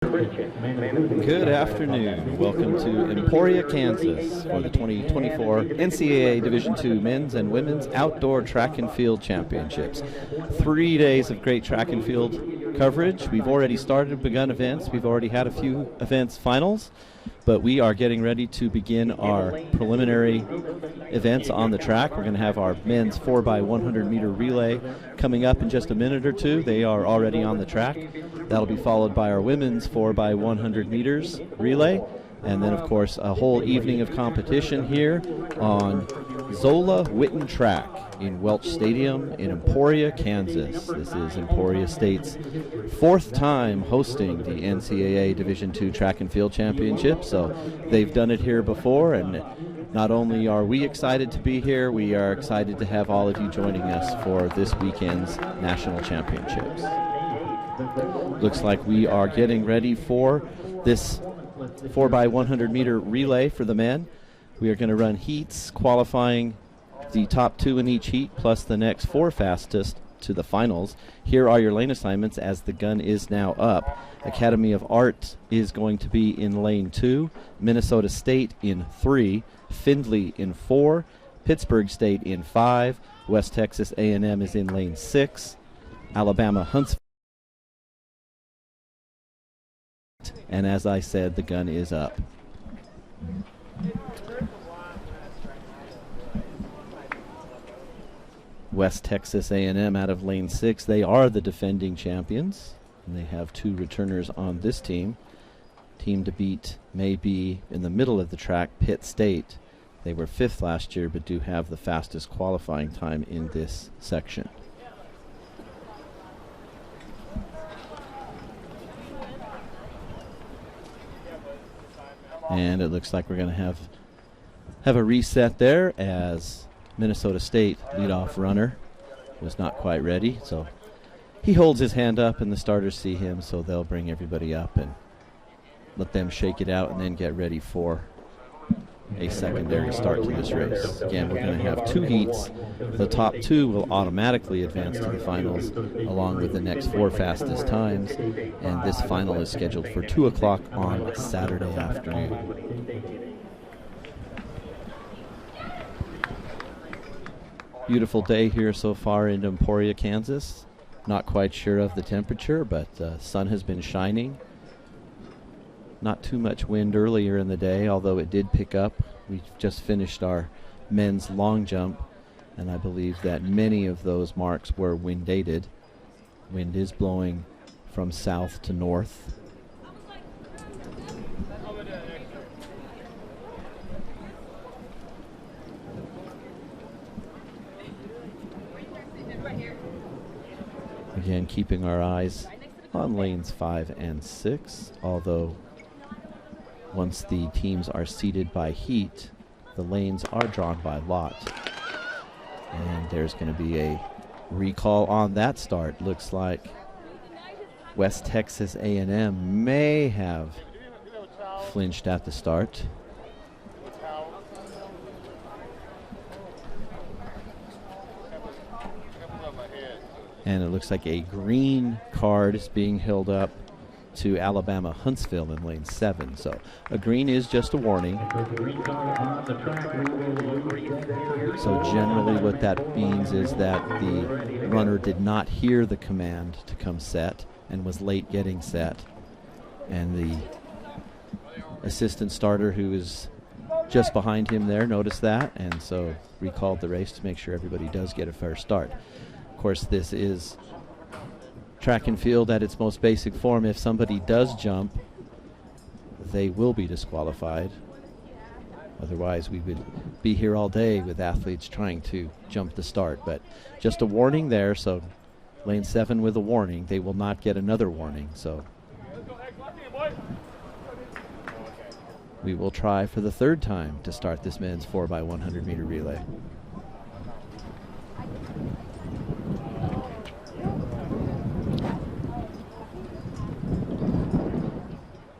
Good afternoon. Welcome to Emporia, Kansas for the 2024 NCAA Division II Men's and Women's Outdoor Track and Field Championships. 3 days of great track and field coverage. We've already begun events. We've already had a few events finals, but we are getting ready to begin our preliminary events on the track. We're going to have our men's 4x100 meter relay coming up in just a minute or two. They are already on the track. That'll be followed by our women's 4x100 meters relay, and then of course a whole evening of competition here on Zola Witten Track in Welch Stadium in Emporia, Kansas. This is Emporia State's 4th time hosting the NCAA Division II Track and Field Championship, so they've done it here before, and not only are we excited to be here, we are excited to have all of you joining us for this weekend's national championships. Looks like we are getting ready for this 4x100 meter relay for the men. We are going to run heats qualifying the top 2 in each heat plus the next 4 fastest to the finals. Here are your lane assignments as the gun is now up. Academy of Art is going to be in lane 2, Minnesota State in 3, Findlay in 4, Pittsburgh State in 5, West Texas A&M is in lane 6, Alabama Huntsville. And as I said, the gun is up. West Texas A&M out of lane 6. They are the defending champions, and they have 2 returners on this team. Team to beat may be in the middle of the track, Pitt State. They were 5th last year, but do have the fastest qualifying time in this section. And it looks like we're going to have a reset there as Minnesota State leadoff runner was not quite ready. So he holds his hand up and the starters see him, so they'll bring everybody up and let them shake it out and then get ready for a secondary start to this race. Again, we're going to have 2 heats. The top 2 will automatically advance to the finals along with the next 4 fastest times, and this final is scheduled for 2 o'clock on Saturday afternoon. Beautiful day here so far in Emporia, Kansas. Not quite sure of the temperature, but the sun has been shining. Not too much wind earlier in the day, although it did pick up. We just finished our men's long jump, and I believe that many of those marks were wind dated. Wind is blowing from south to north. Again, keeping our eyes on lanes 5 and 6, although once the teams are seated by heat, the lanes are drawn by lot. And there's going to be a recall on that start. Looks like West Texas A&M may have flinched at the start. And it looks like a green card is being held up to Alabama Huntsville in lane 7. So a green is just a warning. So generally what that means is that the runner did not hear the command to come set and was late getting set. And the assistant starter, who is just behind him there, noticed that and so recalled the race to make sure everybody does get a fair start. Of course, this is track and field at its most basic form. If somebody does jump, they will be disqualified. Otherwise, we would be here all day with athletes trying to jump the start. But just a warning there, so lane 7 with a warning. They will not get another warning. So we will try for the 3rd time to start this men's 4x100 meter relay.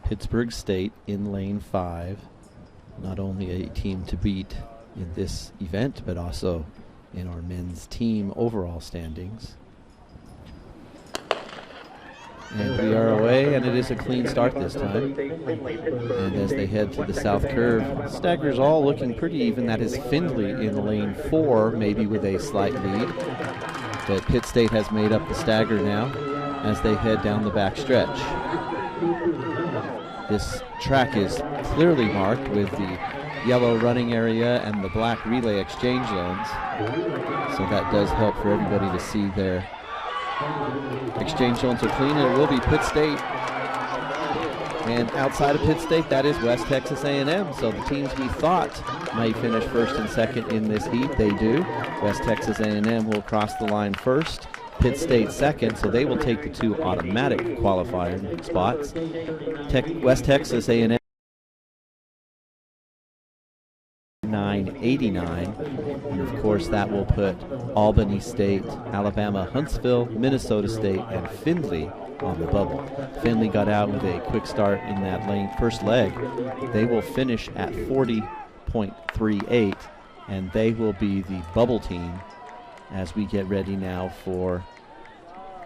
Pittsburgh State in lane 5, not only a team to beat in this event, but also in our men's team overall standings. And we are away, and it is a clean start this time. And as they head to the south curve, staggers all looking pretty even. That is Findlay in lane 4, maybe with a slight lead. But Pitt State has made up the stagger now as they head down the back stretch. This track is clearly marked with the yellow running area and the black relay exchange zones. So that does help for everybody to see their exchange zones are clean, and it will be Pitt State. And outside of Pitt State, that is West Texas A&M. So the teams we thought might finish first and second in this heat, they do. West Texas A&M will cross the line first, Pitt State second, so they will take the 2 automatic qualifier spots. West Texas A&M 989, and of course that will put Albany State, Alabama, Huntsville, Minnesota State, and Findlay on the bubble. Findlay got out with a quick start in that first leg. They will finish at 40.38, and they will be the bubble team as we get ready now for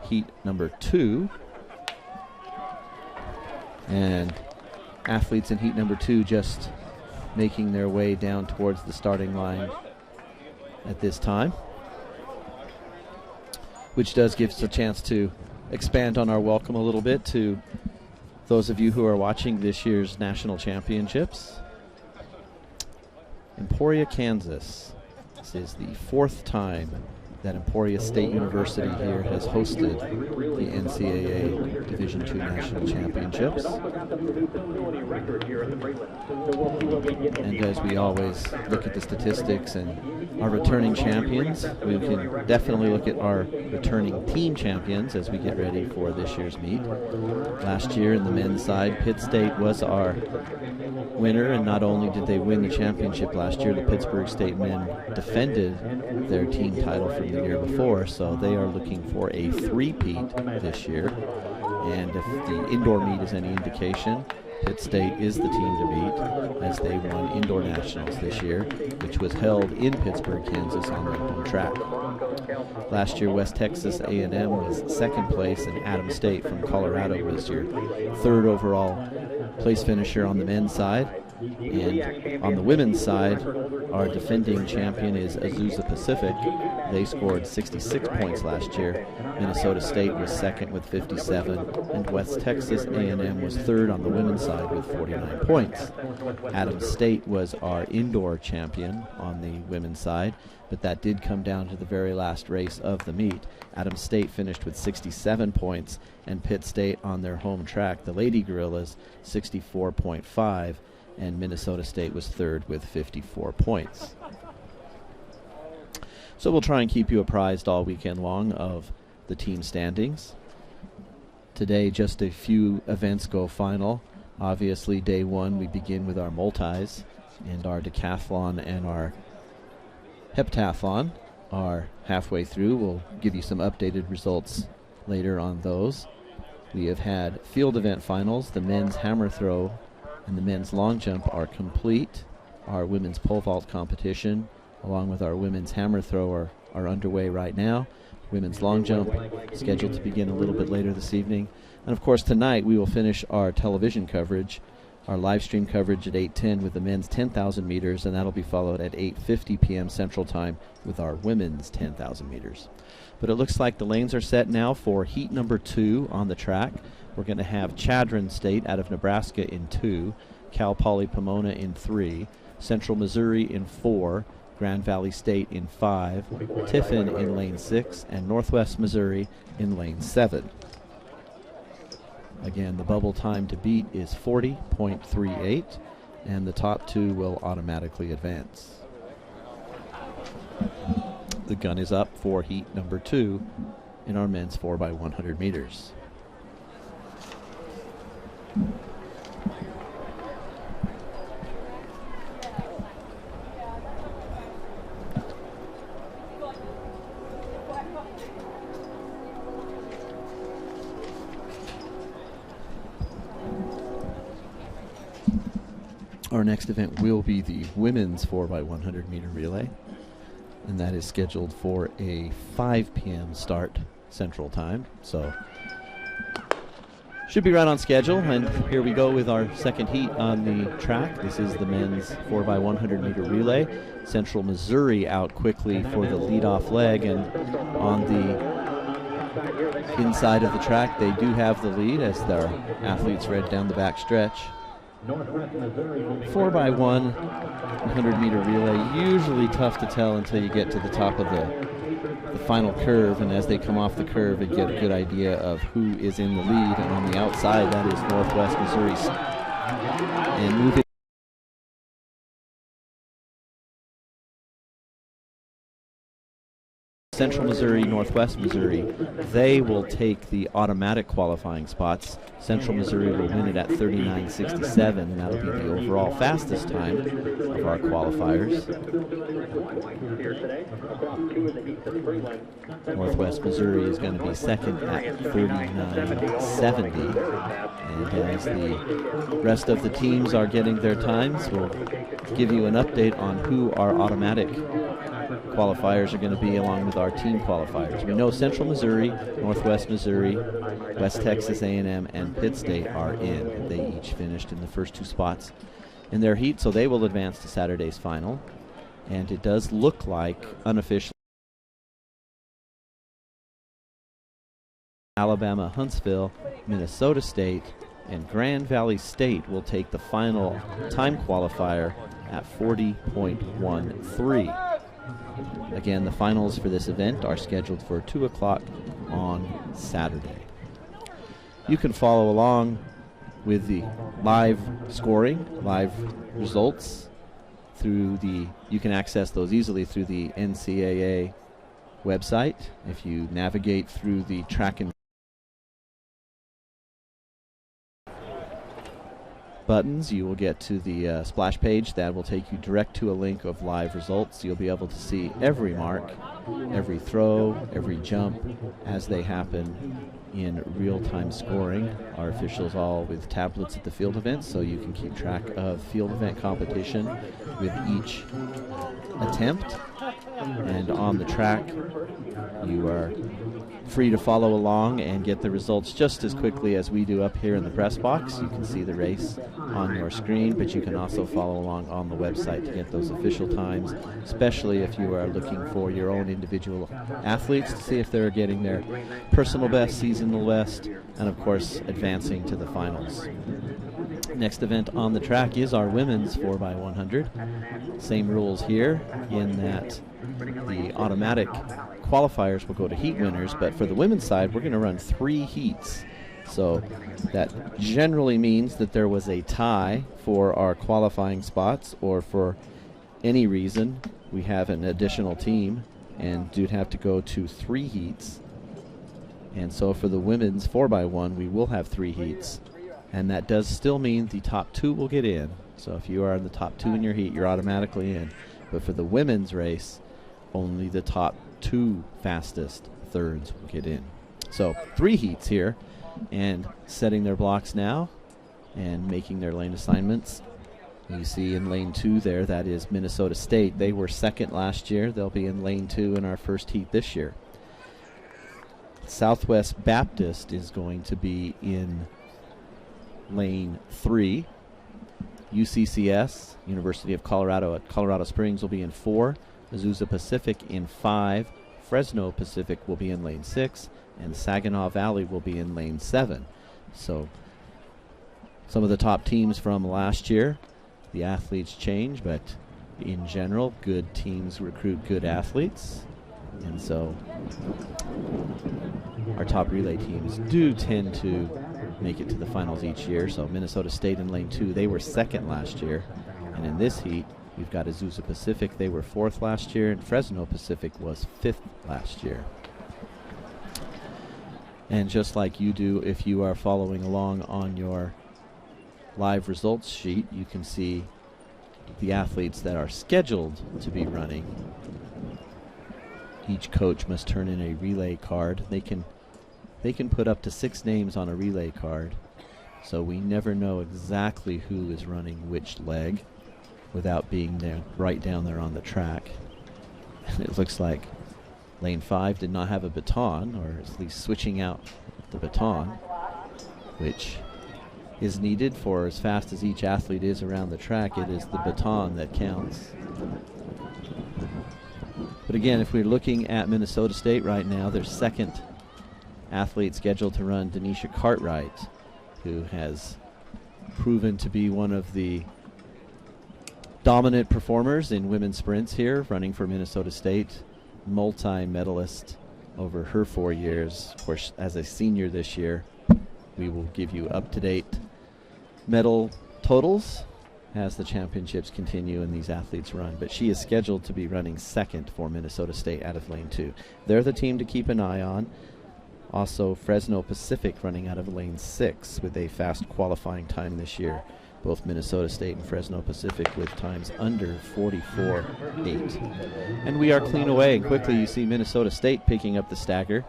heat number 2. And athletes in heat number 2 just making their way down towards the starting line at this time, which does give us a chance to expand on our welcome a little bit to those of you who are watching this year's national championships. Emporia, Kansas. This is the 4th time that Emporia State University here has hosted the NCAA Division II National Championships. And as we always look at the statistics and our returning champions, we can definitely look at our returning team champions as we get ready for this year's meet. Last year in the men's side, Pitt State was our winner, and not only did they win the championship last year, the Pittsburgh State men defended their team title from the year before, so they are looking for a three-peat this year. And if the indoor meet is any indication, Pitt State is the team to beat, as they won indoor nationals this year, which was held in Pittsburgh, Kansas on their home track. Last year, West Texas A&M was 2nd place, and Adams State from Colorado was your 3rd overall place finisher on the men's side. And on the women's side, our defending champion is Azusa Pacific. They scored 66 points last year. Minnesota State was 2nd with 57, and West Texas A&M was 3rd on the women's side with 49 points. Adams State was our indoor champion on the women's side, but that did come down to the very last race of the meet. Adams State finished with 67 points, and Pitt State on their home track, the Lady Gorillas, 64.5. And Minnesota State was 3rd with 54 points. So we'll try and keep you apprised all weekend long of the team standings. Today, just a few events go final. Obviously, day 1, we begin with our multis, and our decathlon and our heptathlon are halfway through. We'll give you some updated results later on those. We have had field event finals. The men's hammer throw and the men's long jump are complete. Our women's pole vault competition, along with our women's hammer throw, are underway right now. Women's long jump scheduled to begin a little bit later this evening. And of course tonight we will finish our television coverage, our live stream coverage at 8:10 with the men's 10,000 meters, and that'll be followed at 8:50 p.m. Central Time with our women's 10,000 meters. But it looks like the lanes are set now for heat number 2 on the track. We're going to have Chadron State out of Nebraska in 2, Cal Poly Pomona in 3, Central Missouri in 4, Grand Valley State in 5, Tiffin in lane 6, and Northwest Missouri in lane 7. Again, the bubble time to beat is 40.38, and the top 2 will automatically advance. The gun is up for heat number 2 in our men's 4x100 meters. Our next event will be the women's 4x100 meter relay, and that is scheduled for a 5 p.m. start Central Time. So Should be right on schedule, and here we go with our second heat on the track. This is the men's 4x100 meter relay. Central Missouri out quickly for the leadoff leg, and on the inside of the track they do have the lead as their athletes read down the back stretch. 4x1 100 meter relay, usually tough to tell until you get to the top of the final curve, and as they come off the curve you get a good idea of who is in the lead, and on the outside that is Northwest Missouri. And moving Central Missouri, Northwest Missouri, they will take the automatic qualifying spots. Central Missouri will win it at 39.67, and that'll be the overall fastest time of our qualifiers. Northwest Missouri is going to be second at 39.70, and as the rest of the teams are getting their times, we'll give you an update on who our automatic qualifiers are going to be along with our team qualifiers. We know Central Missouri, Northwest Missouri, West Texas A&M, and Pitt State are in. They each finished in the first two spots in their heat, so they will advance to Saturday's final. And it does look like unofficially Alabama, Huntsville, Minnesota State, and Grand Valley State will take the final time qualifier at 40.13. Again, the finals for this event are scheduled for 2 o'clock on Saturday. You can follow along with the live scoring, live results through you can access those easily through the NCAA website. If you navigate through the track and buttons, you will get to the splash page that will take you direct to a link of live results. You'll be able to see every mark, every throw, every jump as they happen in real-time scoring. Our officials all with tablets at the field events, so you can keep track of field event competition with each attempt. And on the track, you are free to follow along and get the results just as quickly as we do up here in the press box. You can see the race on your screen, but you can also follow along on the website to get those official times, especially if you are looking for your own individual athletes to see if they're getting their personal best, seasonal best, and of course advancing to the finals. Next event on the track is our women's 4x100. Same rules here in that the automatic qualifiers will go to heat winners, but for the women's side we're going to run 3 heats. So that generally means that there was a tie for our qualifying spots, or for any reason we have an additional team and do have to go to 3 heats. And so for the women's 4x1 we will have 3 heats, and that does still mean the top 2 will get in. So if you are in the top 2 in your heat, you're automatically in. But for the women's race, only the top 2 fastest thirds will get in. So 3 heats here, and setting their blocks now and making their lane assignments. You see in lane 2 there, that is Minnesota State. They were second last year. They'll be in lane 2 in our first heat this year. Southwest Baptist is going to be in lane 3. UCCS, University of Colorado at Colorado Springs, will be in 4. Azusa Pacific in 5. Fresno Pacific will be in lane 6. And Saginaw Valley will be in lane 7. So some of the top teams from last year, the athletes change, but in general, good teams recruit good athletes. And so our top relay teams do tend to make it to the finals each year. So Minnesota State in lane 2, they were second last year. And in this heat, we've got Azusa Pacific. They were 4th last year, and Fresno Pacific was 5th last year. And just like you do if you are following along on your live results sheet, you can see the athletes that are scheduled to be running. Each coach must turn in a relay card. They can put up to 6 names on a relay card, so we never know exactly who is running which leg without being there right down there on the track. And it looks like lane 5 did not have a baton, or at least switching out the baton. which is needed for as fast as each athlete is around the track. It is the baton that counts. But again, if we're looking at Minnesota State right now, their second athlete scheduled to run, Denisha Cartwright, who has proven to be one of the dominant performers in women's sprints here, running for Minnesota State, multi-medalist over her 4 years. Of course, as a senior this year, we will give you up-to-date medal totals as the championships continue and these athletes run. But she is scheduled to be running second for Minnesota State out of lane 2. They're the team to keep an eye on. Also, Fresno Pacific running out of lane 6 with a fast qualifying time this year. Both Minnesota State and Fresno Pacific with times under 44.8. And we are clean away, and quickly you see Minnesota State picking up the stagger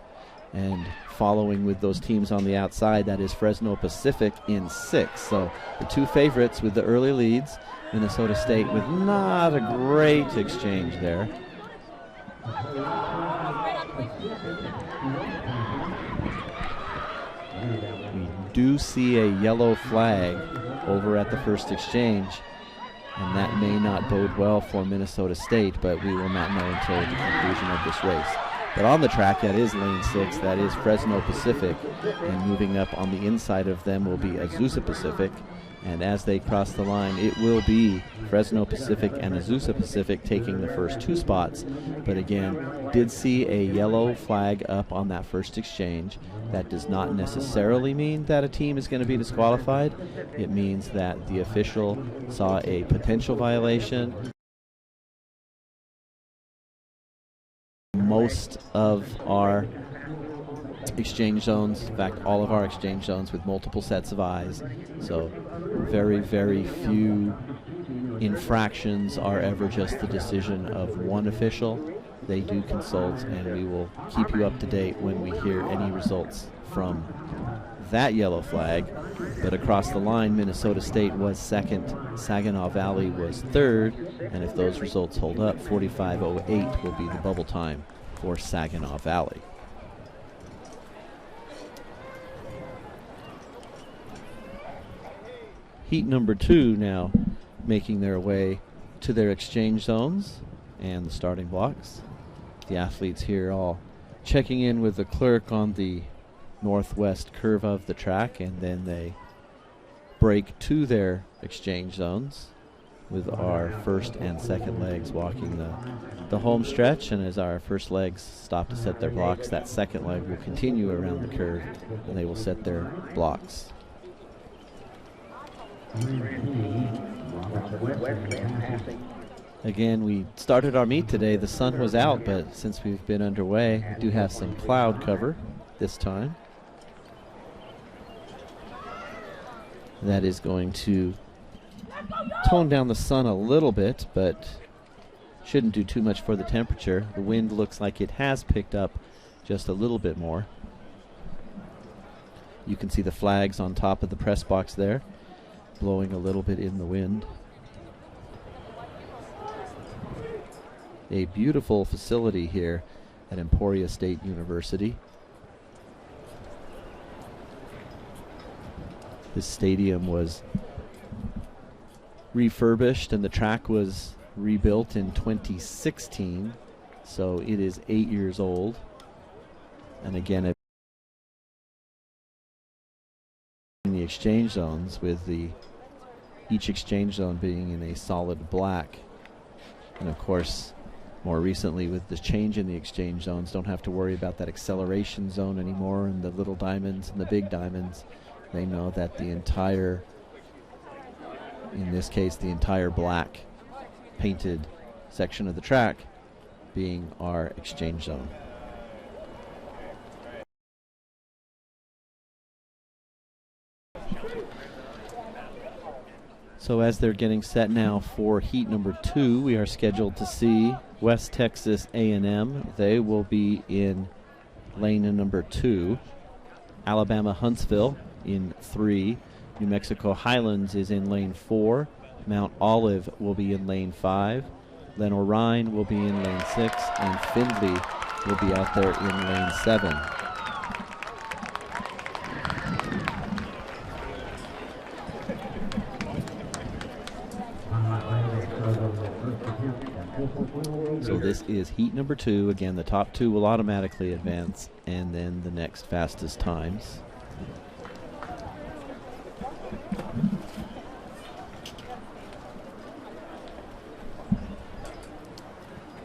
and following with those teams on the outside. That is Fresno Pacific in 6. So the two favorites with the early leads. Minnesota State with not a great exchange there. We do see a yellow flag over at the first exchange, and that may not bode well for Minnesota State, but we will not know until the conclusion of this race. But on the track, that is lane 6, that is Fresno Pacific, and moving up on the inside of them will be Azusa Pacific, and as they cross the line, it will be Fresno Pacific and Azusa Pacific taking the first 2 spots. But again, did see a yellow flag up on that first exchange. That does not necessarily mean that a team is going to be disqualified. It means that the official saw a potential violation. Most of our exchange zones, in fact all of our exchange zones with multiple sets of eyes, so very, very few infractions are ever just the decision of one official. They do consult, and we will keep you up to date when we hear any results from that yellow flag. But across the line, Minnesota State was second, Saginaw Valley was third, and if those results hold up, 45:08 will be the bubble time for Saginaw Valley. Heat number 2 now making their way to their exchange zones and the starting blocks. The athletes here all checking in with the clerk on the northwest curve of the track, and then they break to their exchange zones with our first and second legs walking the home stretch. And as our first legs stop to set their blocks, that second leg will continue around the curve and they will set their blocks. Again, we started our meet today. The sun was out, but since we've been underway, we do have some cloud cover this time. That is going to tone down the sun a little bit, but shouldn't do too much for the temperature. The wind looks like it has picked up just a little bit more. You can see the flags on top of the press box there, blowing a little bit in the wind. A beautiful facility here at Emporia State University. This stadium was refurbished and the track was rebuilt in 2016, so it is 8 years old. And again, in the exchange zones, with each exchange zone being in a solid black. And of course, more recently with the change in the exchange zones, don't have to worry about that acceleration zone anymore and the little diamonds and the big diamonds. They know that the entire, in this case, the entire black painted section of the track being our exchange zone. So as they're getting set now for heat number 2, we are scheduled to see West Texas A&M. They will be in lane number 2. Alabama Huntsville in 3. New Mexico Highlands is in lane 4. Mount Olive will be in lane 5. Lenoir-Rhyne will be in lane 6. And Findlay will be out there in lane 7. So this is heat number 2. Again, the top 2 will automatically advance, and then the next fastest times.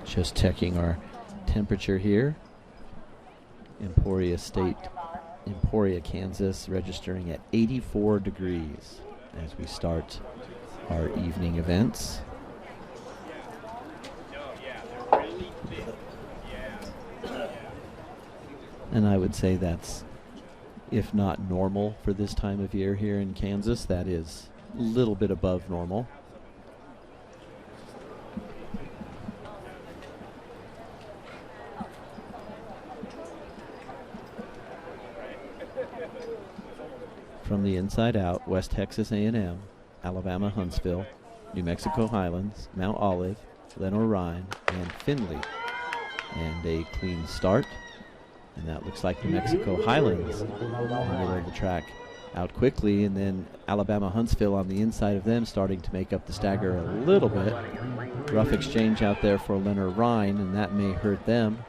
Just checking our temperature here. Emporia, Kansas, registering at 84 degrees as we start our evening events. And I would say that's, if not normal for this time of year here in Kansas, that is a little bit above normal. From the inside out, West Texas A&M, Alabama Huntsville, New Mexico Highlands, Mount Olive, Lenoir-Rhyne, and Findlay. And a clean start. And that looks like New Mexico Highlands in the middle of the track out quickly, and then Alabama Huntsville on the inside of them starting to make up the stagger a little bit. Rough exchange out there for Lenoir-Rhyne, and that may hurt them.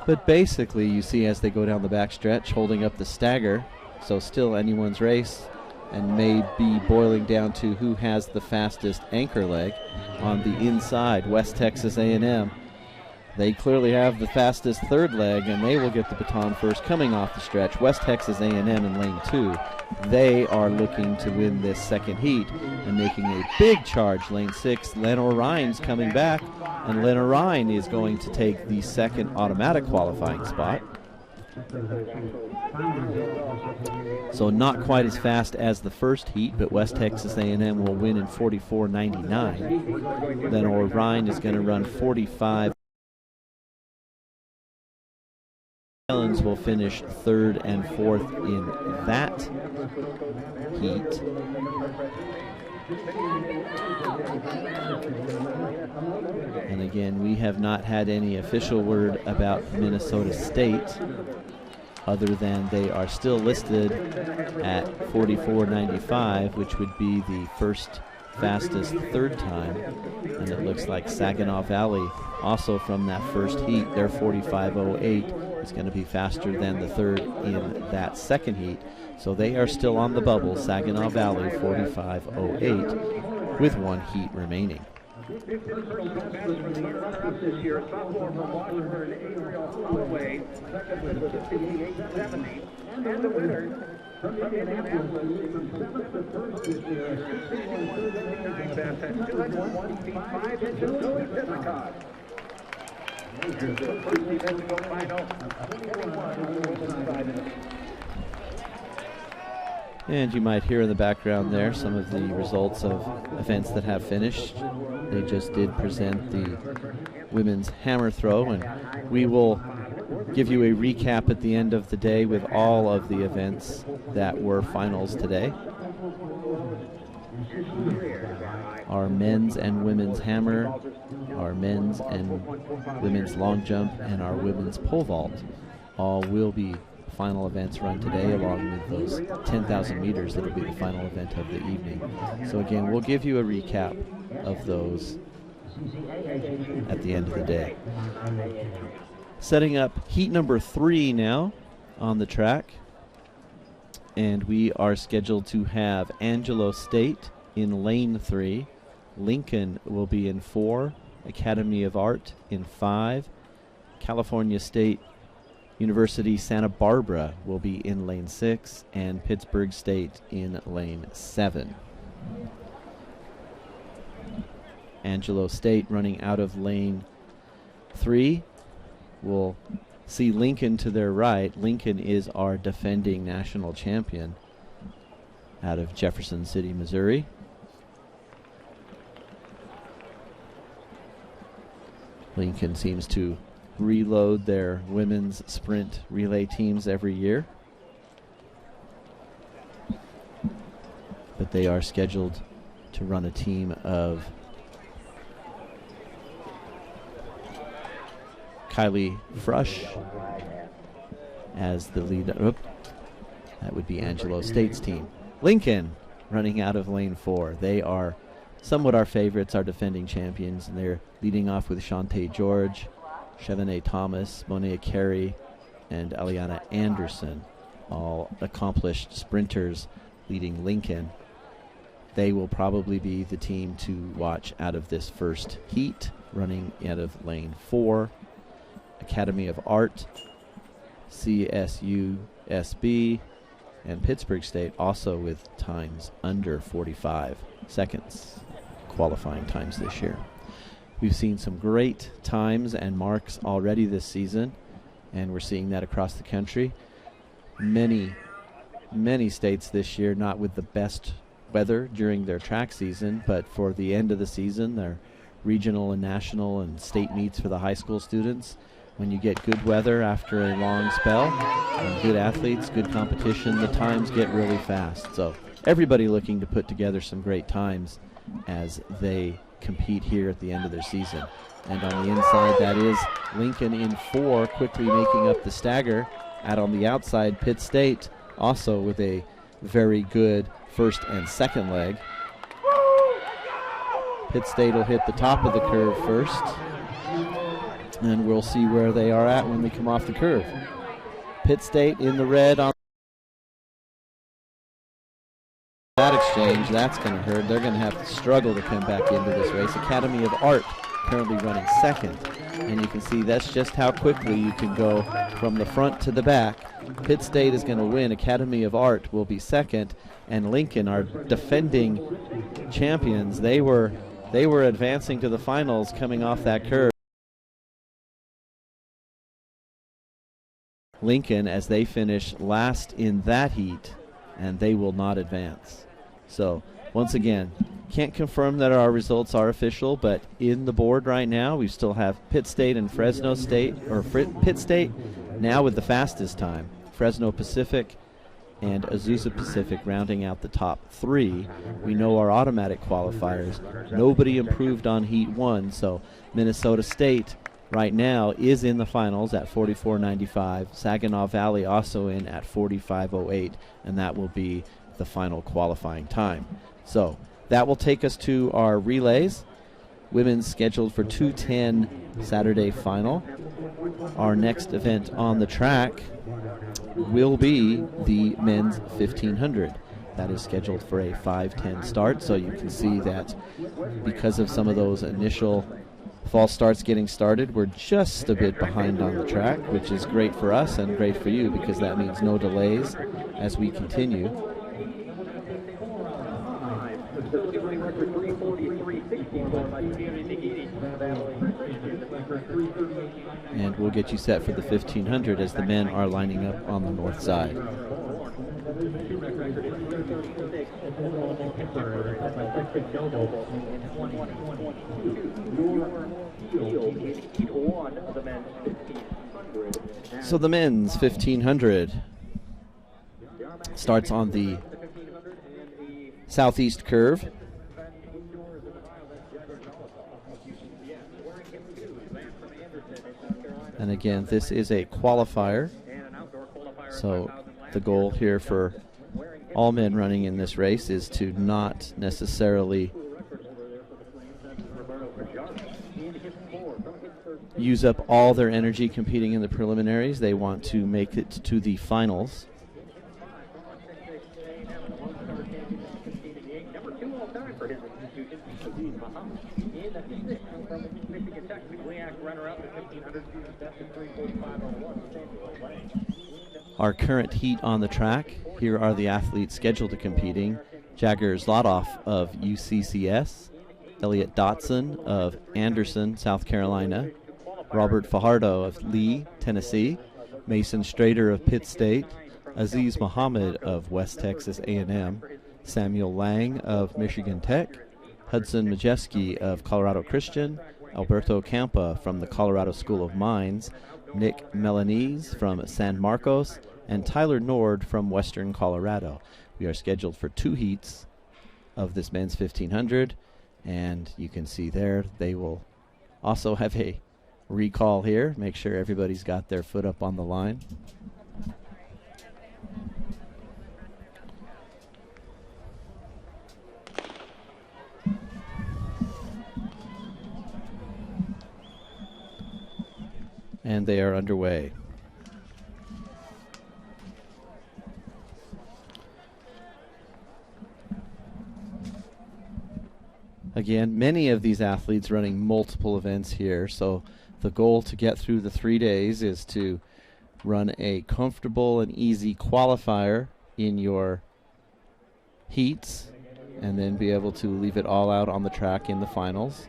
But basically, you see as they go down the back stretch, holding up the stagger, so still anyone's race, and may be boiling down to who has the fastest anchor leg. On the inside, West Texas A&M. They clearly have the fastest third leg, and they will get the baton first coming off the stretch. West Texas A&M in lane 2. They are looking to win this second heat and making a big charge. Lane 6, Lenoir-Rhyne's coming back, and Lenoir-Rhyne is going to take the second automatic qualifying spot. So not quite as fast as the first heat, but West Texas A&M will win in 44.99. Lenoir-Rhyne is going to run 45. Highlands will finish 3rd and 4th in that heat. And again, we have not had any official word about Minnesota State, other than they are still listed at 44.95, which would be the first fastest third time. And it looks like Saginaw Valley, also from that first heat, their 45.08 is going to be faster than the third in that second heat. So they are still on the bubble. Saginaw Valley 45.08 with one heat remaining. And the winner from Indianapolis, at 220 feet 5 inches, Louis Pizzicato. The first event to go final, 5 minutes. And you might hear in the background there some of the results of events that have finished. They just did present the women's hammer throw, and we will give you a recap at the end of the day with all of the events that were finals today. Our men's and women's hammer, our men's and women's long jump, and our women's pole vault all will be final events run today, along with those 10,000 meters that will be the final event of the evening. So again, we'll give you a recap of those at the end of the day. Setting up heat number 3 now on the track, and we are scheduled to have Angelo State in lane 3. Lincoln will be in 4, Academy of Art in 5, California State University Santa Barbara will be in lane 6, and Pittsburgh State in lane 7. Angelo State running out of lane 3. We'll see Lincoln to their right. Lincoln is our defending national champion out of Jefferson City, Missouri. Lincoln seems to reload their women's sprint relay teams every year, but they are scheduled to run a team of Kylie Frush as the lead. That would be Angelo State's team. Lincoln running out of lane 4. They are somewhat our favorites, our defending champions, and they're leading off with Shantae George, Chevenay Thomas, Monet Carey, and Aliana Anderson, all accomplished sprinters leading Lincoln. They will probably be the team to watch out of this first heat, running out of lane 4. Academy of Art, CSU SB, and Pittsburgh State also with times under 45 seconds, qualifying times this year. We've seen some great times and marks already this season, and we're seeing that across the country. Many states this year not with the best weather during their track season, but for the end of the season, their regional and national and state meets for the high school students. When you get good weather after a long spell, and good athletes, good competition, the times get really fast. So everybody looking to put together some great times as they compete here at the end of their season. And on the inside, that is Lincoln in 4, quickly making up the stagger. Out on the outside, Pitt State also with a very good first and second leg. Pitt State will hit the top of the curve first, and we'll see where they are at when they come off the curve. Pitt State in the red on that exchange. That's going to hurt. They're going to have to struggle to come back into this race. Academy of Art currently running second, and you can see that's just how quickly you can go from the front to the back. Pitt State is going to win. Academy of Art will be second, and Lincoln, our defending champions, they were advancing to the finals coming off that curve. Lincoln, as they finish last in that heat, and they will not advance. So once again, can't confirm that our results are official, but in the board right now we still have Pitt State and Fresno State, or Pitt State now with the fastest time, Fresno Pacific and Azusa Pacific rounding out the top 3. We know our automatic qualifiers. Nobody improved on heat 1, so Minnesota State right now is in the finals at 44.95. Saginaw Valley also in at 45.08, and that will be the final qualifying time. So that will take us to our relays. Women's scheduled for 2:10 Saturday final. Our next event on the track will be the men's 1500. That is scheduled for a 5:10 start, so you can see that because of some of those initial false starts getting started, we're just a bit behind on the track, which is great for us and great for you because that means no delays as we continue. And we'll get you set for the 1500 as the men are lining up on the north side. So the men's 1500 starts on the southeast curve. And again, this is a qualifier. So the goal here for all men running in this race is to not necessarily use up all their energy competing in the preliminaries. They want to make it to the finals. Our current heat on the track, here are the athletes scheduled to competing. Jagger Zlotoff of UCCS, Elliot Dotson of Anderson, South Carolina, Robert Fajardo of Lee, Tennessee, Mason Strader of Pitt State, Aziz Muhammad of West Texas A&M, Samuel Lang of Michigan Tech, Hudson Majeski of Colorado Christian, Alberto Campa from the Colorado School of Mines, Nick Melanese from San Marcos, and Tyler Nord from Western Colorado. We are scheduled for 2 heats of this men's 1500, and you can see there they will also have a recall here. Make sure everybody's got their foot up on the line. And they are underway. Again, many of these athletes running multiple events here, so the goal to get through the 3 days is to run a comfortable and easy qualifier in your heats and then be able to leave it all out on the track in the finals.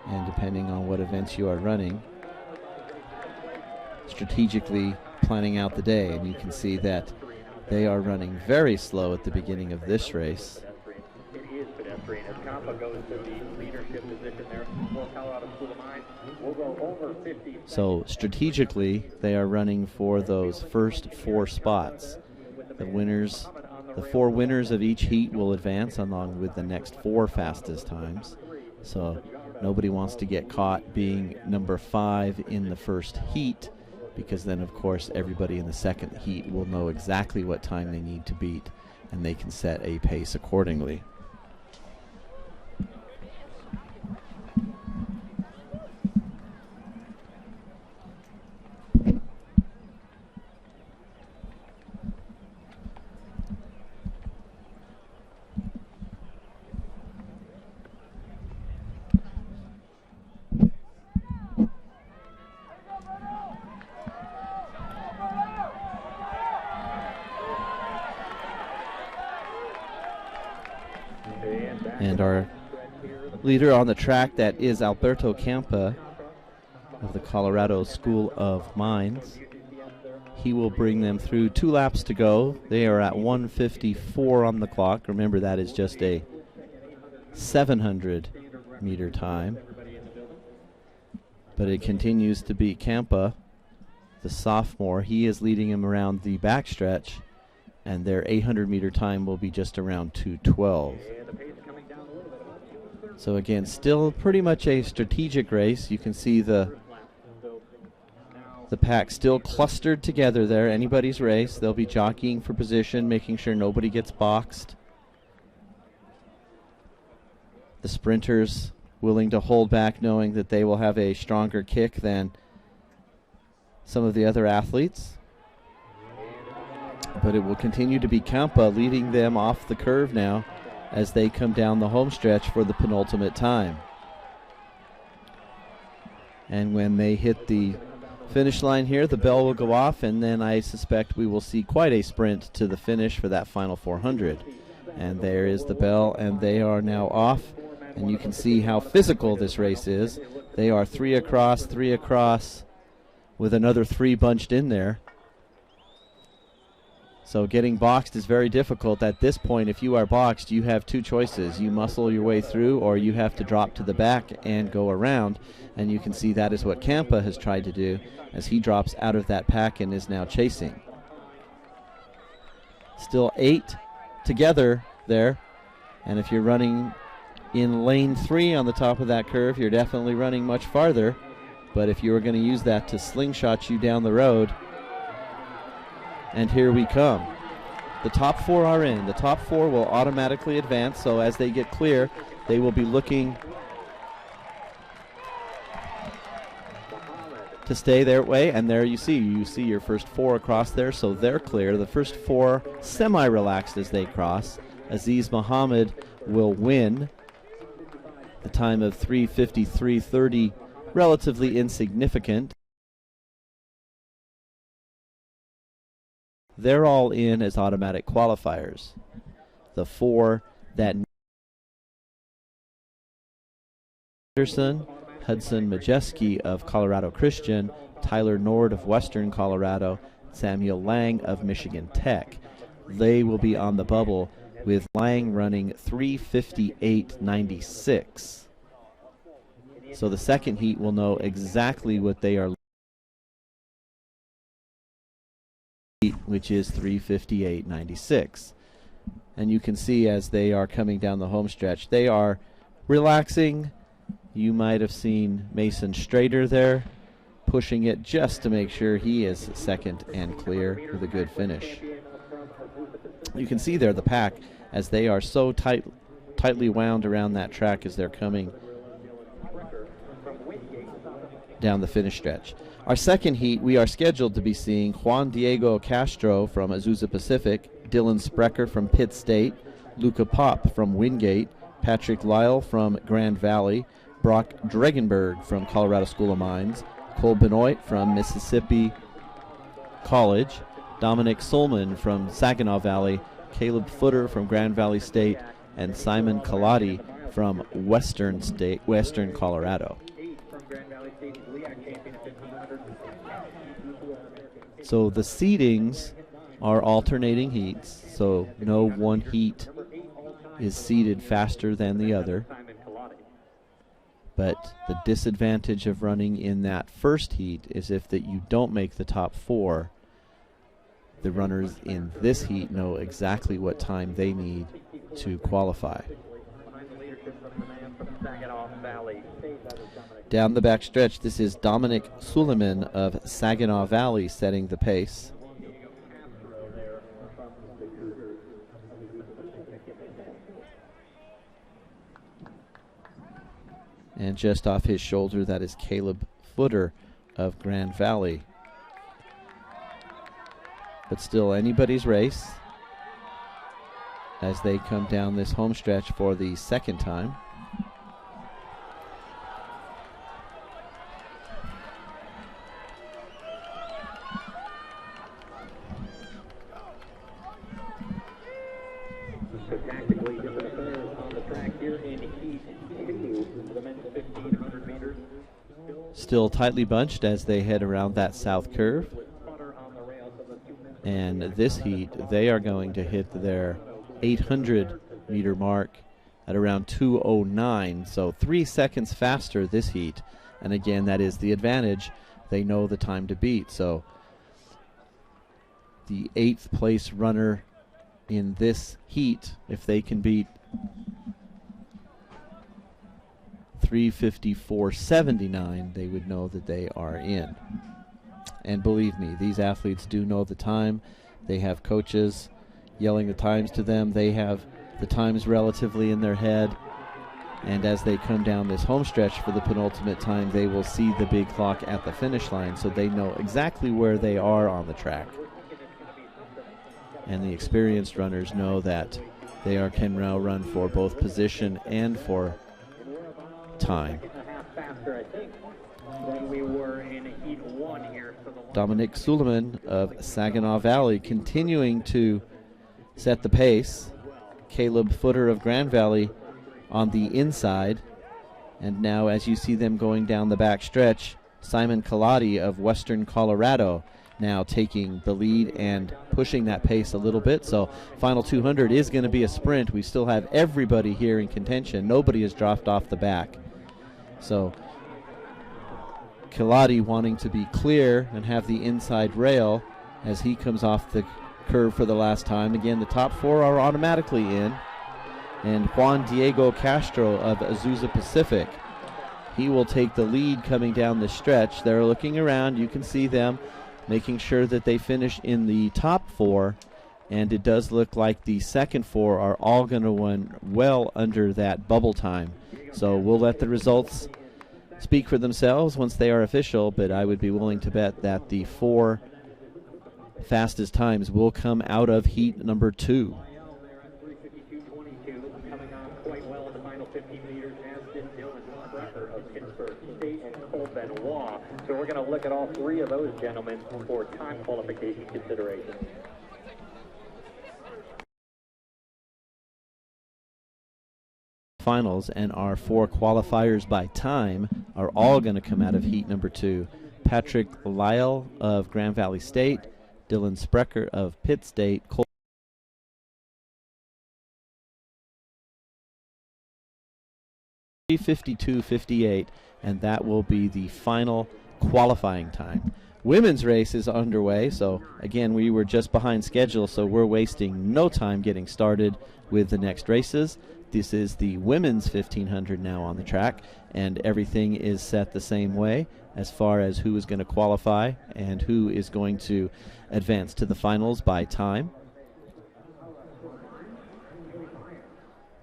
And depending on what events you are running, strategically planning out the day. And you can see that they are running very slow at the beginning of this race. So strategically, they are running for those first 4 spots. The 4 winners of each heat will advance along with the next 4 fastest times. So nobody wants to get caught being number 5 in the first heat, because then of course everybody in the second heat will know exactly what time they need to beat and they can set a pace accordingly. And our leader on the track, that is Alberto Campa of the Colorado School of Mines. He will bring them through 2 laps to go. They are at 1:54 on the clock. Remember, that is just a 700-meter time. But it continues to be Campa, the sophomore. He is leading him around the backstretch, and their 800-meter time will be just around 2:12. So again, still pretty much a strategic race. You can see the pack still clustered together there. Anybody's race. They'll be jockeying for position, making sure nobody gets boxed. The sprinters willing to hold back, knowing that they will have a stronger kick than some of the other athletes. But it will continue to be Campa leading them off the curve now as they come down the home stretch for the penultimate time. And when they hit the finish line here, the bell will go off, and then I suspect we will see quite a sprint to the finish for that final 400. And there is the bell, and they are now off, and you can see how physical this race is. They are 3 across, with another 3 bunched in there. So getting boxed is very difficult. At this point, if you are boxed, you have 2 choices. You muscle your way through, or you have to drop to the back and go around. And you can see that is what Campa has tried to do as he drops out of that pack and is now chasing. Still 8 together there. And if you're running in lane 3 on the top of that curve, you're definitely running much farther. But if you were going to use that to slingshot you down the road, and here we come. The top 4 are in. The top 4 will automatically advance, so as they get clear, they will be looking to stay their way, and there you see your first 4 across there, so they're clear. The first 4 semi-relaxed as they cross. Aziz Muhammad will win. The time of 3:53.30, relatively insignificant. They're all in as automatic qualifiers. The 4 that Anderson, Hudson Majeski of Colorado Christian, Tyler Nord of Western Colorado, Samuel Lang of Michigan Tech. They will be on the bubble, with Lang running 3:58.96. So the second heat will know exactly what they are, which is 3:58.96. And you can see as they are coming down the home stretch, they are relaxing. You might have seen Mason Strader there pushing it just to make sure he is second and clear with a good finish. You can see there the pack as they are so tightly wound around that track as they're coming down the finish stretch. Our second heat, we are scheduled to be seeing Juan Diego Castro from Azusa Pacific, Dylan Sprecher from Pitt State, Luca Pop from Wingate, Patrick Lyle from Grand Valley, Brock Dregenberg from Colorado School of Mines, Cole Benoit from Mississippi College, Dominic Sulman from Saginaw Valley, Caleb Footer from Grand Valley State, and Simon Kaladi from Western Colorado. So the seedings are alternating heats, so no one heat is seeded faster than the other. But the disadvantage of running in that first heat is if that you don't make the top four, the runners in this heat know exactly what time they need to qualify. Down the back stretch, this is Dominic Suleiman of Saginaw Valley setting the pace. And just off his shoulder, that is Caleb Footer of Grand Valley. But still anybody's race as they come down this home stretch for the second time. So tactically different affairs on the track here in Heat 2, the men's 1,500 meters. Still tightly bunched as they head around that south curve. And this heat, they are going to hit their 800-meter mark at around 2:09, so 3 seconds faster this heat. And again, that is the advantage. They know the time to beat. So the 8th place runner in this heat, if they can beat 3:54.79, they would know that they are in. And believe me, these athletes do know the time. They have coaches yelling the times to them. They have the times relatively in their head. And as they come down this home stretch for the penultimate time, they will see the big clock at the finish line, so they know exactly where they are on the track. And the experienced runners know that they can now run for both position and for time. Dominic Suleiman of Saginaw Valley continuing to set the pace. Caleb Footer of Grand Valley on the inside. And now as you see them going down the back stretch, Simon Kaladi of Western Colorado now taking the lead and pushing that pace a little bit. So final 200 is going to be a sprint. We still have everybody here in contention. Nobody has dropped off the back. So Kaladi wanting to be clear and have the inside rail as he comes off the curve for the last time. Again, the top four are automatically in. And Juan Diego Castro of Azusa Pacific, he will take the lead coming down the stretch. They're looking around. You can see them making sure that they finish in the top four. And it does look like the second four are all going to run well under that bubble time. So we'll let the results speak for themselves once they are official, but I would be willing to bet that the 4 fastest times will come out of heat number 2. So we're going to look at all 3 of those gentlemen for time qualification consideration. Finals, and our 4 qualifiers by time are all going to come out of heat number 2. Patrick Lyle of Grand Valley State, Dylan Sprecher of Pitt State, 3:52.58, and that will be the final qualifying time. Women's race is underway, so again, we were just behind schedule, so we're wasting no time getting started with the next races. This is the women's 1500 now on the track, and everything is set the same way as far as who is going to qualify and who is going to advance to the finals by time.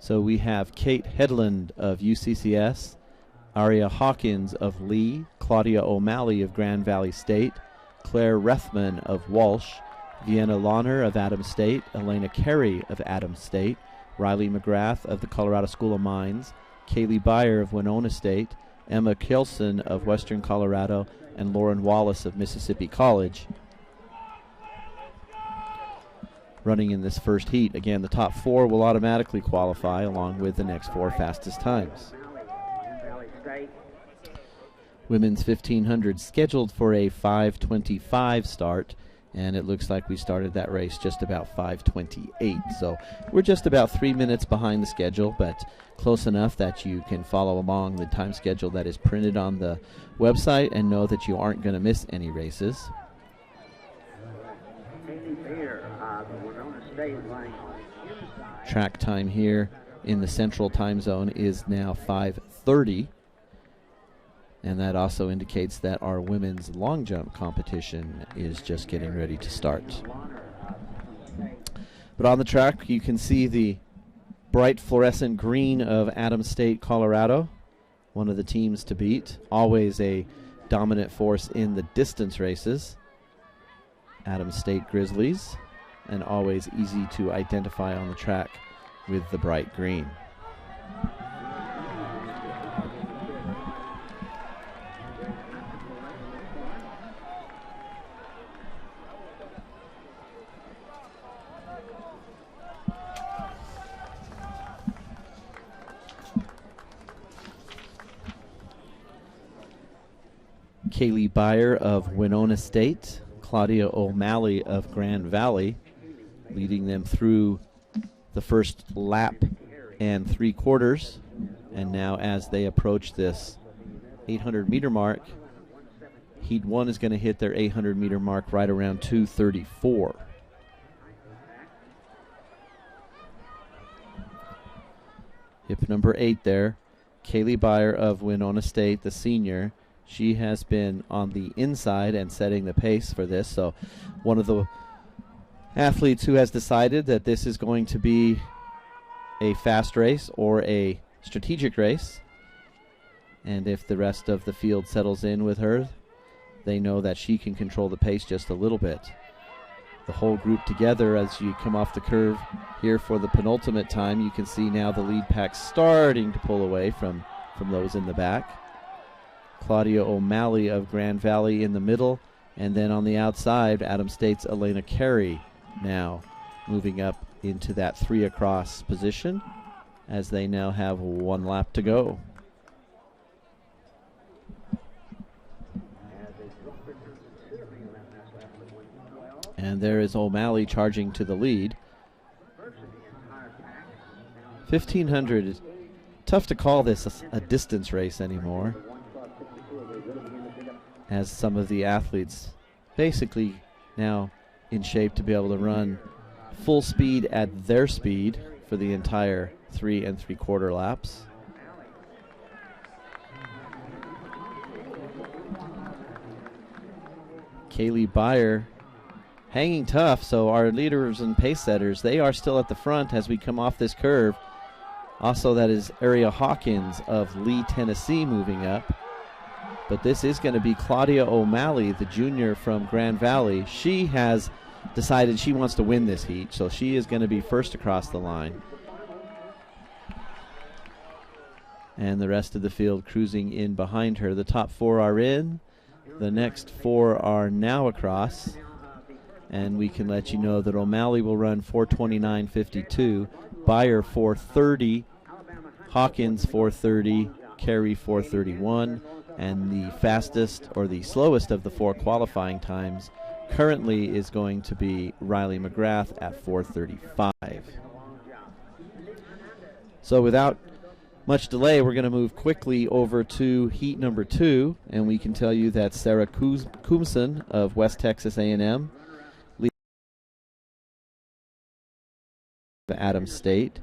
So we have Kate Hedlund of UCCS Aria Hawkins of Lee, Claudia O'Malley of Grand Valley State, Claire Rethman of Walsh, Vienna Lahner of Adams State, Elena Carey of Adams State, Riley McGrath of the Colorado School of Mines, Kaylee Beyer of Winona State, Emma Kilson of Western Colorado, and Lauren Wallace of Mississippi College. Running in this first heat. Again, the top 4 will automatically qualify along with the next 4 fastest times. Women's 1500 scheduled for a 5:25 start, and it looks like we started that race just about 5:28. So we're just about 3 minutes behind the schedule, but close enough that you can follow along the time schedule that is printed on the website and know that you aren't going to miss any races. Track time here in the central time zone is now 5:30. And that also indicates that our women's long jump competition is just getting ready to start. But on the track, you can see the bright fluorescent green of Adams State, Colorado, one of the teams to beat. Always a dominant force in the distance races. Adams State Grizzlies, and always easy to identify on the track with the bright green. Kaylee Beyer of Winona State, Claudia O'Malley of Grand Valley, leading them through the first lap and 3/4. And now as they approach this 800-meter mark, Heat 1 is going to hit their 800-meter mark right around 2:34. Hip number 8 there, Kaylee Beyer of Winona State, the senior. She has been on the inside and setting the pace for this. So one of the athletes who has decided that this is going to be a fast race or a strategic race. And if the rest of the field settles in with her, they know that she can control the pace just a little bit. The whole group together as you come off the curve here for the penultimate time. You can see now the lead pack starting to pull away from those in the back. Claudia O'Malley of Grand Valley in the middle, and then on the outside, Adams State's Elena Carey now moving up into that 3 across position as they now have 1 lap to go. And there is O'Malley charging to the lead. 1500 is tough to call this a distance race anymore, as some of the athletes basically now in shape to be able to run full speed at their speed for the entire 3 3/4 laps. Kaylee Beyer hanging tough, so our leaders and pace setters, they are still at the front as we come off this curve. Also, that is Aria Hawkins of Lee, Tennessee moving up. But this is going to be Claudia O'Malley, the junior from Grand Valley. She has decided she wants to win this heat, so she is going to be first across the line. And the rest of the field cruising in behind her. The top 4 are in. The next 4 are now across. And we can let you know that O'Malley will run 4:29.52, Beyer 4:30, Hawkins 4:30, Carey 4:31, and the fastest or the slowest of the 4 qualifying times currently is going to be Riley McGrath at 4:35. So without much delay, we're going to move quickly over to heat number 2, and we can tell you that Sarah Kumson of West Texas A&M, Adams State,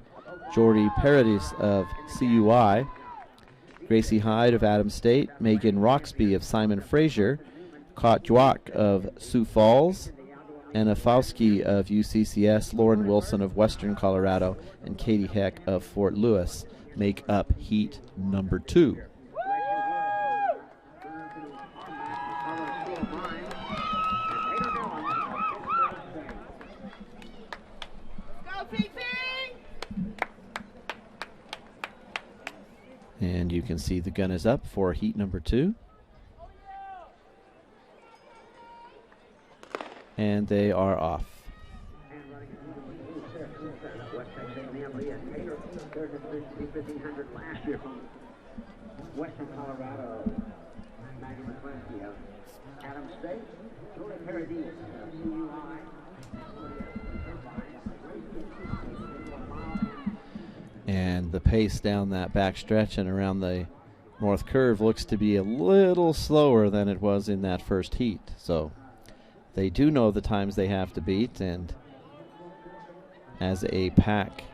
Jordy Paradis of CUI, Gracie Hyde of Adams State, Megan Roxby of Simon Fraser, Kot Dwak of Sioux Falls, Anna Fauski of UCCS, Lauren Wilson of Western Colorado, and Katie Heck of Fort Lewis make up heat number 2. And you can see the gun is up for heat number 2. And they are off. Western Colorado, Maggie McCleskey of Adams State, Julie Paradis of CUI. And the pace down that back stretch and around the north curve looks to be a little slower than it was in that first heat. So they do know the times they have to beat, and as a pack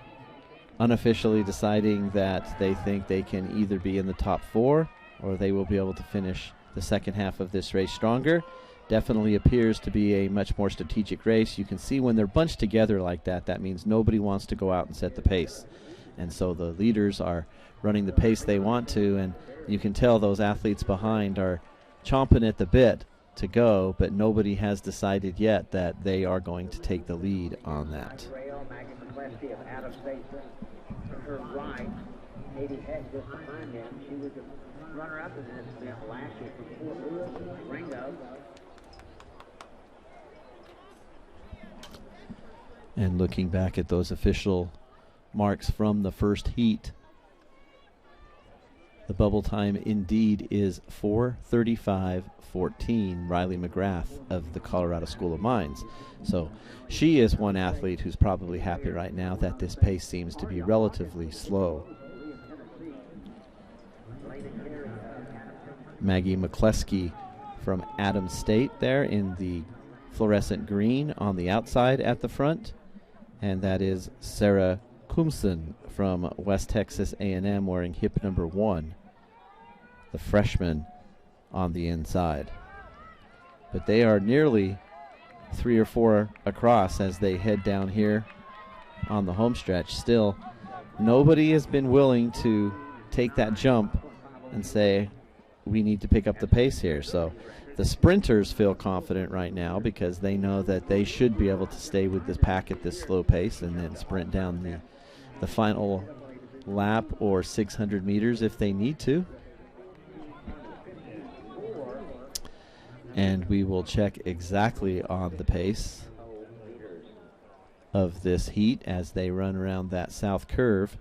unofficially deciding that they think they can either be in the top 4 or they will be able to finish the second half of this race stronger. Definitely appears to be a much more strategic race. You can see when they're bunched together like that, that means nobody wants to go out and set the pace. And so the leaders are running the pace they want to, and you can tell those athletes behind are chomping at the bit to go, but nobody has decided yet that they are going to take the lead on that. Her right, Katie Heck just behind him. She was a runner-up in this event last year from Fort Lewis, Ringo. And looking back at those official marks from the first heat, the bubble time indeed is 4:35.14. Riley McGrath of the Colorado School of Mines. So she is one athlete who's probably happy right now that this pace seems to be relatively slow. Maggie McCleskey from Adams State there in the fluorescent green on the outside at the front. And that is Sarah Kumsen from West Texas A&M wearing hip number 1, the freshman on the inside. But they are nearly 3 or 4 across as they head down here on the home stretch. Still, nobody has been willing to take that jump and say, we need to pick up the pace here. So the sprinters feel confident right now because they know that they should be able to stay with this pack at this slow pace and then sprint down the final lap or 600 meters if they need to. And we will check exactly on the pace of this heat as they run around that south curve.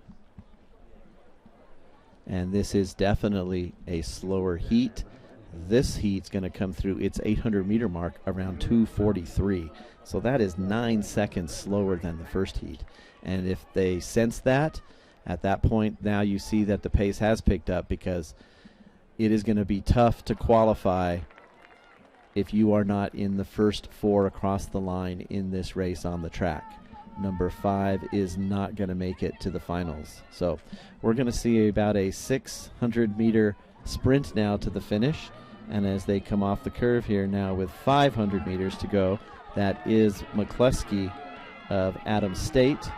And this is definitely a slower heat. This heat's going to come through its 800-meter mark around 2:43. So that is 9 seconds slower than the first heat. And if they sense that, at that point now you see that the pace has picked up, because it is going to be tough to qualify if you are not in the first 4 across the line in this race on the track. Number 5 is not going to make it to the finals. So we're going to see about a 600-meter sprint now to the finish. And as they come off the curve here now with 500 meters to go, that is McCleskey of Adams State.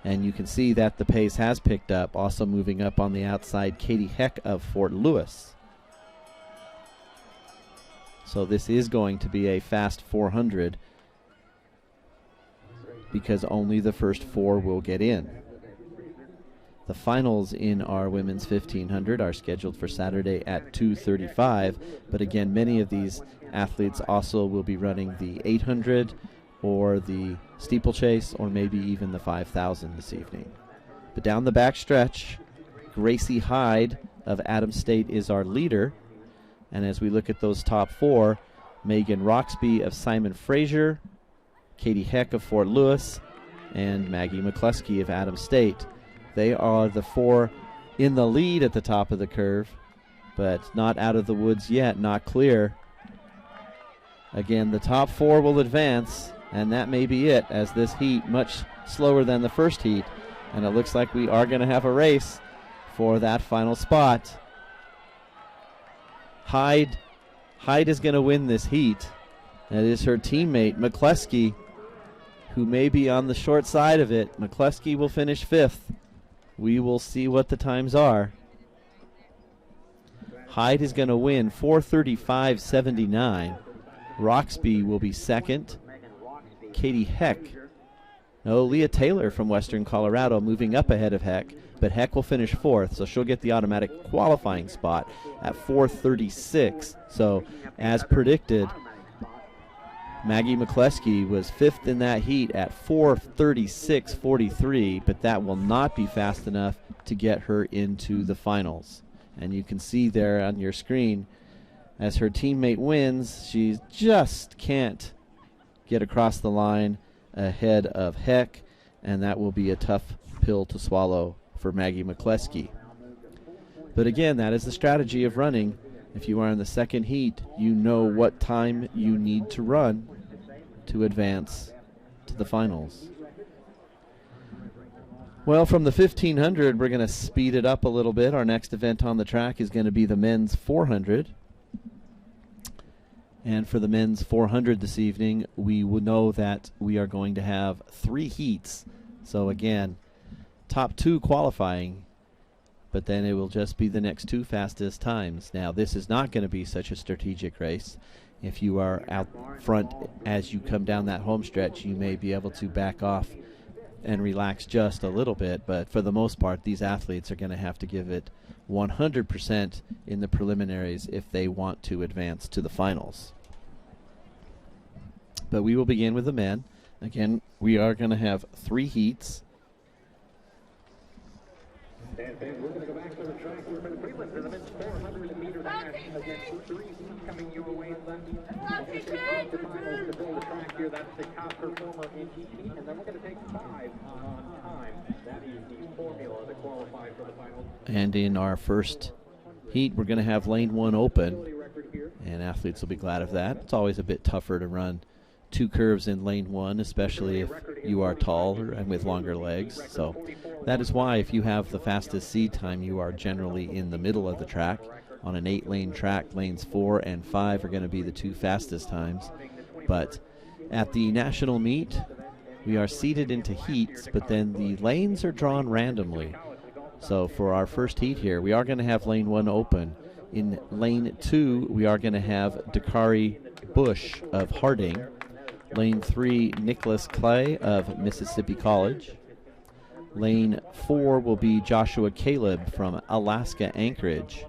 And you can see that the pace has picked up. Also moving up on the outside, Katie Heck of Fort Lewis. So this is going to be a fast 400 because only the first 4 will get in. The finals in our women's 1500 are scheduled for Saturday at 2:35, but again, many of these athletes also will be running the 800 or the steeplechase or maybe even the 5,000 this evening. But down the back stretch, Gracie Hyde of Adams State is our leader. And as we look at those top 4, Megan Roxby of Simon Fraser, Katie Heck of Fort Lewis, and Maggie McCleskey of Adams State. They are the 4 in the lead at the top of the curve, but not out of the woods yet, not clear. Again, the top 4 will advance, and that may be it, as this heat much slower than the first heat. And it looks like we are going to have a race for that final spot. Hyde is going to win this heat. That is her teammate, McCleskey, who may be on the short side of it. McCleskey will finish 5th. We will see what the times are. Hyde is going to win 4:35.79. Roxby will be 2nd. Katie Heck. No, Leah Taylor from Western Colorado moving up ahead of Heck but Heck will finish 4th, so she'll get the automatic qualifying spot at 4:36. So, as predicted, Maggie McCleskey was 5th in that heat at 4:36.43, but that will not be fast enough to get her into the finals. And you can see there on your screen, as her teammate wins, she just can't get across the line ahead of Heck, and that will be a tough pill to swallow for Maggie McCleskey. But again, that is the strategy of running. If you are in the second heat, you know what time you need to run to advance to the finals. Well, from the 1500, we're going to speed it up a little bit. Our next event on the track is going to be the men's 400. And for the men's 400 this evening, we will know that we are going to have 3 heats. So again, top 2 qualifying, but then it will just be the next 2 fastest times. Now, this is not going to be such a strategic race. If you are out front as you come down that home stretch, you may be able to back off and relax just a little bit, but for the most part, these athletes are going to have to give it 100% in the preliminaries if they want to advance to the finals. But we will begin with the men. Again, we are going to have 3 heats. We're going to go back to the track. We're going to prelims in the men's 400 meter dash. Again, 3 heats coming your way. The finals to fill the track here. That's the top performer in each heat. And then we're going to take 5 on time. That is the formula to qualify for the finals. And in our first heat, we're going to have lane 1 open. And athletes will be glad of that. It's always a bit tougher to run 2 curves in lane 1, especially if you are tall and with longer legs. So that is why if you have the fastest seed time, you are generally in the middle of the track. On an 8-lane track, lanes 4 and 5 are going to be the 2 fastest times. But at the national meet, we are seeded into heats, but then the lanes are drawn randomly. So for our first heat here, we are going to have lane 1 open. In lane 2, we are going to have Dakari Bush of Harding. Lane 3, Nicholas Clay of Mississippi College. Lane 4 will be Joshua Caleb from Alaska Anchorage.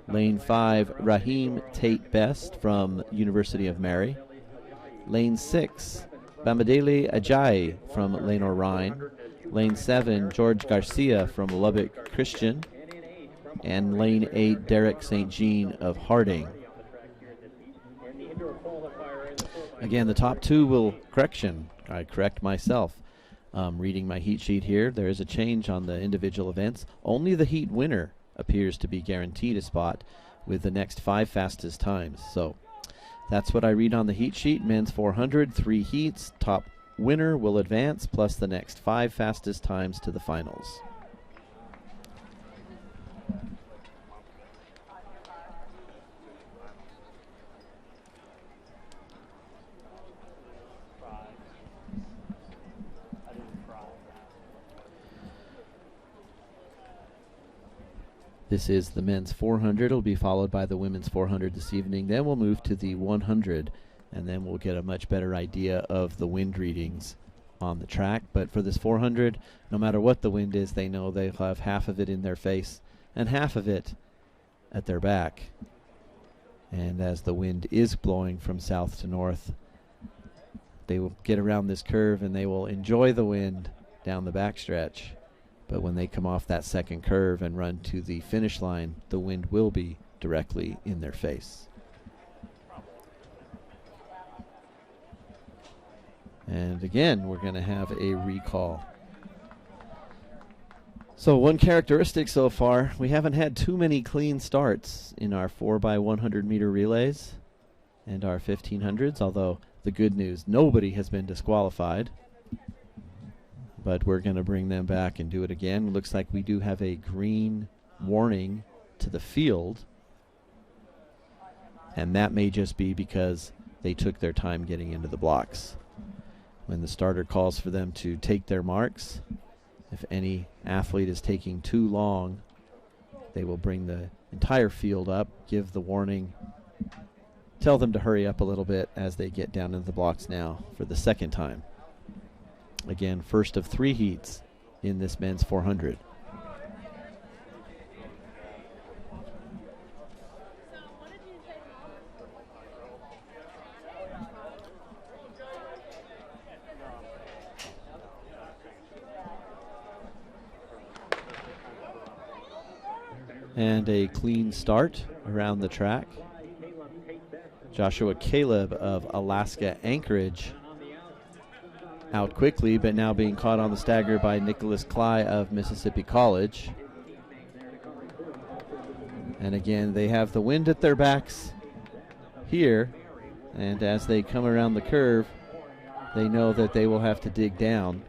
Lane 5, Raheem Tate Best from University of Mary. Lane 6, Bamidele Ajayi from Lane Rhine. Lane 7, George Garcia from Lubbock Christian. And lane 8, Derek St. Jean of Harding. Again, the top 2 will I correct myself. Reading my heat sheet here, there is a change on the individual events. Only the heat winner appears to be guaranteed a spot with the next 5 fastest times. So that's what I read on the heat sheet. Men's 400, 3 heats. Top winner will advance, plus the next 5 fastest times to the finals. This is the men's 400. It'll be followed by the women's 400 this evening. Then we'll move to the 100, and then we'll get a much better idea of the wind readings on the track. But for this 400, no matter what the wind is, they know they'll have half of it in their face and half of it at their back. And as the wind is blowing from south to north, they will get around this curve and they will enjoy the wind down the backstretch. But when they come off that second curve and run to the finish line, the wind will be directly in their face. And again, we're going to have a recall. So one characteristic so far, we haven't had too many clean starts in our 4x100 meter relays and our 1500s, although the good news, nobody has been disqualified. But we're going to bring them back and do it again. Looks like we do have a green warning to the field. And that may just be because they took their time getting into the blocks. When the starter calls for them to take their marks, if any athlete is taking too long, they will bring the entire field up, give the warning, tell them to hurry up a little bit as they get down into the blocks now for the second time. Again, first of 3 heats in this men's 400. And a clean start around the track. Joshua Caleb of Alaska Anchorage out quickly, but now being caught on the stagger by Nicholas Cly of Mississippi College. And again, they have the wind at their backs here, and as they come around the curve, they know that they will have to dig down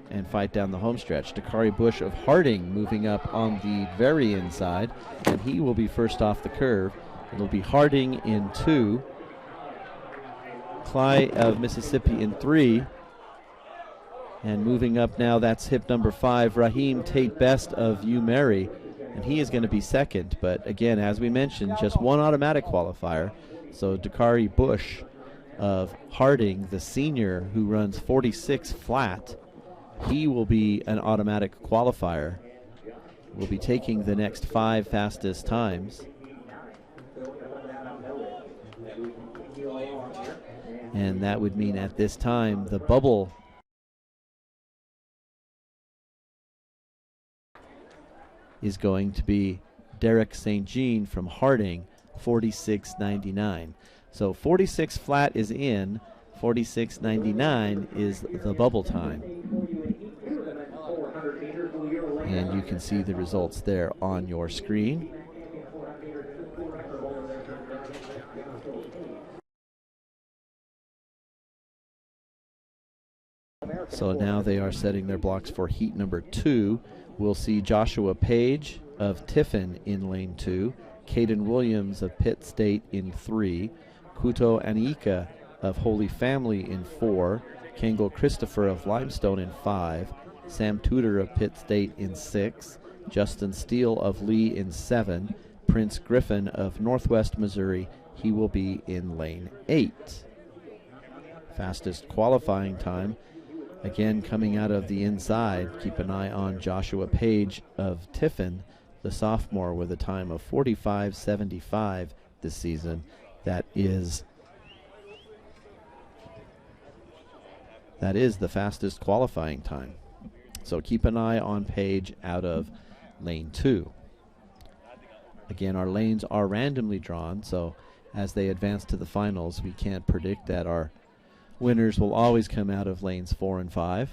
and fight down the home stretch. Dakari Bush of Harding moving up on the very inside, and he will be first off the curve. It'll be Harding in 2, Cly of Mississippi in 3, and moving up now, that's hip number 5, Raheem Tate Best of UMary, and he is going to be second. But again, as we mentioned, just one automatic qualifier. So Dakari Bush of Harding, the senior who runs 46 flat, he will be an automatic qualifier. Will be taking the next 5 fastest times. And that would mean at this time the bubble is going to be Derek St. Jean from Harding, 46.99. So 46 flat is in, 46.99 is the bubble time. And you can see the results there on your screen. So now they are setting their blocks for heat number 2. We'll see Joshua Page of Tiffin in lane 2, Caden Williams of Pitt State in 3, Kuto Anika of Holy Family in 4, Kangol Christopher of Limestone in 5, Sam Tudor of Pitt State in 6, Justin Steele of Lee in 7, Prince Griffin of Northwest Missouri, he will be in lane 8. Fastest qualifying time, again coming out of the inside. Keep an eye on Joshua Page of Tiffin, the sophomore, with a time of 45.75 this season. That is the fastest qualifying time. So keep an eye on Page out of lane 2. Again, our lanes are randomly drawn, so as they advance to the finals, we can't predict that our winners will always come out of lanes 4 and 5,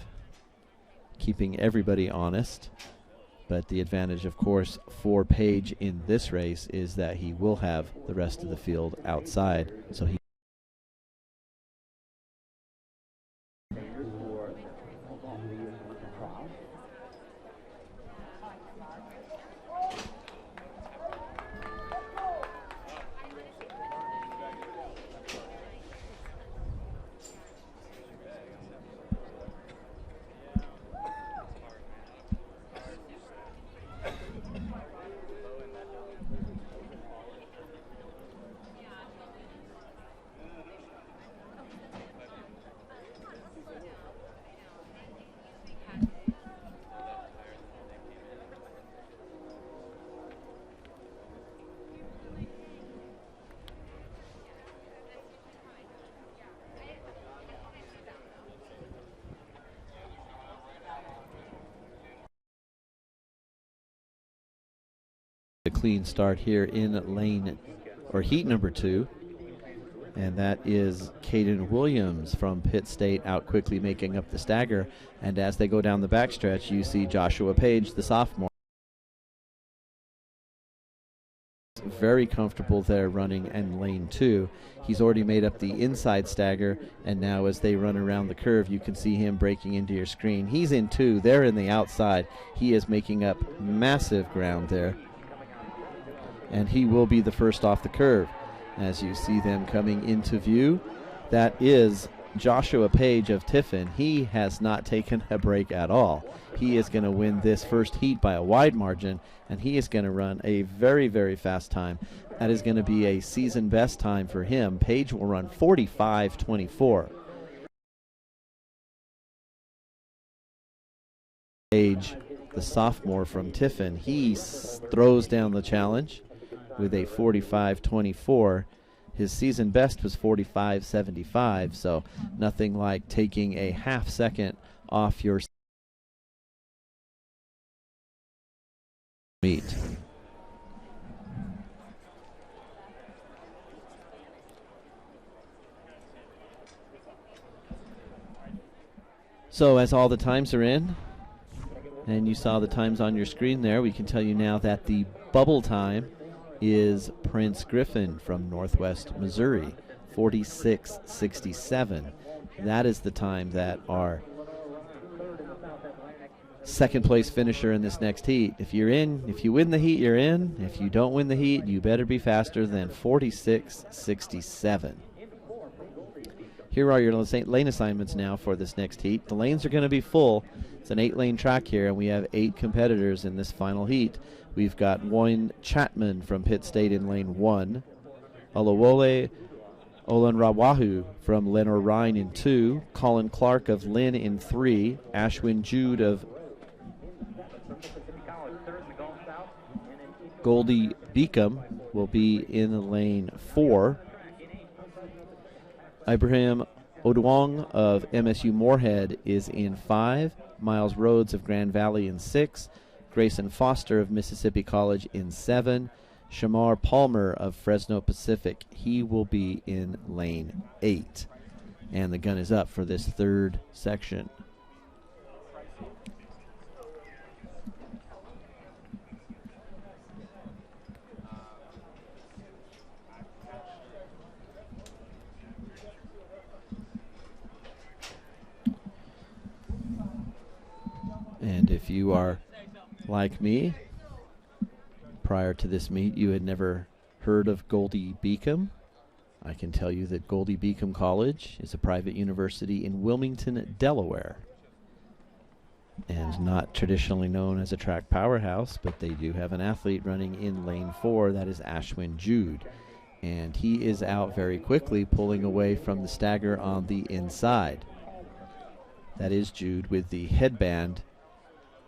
keeping everybody honest. But the advantage, of course, for Page in this race is that he will have the rest of the field outside, so he a clean start here in lane or heat number 2, and that is Caden Williams from Pitt State out quickly making up the stagger. And as they go down the backstretch, you see Joshua Page, the sophomore, very comfortable there running in lane 2. He's already made up the inside stagger, and now as they run around the curve, you can see him breaking into your screen. He's in 2, they're in the outside. He is making up massive ground there, and he will be the first off the curve. As you see them coming into view, that is Joshua Page of Tiffin. He has not taken a break at all. He is going to win this first heat by a wide margin, and he is going to run a very, very fast time. That is going to be a season best time for him. Page will run 45.24. Page, the sophomore from Tiffin, he throws down the challenge with a 45.24. His season best was 45.75, so nothing like taking a half second off your meet. So as all the times are in, and you saw the times on your screen there, we can tell you now that the bubble time is Prince Griffin from Northwest Missouri, 46:67. That is the time that our second place finisher in this next heat. If you win the heat, you're in. If you don't win the heat, you better be faster than 46:67. Here are your lane assignments now for this next heat. The lanes are going to be full. It's an 8-lane track here, and we have 8 competitors in this final heat. We've got Warren Chapman from Pitt State in lane 1, Olawole Olanrawahu from Lenore Rhine in 2, Colin Clark of Lynn in 3, Ashwin Jude of Goldie Beacom will be in lane 4. Ibrahim Odwong of MSU Moorhead is in 5, Miles Rhodes of Grand Valley in 6, Grayson Foster of Mississippi College in 7, Shamar Palmer of Fresno Pacific, he will be in lane 8. And the gun is up for this third section. And if you are like me, prior to this meet, you had never heard of Goldie Beacom. I can tell you that Goldie Beacom College is a private university in Wilmington, Delaware. And not traditionally known as a track powerhouse, but they do have an athlete running in lane 4, that is Ashwin Jude. And he is out very quickly, pulling away from the stagger on the inside. That is Jude with the headband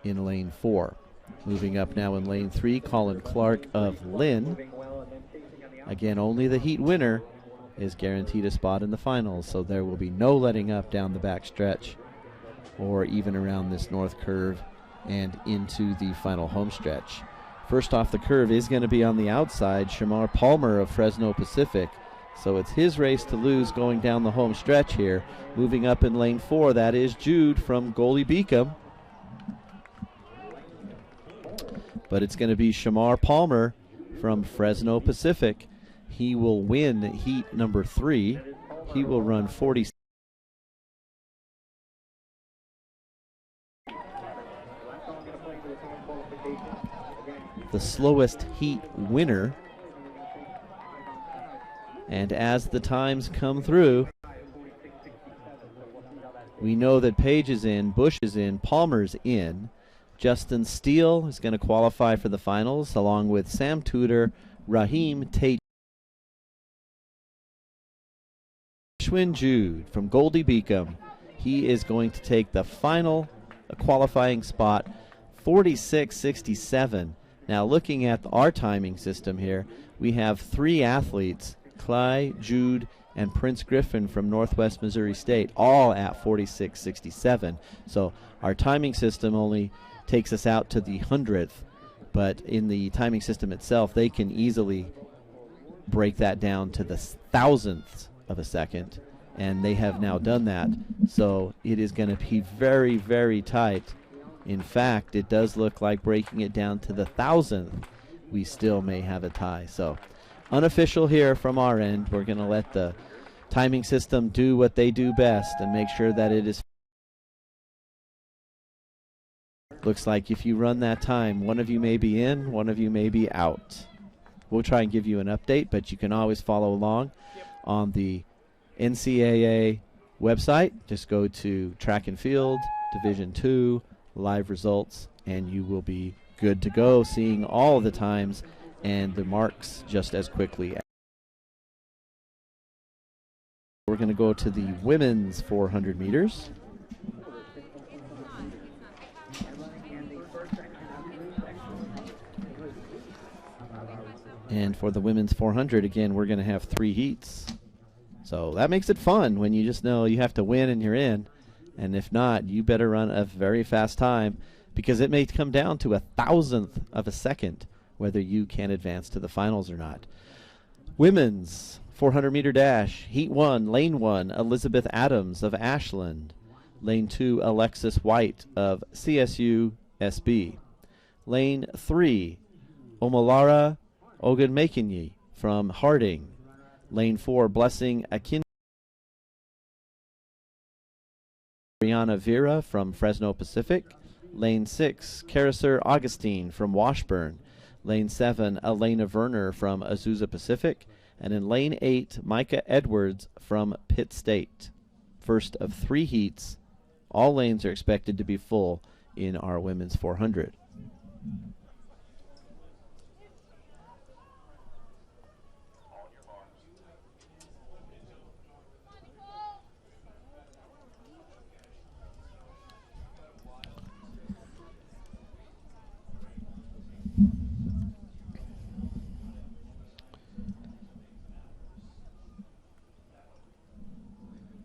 in lane 4. Moving up now in lane 3, Colin Clark of Lynn. Again, only the heat winner is guaranteed a spot in the finals, so there will be no letting up down the back stretch or even around this north curve and into the final home stretch. First off the curve is going to be on the outside, Shamar Palmer of Fresno Pacific. So it's his race to lose going down the home stretch here. Moving up in lane 4, that is Jude from Goldie Beacom. But it's going to be Shamar Palmer from Fresno Pacific. He will win heat number 3. He will run 40. The slowest heat winner. And as the times come through, we know that Page is in, Bush is in, Palmer's in. Justin Steele is going to qualify for the finals, along with Sam Tudor, Raheem Tate. Ashwin Jude from Goldie Beacom, he is going to take the final qualifying spot, 46:67. Now looking at our timing system here, we have 3 athletes, Cly, Jude, and Prince Griffin from Northwest Missouri State, all at 46:67. So our timing system only takes us out to the 100th, but in the timing system itself, they can easily break that down to the thousandths of a second, and they have now done that. So it is going to be very, very tight. In fact, it does look like breaking it down to the thousandth, we still may have a tie. So unofficial here from our end. We're going to let the timing system do what they do best and make sure that it is. Looks like if you run that time, one of you may be in, one of you may be out. We'll try and give you an update, but you can always follow along on the NCAA website. Just go to Track and Field, Division II, live results, and you will be good to go, seeing all the times and the marks just as quickly. We're going to go to the women's 400 meters. And for the women's 400, again, we're going to have 3 heats. So that makes it fun when you just know you have to win and you're in. And if not, you better run a very fast time, because it may come down to a thousandth of a second whether you can advance to the finals or not. Women's 400-meter dash, Heat 1, Lane 1, Elizabeth Adams of Ashland. Lane 2, Alexis White of CSU SB. Lane 3, Omolara Ogunmekinyi from Harding. Lane 4, Blessing Akin. Brianna Vera from Fresno Pacific. Lane 6, Carisser Augustine from Washburn. Lane 7, Elena Werner from Azusa Pacific. And in Lane 8, Micah Edwards from Pitt State. First of 3 heats. All lanes are expected to be full in our women's 400.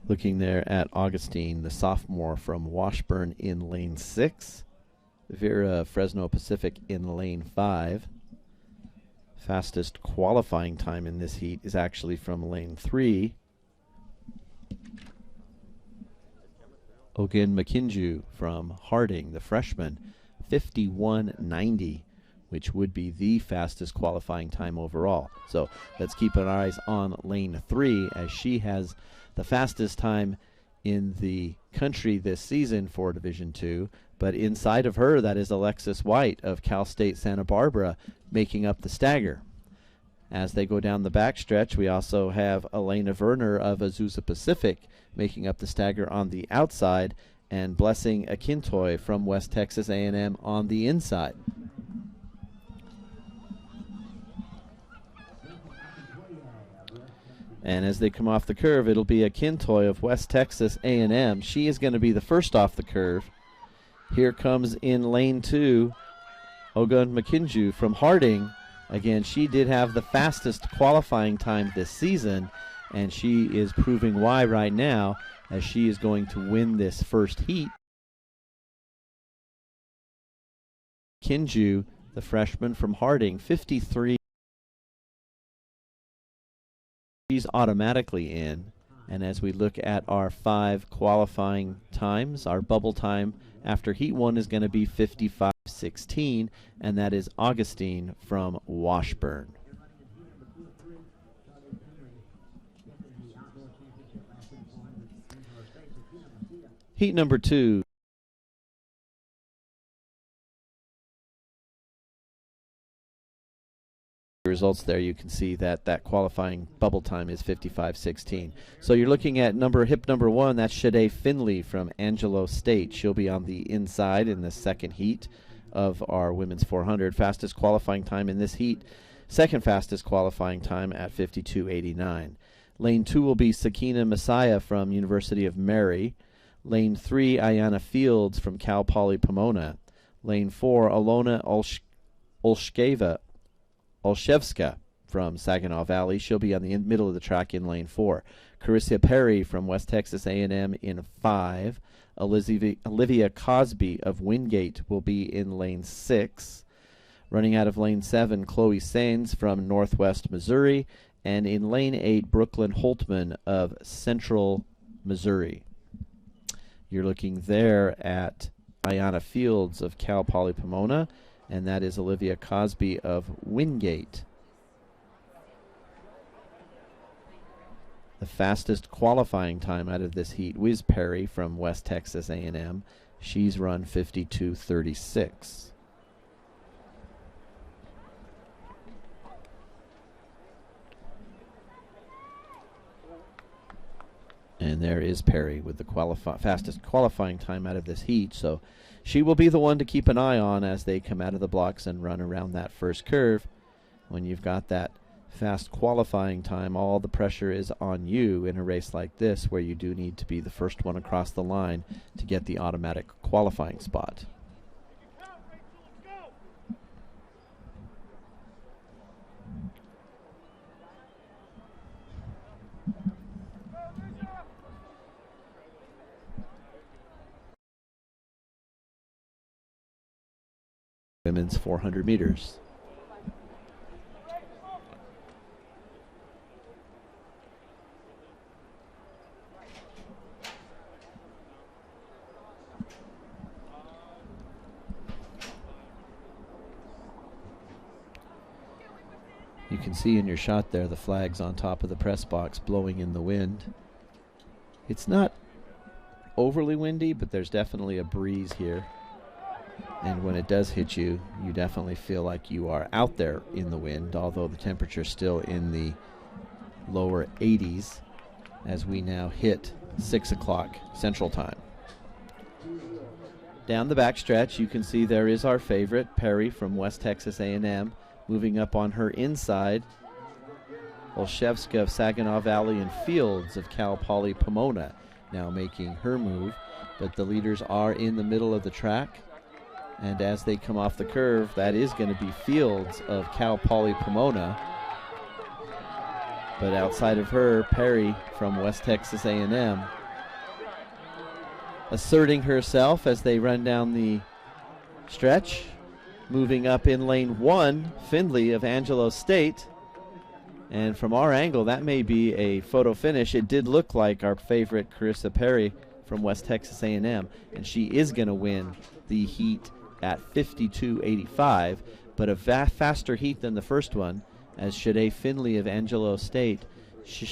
Looking there at Augustine, the sophomore from Washburn in lane 6. Vera Fresno Pacific in lane 5. Fastest qualifying time in this heat is actually from lane 3. Ogun McKinju from Harding, the freshman, 51.90, which would be the fastest qualifying time overall. So let's keep our eyes on lane 3, as she has the fastest time in the country this season for Division II. But inside of her, that is Alexis White of Cal State Santa Barbara making up the stagger. As they go down the backstretch, we also have Elena Werner of Azusa Pacific making up the stagger on the outside, and Blessing Akintoy from West Texas A&M on the inside. And as they come off the curve, it'll be Akintoy of West Texas A&M. She is going to be the first off the curve. Here comes in lane 2, Ogun McKinju from Harding. Again, she did have the fastest qualifying time this season, and she is proving why right now, as she is going to win this first heat. Kinju, the freshman from Harding, 53. She's automatically in. And as we look at our 5 qualifying times, our bubble time after Heat 1 is going to be 55.16, and that is Augustine from Washburn. Heat number 2. Results there, you can see that that qualifying bubble time is 55.16. So you're looking at hip number 1, that's Shade Finley from Angelo State. She'll be on the inside in the second heat of our women's 400. Fastest qualifying time in this heat, second fastest qualifying time at 52.89. Lane 2 will be Sakina Messiah from University of Mary. Lane 3, Ayana Fields from Cal Poly Pomona. Lane 4, Alona Olszewska from Saginaw Valley. She'll be on the middle of the track in lane 4. Carissa Perry from West Texas A&M in 5. Olivia Cosby of Wingate will be in lane 6. Running out of lane 7, Chloe Sains from Northwest Missouri. And in lane 8, Brooklyn Holtman of Central Missouri. You're looking there at Ayana Fields of Cal Poly Pomona, and that is Olivia Cosby of Wingate. The fastest qualifying time out of this heat, Wiz Perry from West Texas A&M. She's run 52.36. And there is Perry with the fastest qualifying time out of this heat. So she will be the one to keep an eye on as they come out of the blocks and run around that first curve. When you've got that fast qualifying time, all the pressure is on you in a race like this, where you do need to be the first one across the line to get the automatic qualifying spot. Women's 400 meters. You can see in your shot there the flags on top of the press box blowing in the wind. It's not overly windy, but there's definitely a breeze here. And when it does hit you, you definitely feel like you are out there in the wind, although the temperature's still in the lower 80s as we now hit 6 o'clock Central Time. Down the back stretch, you can see there is our favorite, Perry from West Texas A&M, moving up on her inside. Olszewska of Saginaw Valley and Fields of Cal Poly Pomona now making her move, but the leaders are in the middle of the track. And as they come off the curve, that is going to be Fields of Cal Poly Pomona. But outside of her, Perry from West Texas A&M asserting herself as they run down the stretch. Moving up in lane 1, Findlay of Angelo State. And from our angle, that may be a photo finish. It did look like our favorite Carissa Perry from West Texas A&M, and she is going to win the heat at 52.85, but a faster heat than the first one, as Shade Findlay of Angelo State,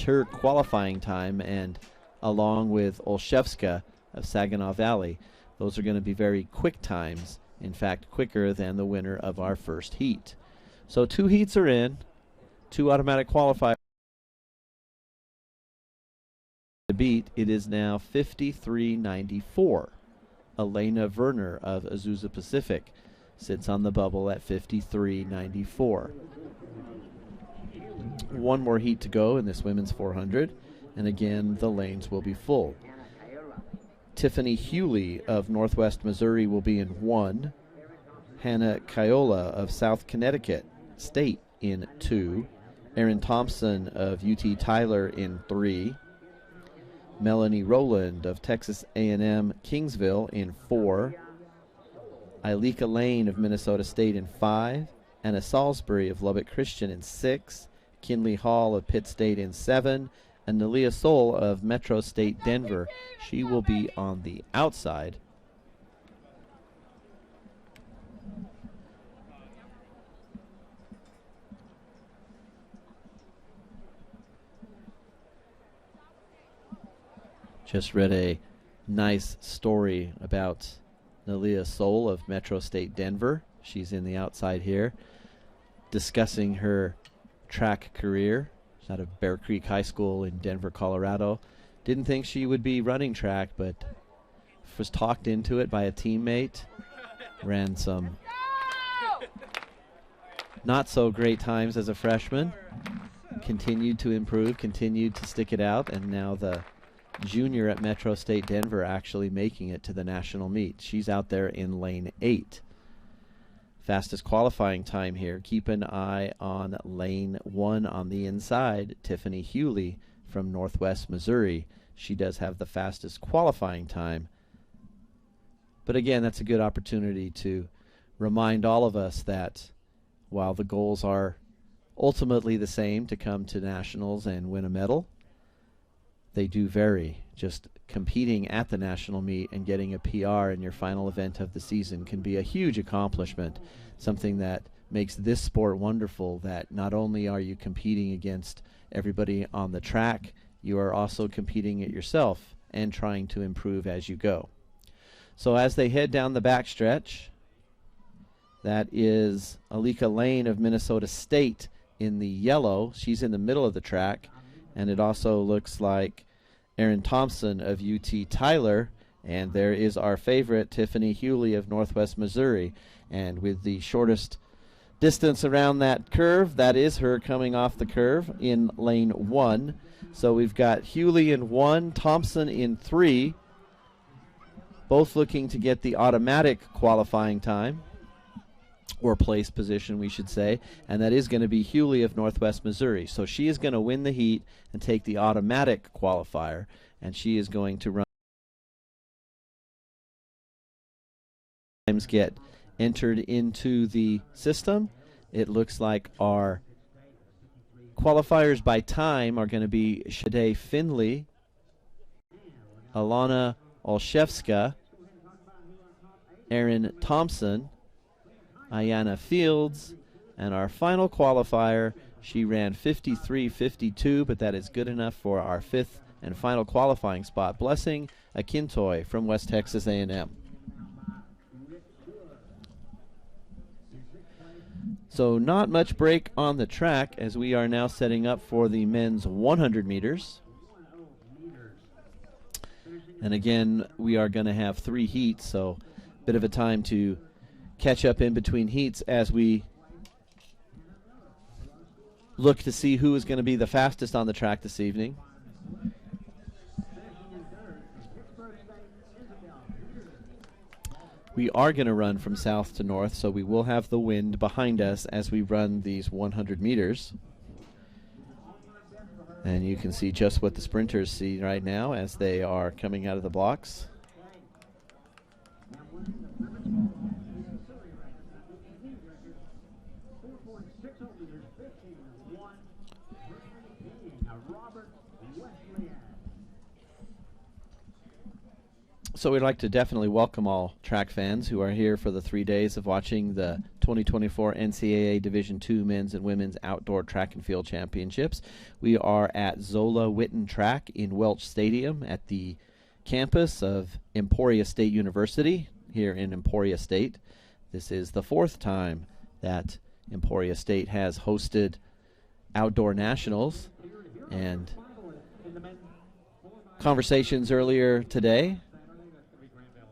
her qualifying time, and along with Olszewska of Saginaw Valley, those are going to be very quick times, in fact quicker than the winner of our first heat. So 2 heats are in, 2 automatic qualifiers to beat. It is now 53.94. Elena Werner of Azusa Pacific sits on the bubble at 53.94. 1 more heat to go in this women's 400, and again the lanes will be full. Tiffany Hewley of Northwest Missouri will be in 1. Hannah Kiola of South Connecticut State in 2. Erin Thompson of UT Tyler in 3. Melanie Rowland of Texas A&M Kingsville in 4. Ilika Lane of Minnesota State in 5. Anna Salisbury of Lubbock Christian in 6. Kinley Hall of Pitt State in 7. And Nalia Soul of Metro State Denver. She will be on the outside. Just read a nice story about Nalia Soul of Metro State Denver. She's in the outside here, discussing her track career. She's out of Bear Creek High School in Denver, Colorado. Didn't think she would be running track, but was talked into it by a teammate. Ran some not so great times as a freshman. Continued to improve, continued to stick it out, and now the junior at Metro State Denver actually making it to the national meet. She's out there in lane 8. Fastest qualifying time here. Keep an eye on lane 1 on the inside. Tiffany Hewley from Northwest Missouri. She does have the fastest qualifying time. But again, that's a good opportunity to remind all of us that while the goals are ultimately the same, to come to nationals and win a medal, they do vary. Just competing at the national meet and getting a PR in your final event of the season can be a huge accomplishment, something that makes this sport wonderful, that not only are you competing against everybody on the track, you are also competing it yourself and trying to improve as you go. So as they head down the backstretch, that is Alika Lane of Minnesota State in the yellow. She's in the middle of the track. And it also looks like Erin Thompson of UT Tyler. And there is our favorite, Tiffany Hewley of Northwest Missouri. And with the shortest distance around that curve, that is her coming off the curve in lane 1. So we've got Hewley in 1, Thompson in 3, both looking to get the automatic qualifying time, or place position, we should say, and that is going to be Hewley of Northwest Missouri. So she is going to win the heat and take the automatic qualifier, and she is going to run. Times get entered into the system. It looks like our qualifiers by time are going to be Shade Findlay, Alana Olszewska, Erin Thompson, Ayanna Fields, and our final qualifier, She ran 53.52, but that is good enough for our 5th and final qualifying spot. Blessing Akintoy from West Texas A&M. So not much break on the track as we are now setting up for the men's 100 meters. And again, we are going to have 3 heats, so a bit of a time to catch up in between heats as we look to see who is going to be the fastest on the track this evening. We are going to run from south to north, so we will have the wind behind us as we run these 100 meters. And you can see just what the sprinters see right now as they are coming out of the blocks. So we'd like to definitely welcome all track fans who are here for the 3 days of watching the 2024 NCAA Division II Men's and Women's Outdoor Track and Field Championships. We are at Zola Witten Track in Welch Stadium at the campus of Emporia State University here in Emporia State. This is the 4th time that Emporia State has hosted outdoor nationals, and conversations earlier today,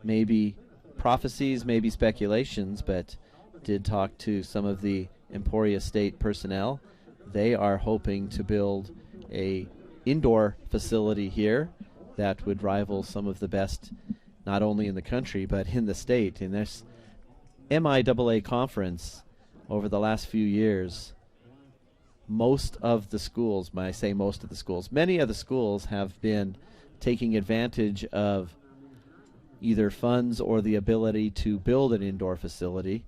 maybe prophecies, maybe speculations, but did talk to some of the Emporia State personnel. They are hoping to build a indoor facility here that would rival some of the best, not only in the country, but in the state. In this MIAA conference over the last few years, most of the schools, when I say most of the schools, many of the schools have been taking advantage of either funds or the ability to build an indoor facility.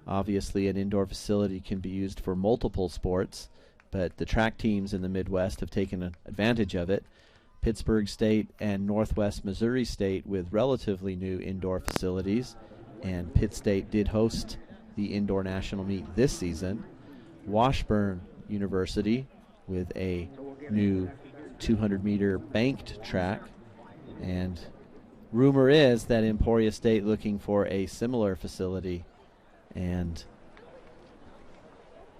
Obviously, an indoor facility can be used for multiple sports, but the track teams in the Midwest have taken advantage of it. Pittsburgh State and Northwest Missouri State with relatively new indoor facilities, and Pitt State did host the indoor national meet this season. Washburn University with a new 200-meter banked track, and rumor is that Emporia State looking for a similar facility, and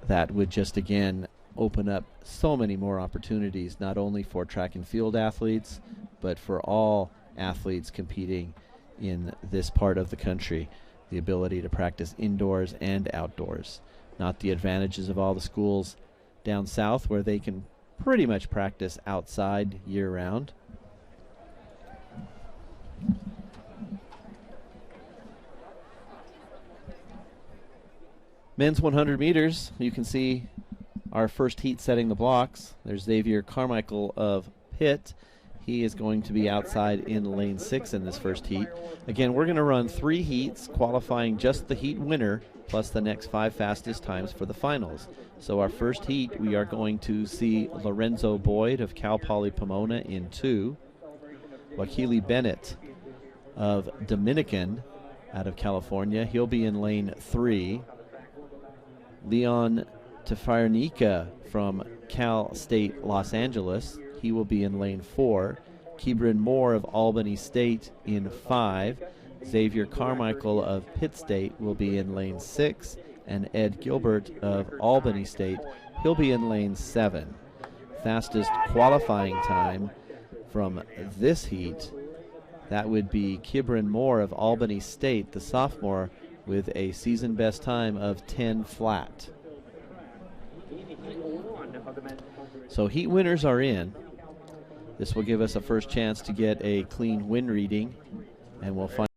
that would just again open up so many more opportunities, not only for track and field athletes, but for all athletes competing in this part of the country, the ability to practice indoors and outdoors. Not the advantages of all the schools down south where they can pretty much practice outside year-round. Men's 100 meters, you can see our first heat setting the blocks. There's Xavier Carmichael of Pitt. He is going to be outside in lane 6 in this first heat. Again, we're going to run 3 heats, qualifying just the heat winner plus the next 5 fastest times for the finals. So our first heat, we are going to see Lorenzo Boyd of Cal Poly Pomona in 2. Wakili Bennett of Dominican out of California, he'll be in lane 3. Leon Tefarnica from Cal State Los Angeles, he will be in lane 4. Kebron Moore of Albany State in 5. Xavier Carmichael of Pitt State will be in lane 6. And Ed Gilbert of Albany State, he'll be in lane 7. Fastest qualifying time from this heat, that would be Kebron Moore of Albany State, the sophomore, with a season best time of 10 flat. So heat winners are in. This will give us a first chance to get a clean win reading, and we'll find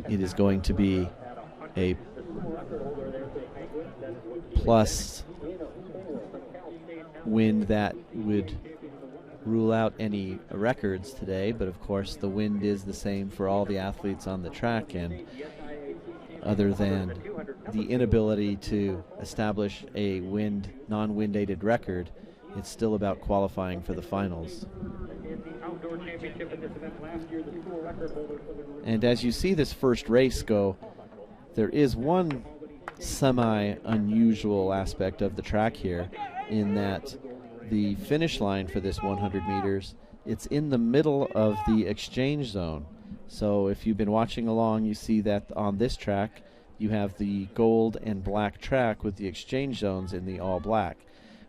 it is going to be a plus wind that would rule out any records today, but of course the wind is the same for all the athletes on the track, and other than the inability to establish a non-wind aided record, it's still about qualifying for the finals. And as you see this first race go, there is one semi-unusual aspect of the track here, in that the finish line for this 100 meters, it's in the middle of the exchange zone. So if you've been watching along, you see that on this track you have the gold and black track with the exchange zones in the all black.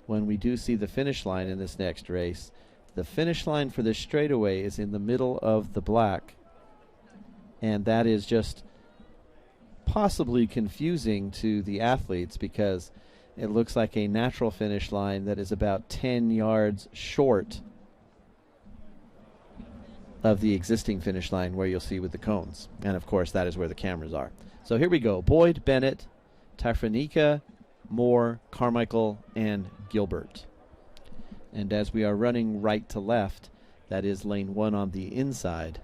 When we do see the finish line in this next race, the finish line for this straightaway is in the middle of the black, and that is just possibly confusing to the athletes because it looks like a natural finish line that is about 10 yards short of the existing finish line where you'll see with the cones. And of course that is where the cameras are. So here we go. Boyd, Bennett, Tafranica, Moore, Carmichael, and Gilbert. And as we are running right to left, that is lane 1 on the inside.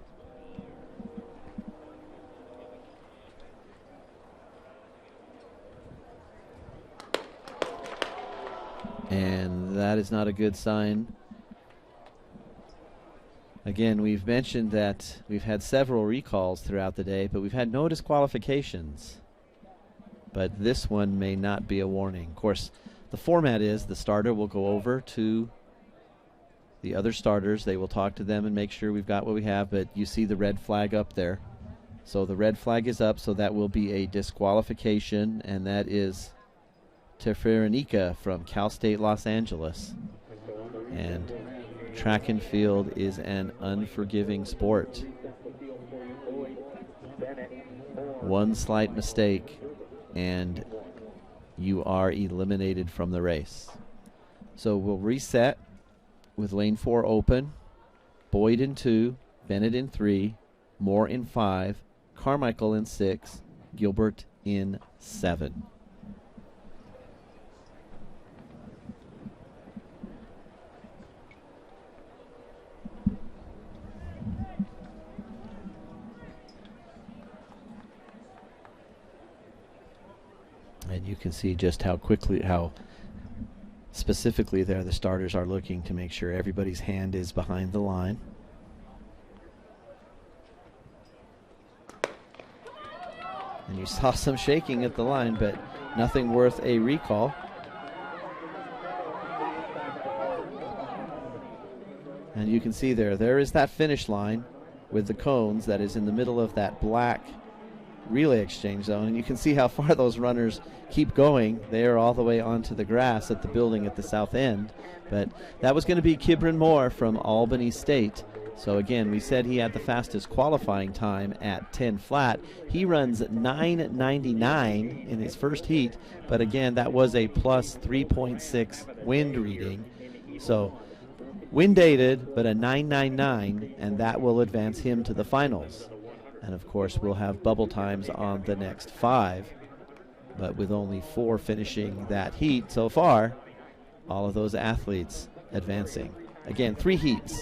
And that is not a good sign. Again, we've mentioned that we've had several recalls throughout the day, but we've had no disqualifications. But this one may not be a warning. Of course, the format is the starter will go over to the other starters. They will talk to them and make sure we've got what we have, but you see the red flag up there. So the red flag is up, so that will be a disqualification, and that is Teferinica from Cal State Los Angeles. And track and field is an unforgiving sport. One slight mistake and you are eliminated from the race. So we'll reset with lane 4 open. Boyd in 2, Bennett in 3, Moore in 5, Carmichael in 6, Gilbert in 7. And you can see just how quickly, how specifically there the starters are looking to make sure everybody's hand is behind the line. And you saw some shaking at the line, but nothing worth a recall. And you can see there is that finish line with the cones that is in the middle of that black relay exchange zone, and you can see how far those runners keep going. They are all the way onto the grass at the building at the south end. But that was going to be Kibran Moore from Albany State. So again, we said he had the fastest qualifying time at 10 flat. He runs 9:99 in his first heat, but again, that was a plus 3.6 wind reading. So wind dated, but a 9:99, and that will advance him to the finals. And of course, we'll have bubble times on the next 5. But with only 4 finishing that heat so far, all of those athletes advancing. Again, 3 heats.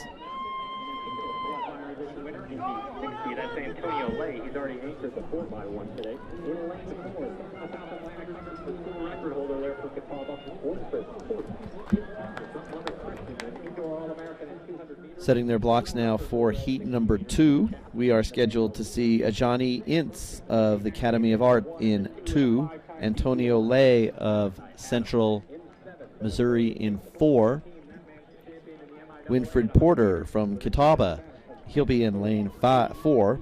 That's Antonio Lay. He's already anchored the 4x1 today. In lane 4, South Atlantic, the school record holder there for Catawba. Setting their blocks now for heat number 2. We are scheduled to see Ajani Ince of the Academy of Art in 2. Antonio Lay of Central Missouri in 4. Winfred Porter from Catawba. He'll be in lane 4.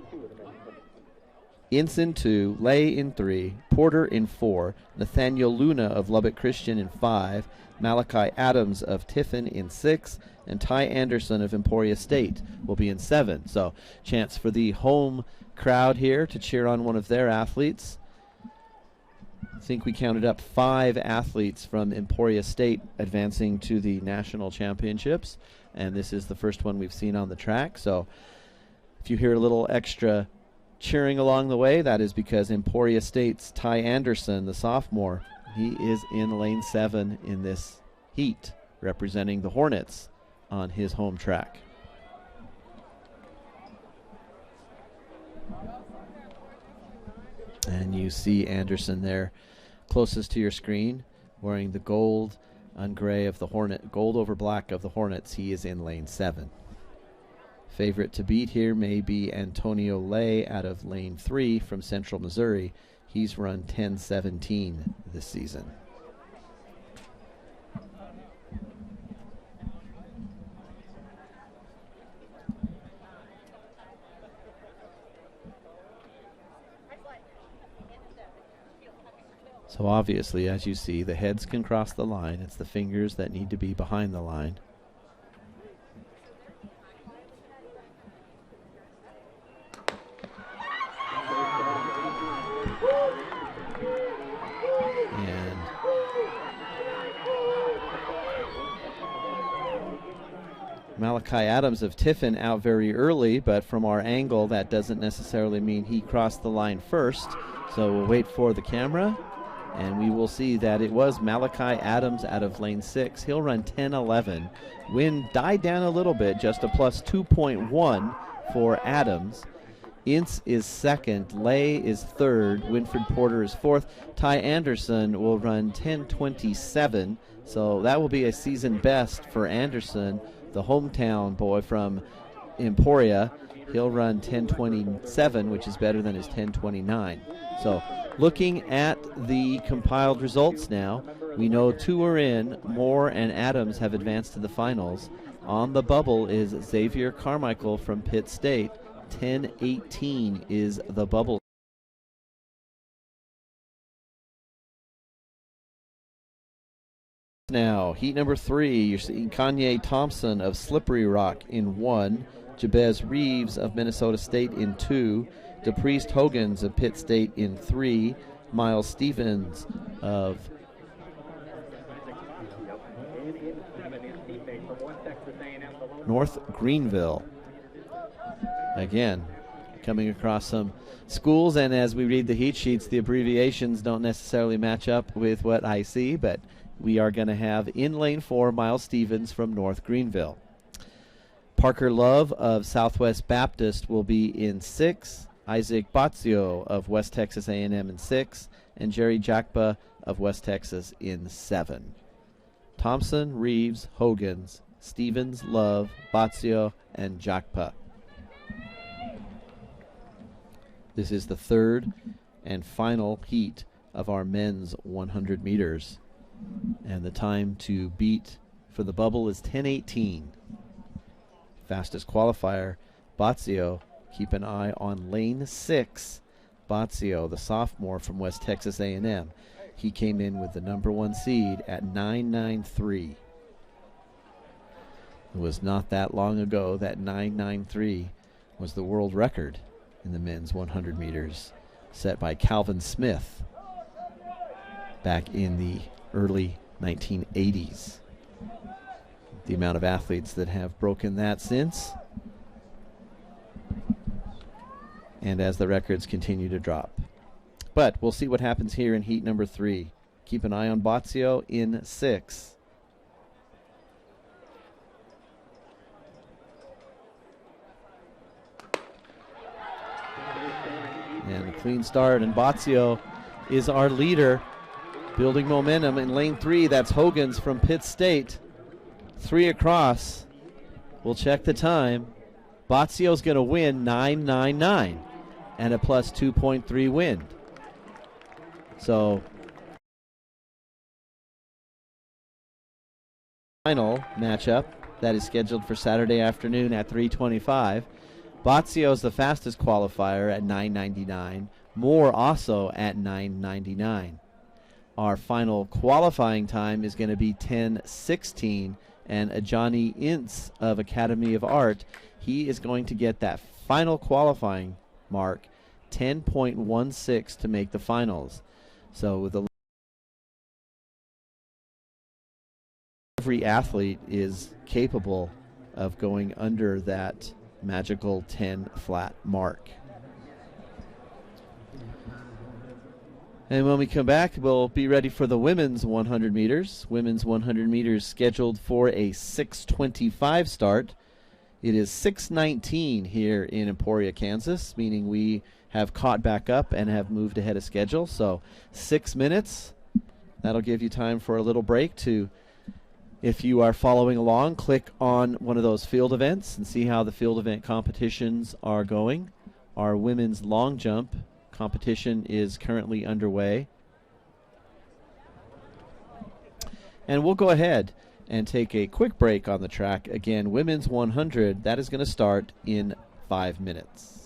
Ince in 2, Lay in 3, Porter in 4, Nathaniel Luna of Lubbock Christian in 5, Malachi Adams of Tiffin in 6, and Ty Anderson of Emporia State will be in 7. So chance for the home crowd here to cheer on one of their athletes. I think we counted up 5 athletes from Emporia State advancing to the national championships, and this is the first one we've seen on the track. So if you hear a little extra cheering along the way, that is because Emporia State's Ty Anderson, the sophomore, he is in lane 7 in this heat, representing the Hornets on his home track. And you see Anderson there closest to your screen, wearing the gold on gray of the Hornet, gold over black of the Hornets. He is in lane 7. Favorite to beat here may be Antonio Lay out of lane 3 from Central Missouri. He's run 10:17 this season. So obviously, as you see, the heads can cross the line. It's the fingers that need to be behind the line. And Malachi Adams of Tiffin out very early, but from our angle, that doesn't necessarily mean he crossed the line first. So we'll wait for the camera, and we will see that it was Malachi Adams out of lane 6. He'll run 10:11. Wind died down a little bit, just a plus 2.1 for Adams. Ince is second, Lay is third, Winfred Porter is fourth. Ty Anderson will run 10:27, so that will be a season best for Anderson, the hometown boy from Emporia. He'll run 10:27, which is better than his 10:29. So looking at the compiled results now, we know 2 are in. Moore and Adams have advanced to the finals. On the bubble is Xavier Carmichael from Pitt State. 10:18 is the bubble. Now, heat number 3, you're seeing Kanye Thompson of Slippery Rock in 1, Jabez Reeves of Minnesota State in 2, DePriest Hogans of Pitt State in 3, Miles Stevens of North Greenville. Again, coming across some schools, and as we read the heat sheets, the abbreviations don't necessarily match up with what I see, but we are going to have in lane 4 Miles Stevens from North Greenville. Parker Love of Southwest Baptist will be in 6, Isaac Bazio of West Texas A&M in 6, and Jerry Jackpa of West Texas in 7. Thompson, Reeves, Hogans, Stevens, Love, Bazio, and Jackpa. This is the third and final heat of our men's 100 meters. And the time to beat for the bubble is 10:18. Fastest qualifier, Bazio. Keep an eye on lane 6. Bazio, the sophomore from West Texas A&M. He came in with the number 1 seed at 9:93. It was not that long ago that 9:93 was the world record in the men's 100 meters, set by Calvin Smith back in the early 1980s. The amount of athletes that have broken that since, and as the records continue to drop. But we'll see what happens here in heat number 3. Keep an eye on Bazio in 6. And a clean start, and Bazio is our leader, building momentum in lane 3. That's Hogans from Pitt State. 3 across. We'll check the time. Bazio's going to win 9:99 and a plus 2.3 wind. So final matchup that is scheduled for Saturday afternoon at 3:25. Bazio is the fastest qualifier at 9:99. Moore also at 9:99. Our final qualifying time is going to be 10:16, and Ajani Ince of Academy of Art, he is going to get that final qualifying mark, 10.16, to make the finals. So with every athlete is capable of going under that magical 10 flat mark. And when we come back, we'll be ready for the women's 100 meters. Women's 100 meters scheduled for a 6:25 start. It is 6:19 here in Emporia, Kansas, meaning we have caught back up and have moved ahead of schedule. So 6 minutes. That'll give you time for a little break to If you are following along, click on one of those field events and see how the field event competitions are going. Our women's long jump competition is currently underway. And we'll go ahead and take a quick break on the track. Again, women's 100, that is going to start in 5 minutes.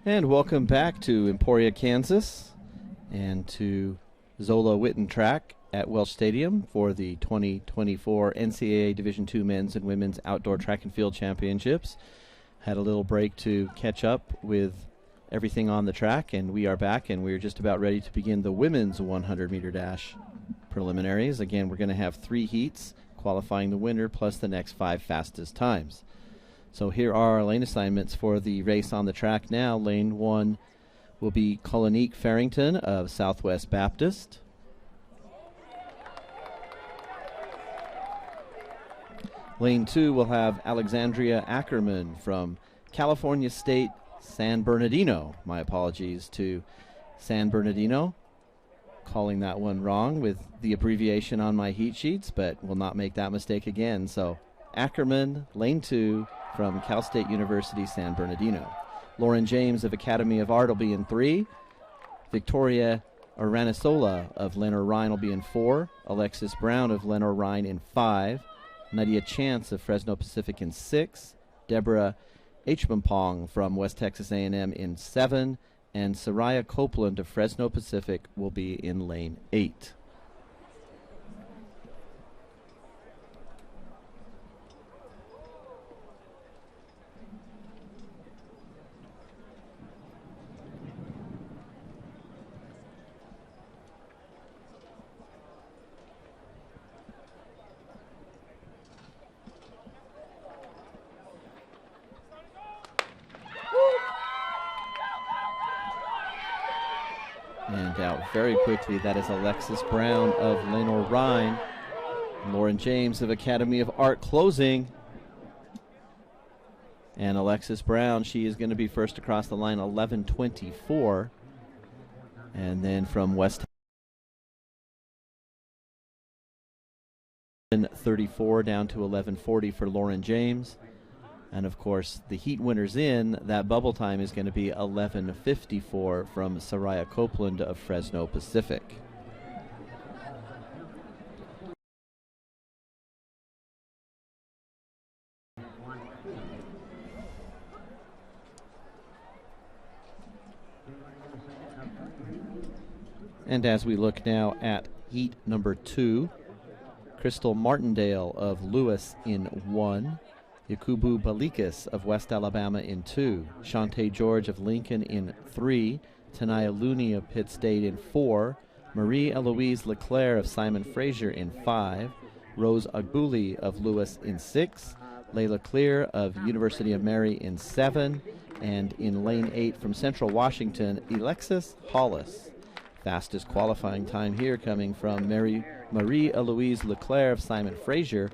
And welcome back to Emporia, Kansas, and to Zola Witten Track at Welsh Stadium for the 2024 NCAA Division II Men's and Women's Outdoor Track and Field Championships. Had a little break to catch up with everything on the track, and we are back, and we're just about ready to begin the women's 100-meter dash preliminaries. Again, we're going to have 3 heats, qualifying the winner plus the next 5 fastest times. So here are our lane assignments for the race on the track now. Lane 1 will be Colonique Farrington of Southwest Baptist. Lane 2 will have Alexandria Ackerman from California State San Bernardino. My apologies to San Bernardino. Calling that one wrong with the abbreviation on my heat sheets, but will not make that mistake again. So Ackerman, Lane 2 from Cal State University San Bernardino. Lauren James of Academy of Art will be in 3. Victoria Aranisola of Lenoir-Rhyne will be in 4. Alexis Brown of Lenoir-Rhyne in 5. Nadia Chance of Fresno Pacific in 6. Deborah Hbampong from West Texas A&M in 7. And Soraya Copeland of Fresno Pacific will be in lane 8. And out very quickly, that is Alexis Brown of Lenoir-Rhyne. Lauren James of Academy of Art closing. And Alexis Brown, she is going to be first across the line, 11:24. And then from West 34 down to 11:40 for Lauren James. And of course, the heat winners in, that bubble time is going to be 11:54 from Soraya Copeland of Fresno Pacific. And as we look now at heat number 2, Crystal Martindale of Lewis in 1. Yakubu Balikas of West Alabama in 2. Shantae George of Lincoln in 3. Tanaya Looney of Pitt State in 4. Marie Eloise Leclerc of Simon Fraser in 5. Rose Agbuli of Lewis in 6. Layla Clear of University of Mary in 7. And in lane 8 from Central Washington, Alexis Hollis. Fastest qualifying time here coming from Marie Eloise Leclerc of Simon Fraser.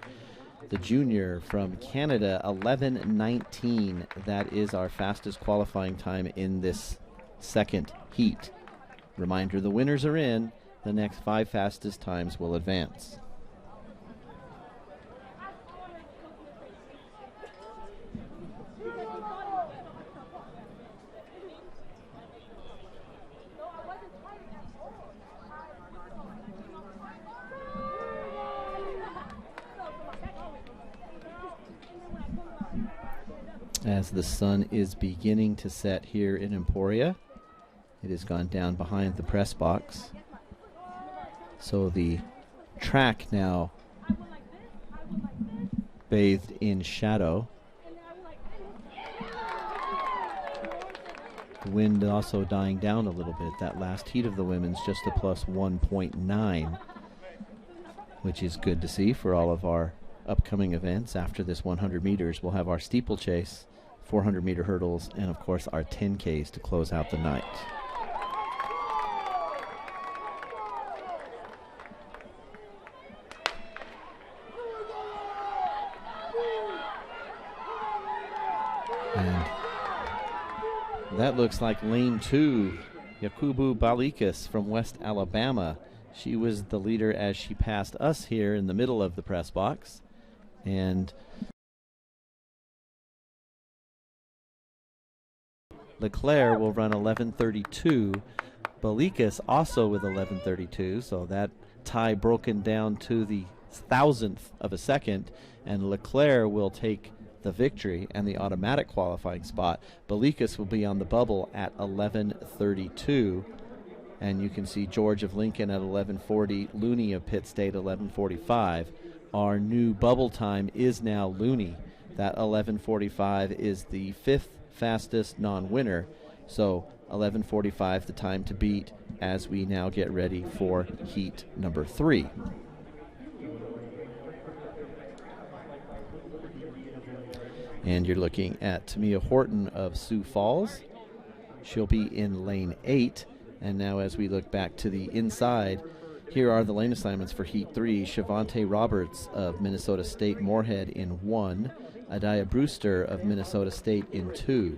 The junior from Canada, 11:19. That is our fastest qualifying time in this second heat. Reminder, the winners are in. The next 5 fastest times will advance. As the sun is beginning to set here in Emporia, it has gone down behind the press box. So the track now bathed in shadow. The wind also dying down a little bit. That last heat of the women's just a plus 1.9, which is good to see for all of our upcoming events. After this 100 meters, we'll have our steeplechase, 400-meter hurdles, and of course our 10Ks to close out the night. And that looks like lane 2, Yakubu Balikas from West Alabama. She was the leader as she passed us here in the middle of the press box. And Leclerc will run 11:32. Balikas also with 11:32, so that tie broken down to the 1,000th of a second, and Leclerc will take the victory and the automatic qualifying spot. Balikas will be on the bubble at 11:32 And you can see George of Lincoln at 11:40, Looney of Pitt State 11:45. Our new bubble time is now Looney. That 11:45 is the 5th fastest non-winner. So 11:45 the time to beat as we now get ready for heat number 3. And you're looking at Tamia Horton of Sioux Falls. She'll be in lane 8. And now as we look back to the inside, here are the lane assignments for Heat 3. Shavante Roberts of Minnesota State Moorhead in 1. Adaya Brewster of Minnesota State in 2.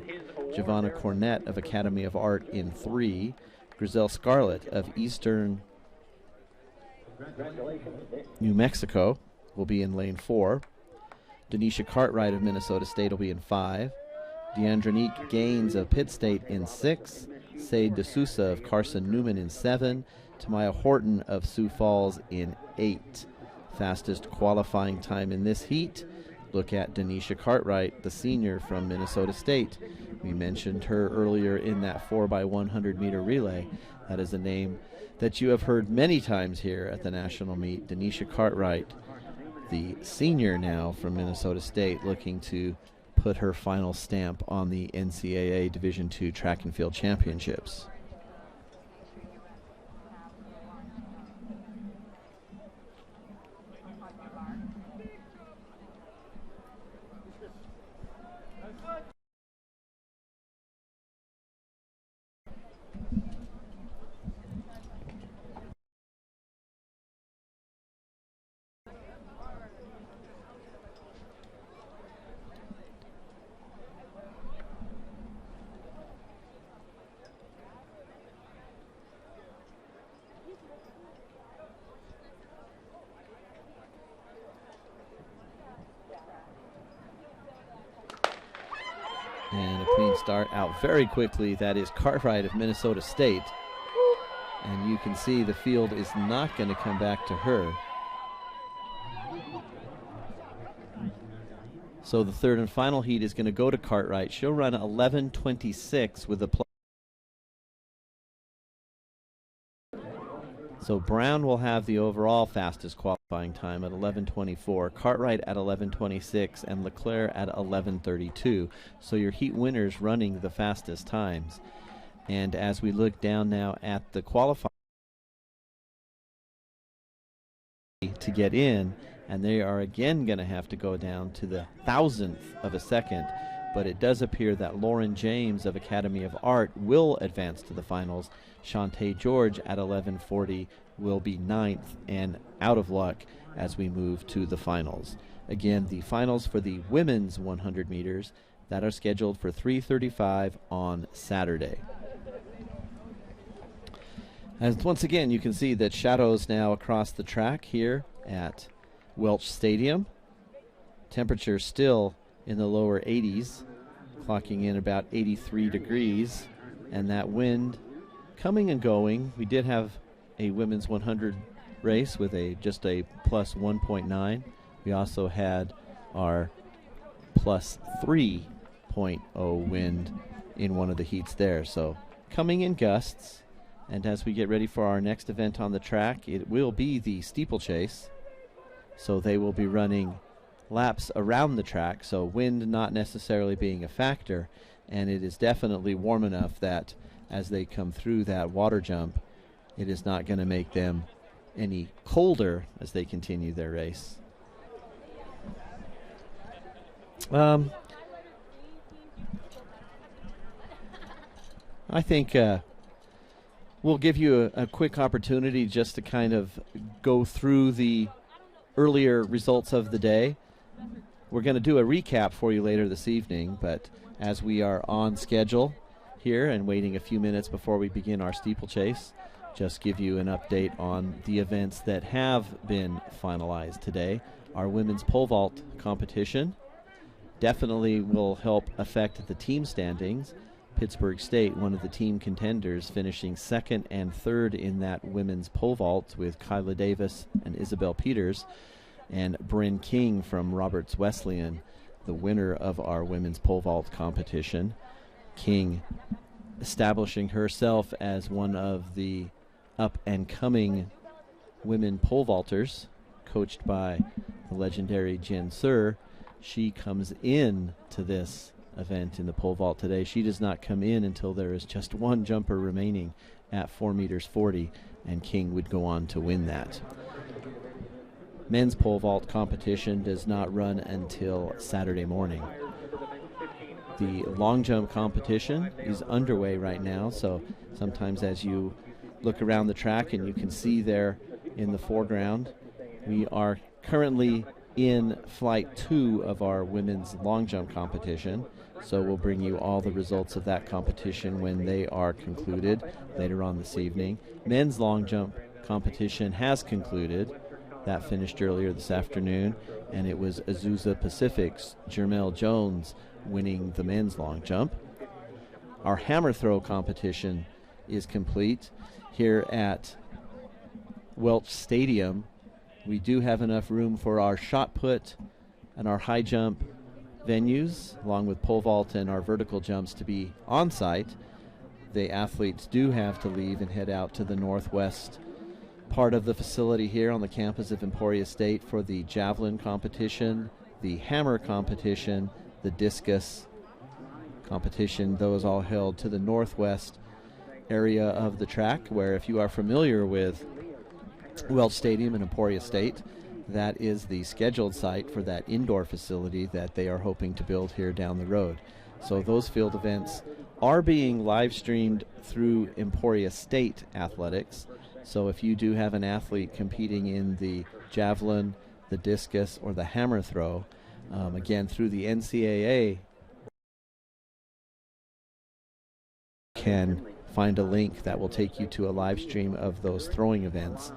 Giovanna Cornett of Academy of Art in 3. Griselle Scarlett of Eastern New Mexico will be in lane 4. Denisha Cartwright of Minnesota State will be in 5. Deandronique Gaines of Pitt State in 6. Sade D'Souza of Carson Newman in 7. Tamia Horton of Sioux Falls in 8. Fastest qualifying time in this heat. Look at Denisha Cartwright, the senior from Minnesota State. We mentioned her earlier in that 4x100 meter relay. That is a name that you have heard many times here at the national meet. Denisha Cartwright, the senior now from Minnesota State, looking to put her final stamp on the NCAA Division II Track and Field Championships. And a clean start out very quickly. That is Cartwright of Minnesota State. And you can see the field is not going to come back to her. So the third and final heat is going to go to Cartwright. She'll run 11:26 with a plus. So Brown will have the overall fastest qualifying time at 11:24, Cartwright at 11:26, and Leclerc at 11:32. So your heat winners running the fastest times. And as we look down now at the qualifying to get in, and they are again going to have to go down to the 1,000th of a second. But it does appear that Lauren James of Academy of Art will advance to the finals. Shantae George at 11:40 will be 9th and out of luck as we move to the finals. Again, the finals for the women's 100 meters that are scheduled for 3:35 on Saturday. As once again, you can see that shadows now across the track here at Welch Stadium. Temperature still in the lower 80s, clocking in about 83 degrees, and that wind coming and going. We did have a women's 100 race with just a plus 1.9. We also had our plus 3.0 wind in one of the heats there. So coming in gusts, and as we get ready for our next event on the track, it will be the steeplechase. So they will be running laps around the track, so wind not necessarily being a factor, and it is definitely warm enough that as they come through that water jump, it is not going to make them any colder as they continue their race. I think we'll give you a quick opportunity just to kind of go through the earlier results of the day. We're going to do a recap for you later this evening, but as we are on schedule here and waiting a few minutes before we begin our steeplechase, just give you an update on the events that have been finalized today. Our women's pole vault competition definitely will help affect the team standings. Pittsburgh State, one of the team contenders, finishing second and third in that women's pole vault with Kyla Davis and Isabel Peters, and Bryn King from Roberts Wesleyan, the winner of our women's pole vault competition. King establishing herself as one of the up-and-coming women pole vaulters, coached by the legendary Jen Sur. She comes in to this event in the pole vault today. She does not come in until there is just one jumper remaining at 4 meters 40, and King would go on to win that. Men's pole vault competition does not run until Saturday morning. The long jump competition is underway right now, so sometimes as you look around the track and you can see there in the foreground, we are currently in flight 2 of our women's long jump competition, so we'll bring you all the results of that competition when they are concluded later on this evening. Men's long jump competition has concluded. That finished earlier this afternoon, and it was Azusa Pacific's Jermel Jones winning the men's long jump. Our hammer throw competition is complete here at Welch Stadium. We do have enough room for our shot put and our high jump venues, along with pole vault and our vertical jumps, to be on site. The athletes do have to leave and head out to the northwest part of the facility here on the campus of Emporia State for the javelin competition, the hammer competition, the discus competition. Those all held to the northwest area of the track, where, if you are familiar with Welch Stadium in Emporia State, that is the scheduled site for that indoor facility that they are hoping to build here down the road. So those field events are being live streamed through Emporia State Athletics. So if you do have an athlete competing in the javelin, the discus, or the hammer throw, again, through the NCAA, can find a link that will take you to a live stream of those throwing events.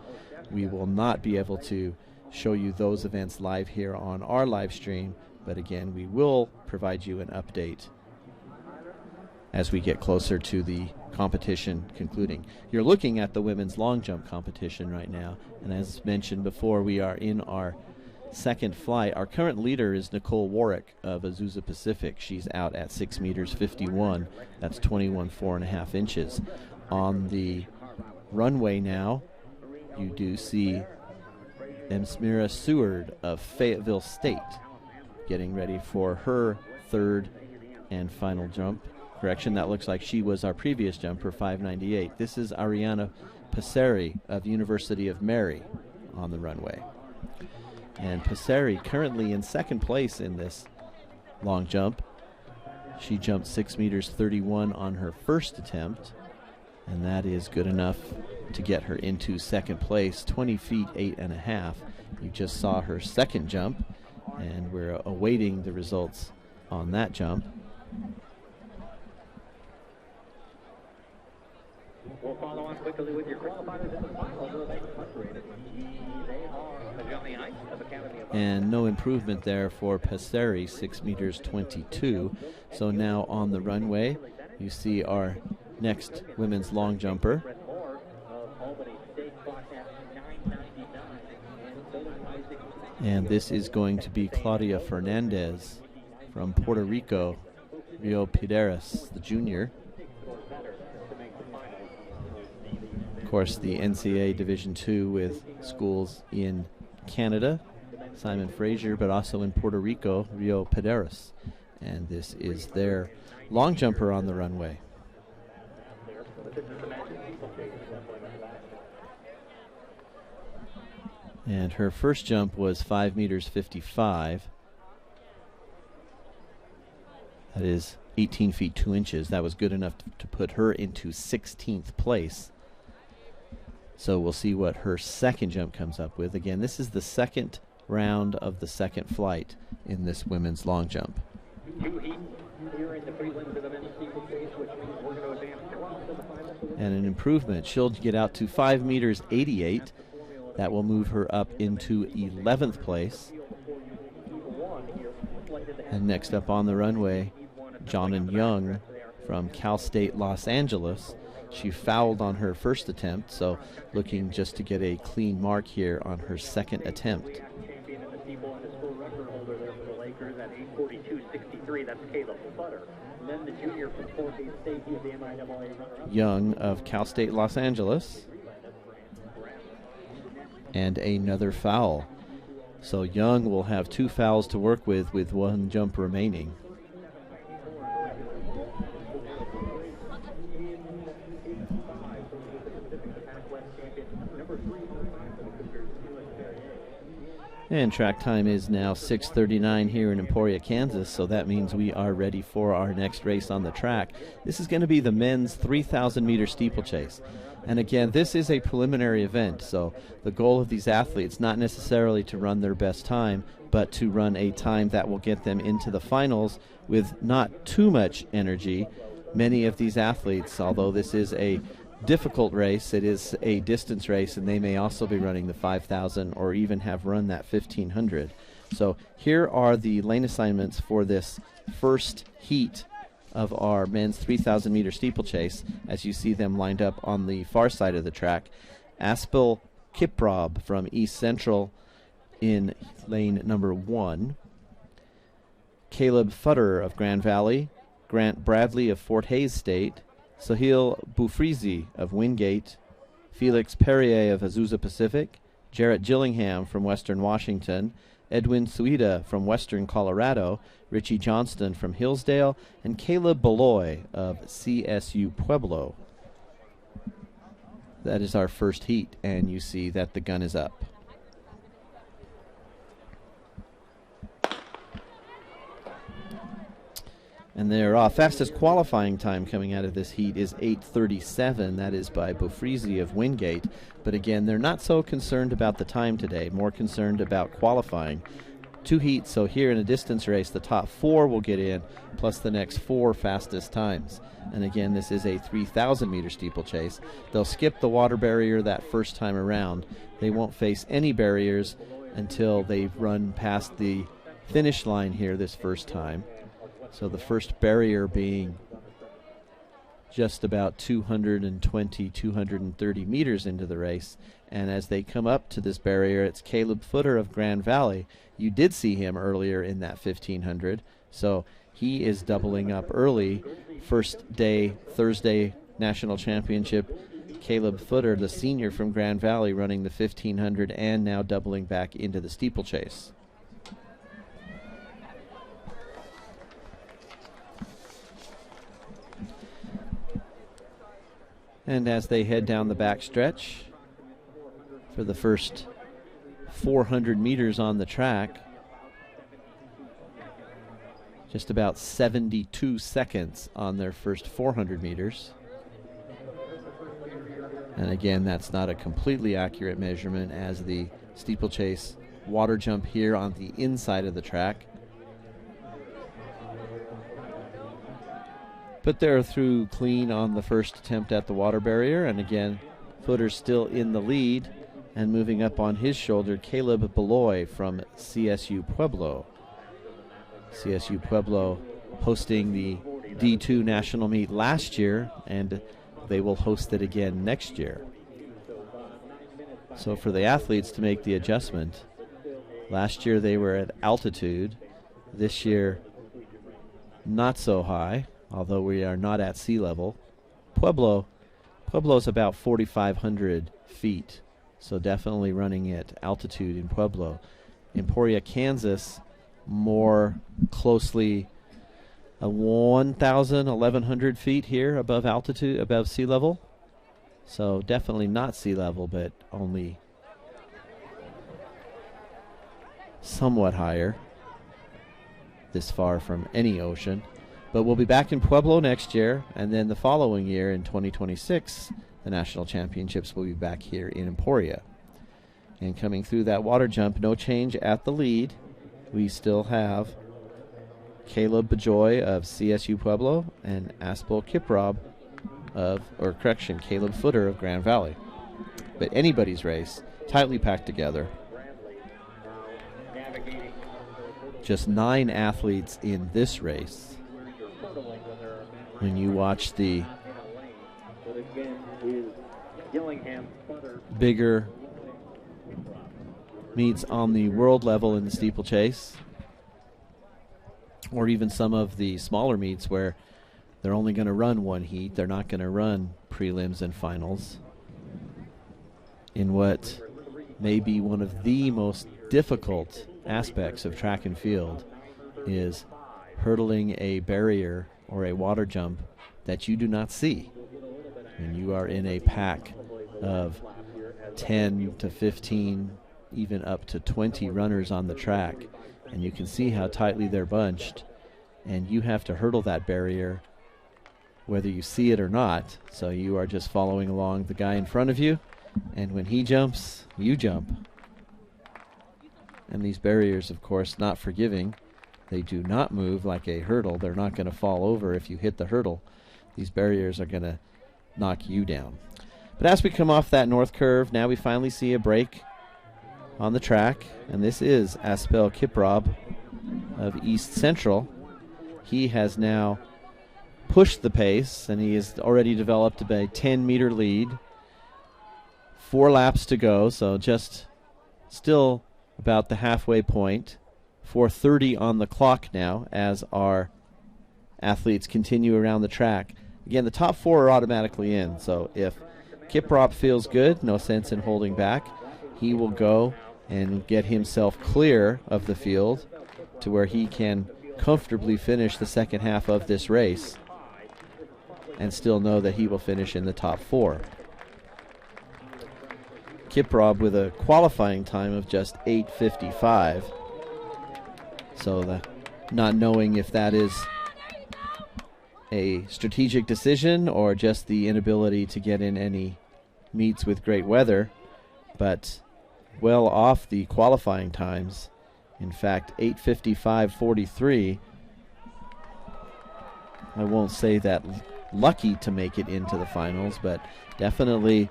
We will not be able to show you those events live here on our live stream, but again, we will provide you an update as we get closer to the competition concluding. You're looking at the women's long jump competition right now, and as mentioned before, we are in our second flight. Our current leader is Nicole Warwick of Azusa Pacific. She's out at 6 meters 51. That's 21.4 inches. On the runway now, you do see Emsmira Seward of Fayetteville State getting ready for her third and final jump. Correction, that looks like she was our previous jumper, 598. This is Ariana Passeri of University of Mary on the runway. And Passeri currently in second place in this long jump. She jumped 6 meters 31 on her first attempt, and that is good enough to get her into second place, 20 feet 8.5. You just saw her second jump, and we're awaiting the results on that jump. We'll follow on quickly with your qualifiers in the final. And no improvement there for Passeri, 6 meters 22. So now on the runway, you see our next women's long jumper. And this is going to be Claudia Fernandez from Puerto Rico, Rio Pideras, the junior. Of course, the NCAA Division II with schools in Canada, Simon Fraser, but also in Puerto Rico, Rio Pideras. And this is their long jumper on the runway. And her first jump was 5 meters 55. That is 18 feet 2 inches. That was good enough to put her into 16th place. So we'll see what her second jump comes up with. Again, this is the second round of the second flight in this women's long jump. And an improvement. She'll get out to 5 meters 88. That will move her up into 11th place. And next up on the runway, Jonan Young from Cal State Los Angeles. She fouled on her first attempt, so looking just to get a clean mark here on her second attempt. Young of Cal State Los Angeles and another foul. So Young will have 2 fouls to work with 1 jump remaining. And track time is now 6:39 here in Emporia, Kansas, so that means we are ready for our next race on the track. This is going to be the men's 3,000-meter steeplechase. And again, this is a preliminary event, so the goal of these athletes not necessarily to run their best time, but to run a time that will get them into the finals with not too much energy. Many of these athletes, although this is a difficult race, it is a distance race, and they may also be running the 5,000 or even have run that 1,500. So here are the lane assignments for this first heat of our men's 3,000-meter steeplechase, as you see them lined up on the far side of the track. Aspel Kiprop from East Central in lane number 1. Caleb Futter of Grand Valley. Grant Bradley of Fort Hays State. Sahil Boufrizi of Wingate. Felix Perrier of Azusa Pacific. Jarrett Gillingham from Western Washington. Edwin Suida from Western Colorado, Richie Johnston from Hillsdale, and Caleb Beloy of CSU Pueblo. That is our first heat, and you see that the gun is up. And their fastest qualifying time coming out of this heat is 8:37. That is by Boufrizi of Wingate. But again, they're not so concerned about the time today, more concerned about qualifying. 2 heats, so here in a distance race, the top 4 will get in, plus the next 4 fastest times. And again, this is a 3,000-meter steeplechase. They'll skip the water barrier that first time around. They won't face any barriers until they've run past the finish line here this first time. So the first barrier being just about 220, 230 meters into the race. And as they come up to this barrier, it's Caleb Futter of Grand Valley. You did see him earlier in that 1,500. So he is doubling up early. First day, Thursday National Championship, Caleb Futter, the senior from Grand Valley, running the 1,500 and now doubling back into the steeplechase. And as they head down the back stretch for the first 400 meters on the track, just about 72 seconds on their first 400 meters. And again, that's not a completely accurate measurement, as the steeplechase water jump here on the inside of the track. But they're through clean on the first attempt at the water barrier. And again, Footer's still in the lead, and moving up on his shoulder, Caleb Beloy from CSU Pueblo. CSU Pueblo hosting the D2 national meet last year, and they will host it again next year. So for the athletes to make the adjustment, last year they were at altitude. This year, not so high, although we are not at sea level. Pueblo's about 4,500 feet, so definitely running at altitude in Pueblo. Emporia, Kansas, more closely 1,000, 1,100 feet here above altitude, above sea level. So definitely not sea level, but only somewhat higher, this far from any ocean. But we'll be back in Pueblo next year, and then the following year in 2026, the national championships will be back here in Emporia. And coming through that water jump, no change at the lead. We still have Caleb Bejoy of CSU Pueblo and Aspel Kiprop Caleb Futter of Grand Valley. But anybody's race, tightly packed together. Just 9 athletes in this race. When you watch the bigger meets on the world level in the steeplechase, or even some of the smaller meets where they're only going to run one heat, they're not going to run prelims and finals, in what may be one of the most difficult aspects of track and field, is hurdling a barrier or a water jump that you do not see. And you are in a pack of 10 to 15, even up to 20 runners on the track, and you can see how tightly they're bunched, and you have to hurdle that barrier whether you see it or not. So you are just following along the guy in front of you, and when he jumps, you jump. And these barriers, of course, not forgiving. They do not move like a hurdle. They're not going to fall over if you hit the hurdle. These barriers are going to knock you down. But as we come off that north curve, now we finally see a break on the track, and this is Aspel Kiprop of East Central. He has now pushed the pace, and he has already developed a 10-meter lead. 4 laps to go, so just still about the halfway point. 4:30 on the clock now as our athletes continue around the track. Again, the top 4 are automatically in, so if Kiprop feels good, no sense in holding back, he will go and get himself clear of the field to where he can comfortably finish the second half of this race and still know that he will finish in the top 4. Kiprop with a qualifying time of just 8:55. So not knowing if that is a strategic decision or just the inability to get in any meets with great weather, but well off the qualifying times. In fact, 8:55.43. I won't say that lucky to make it into the finals, but definitely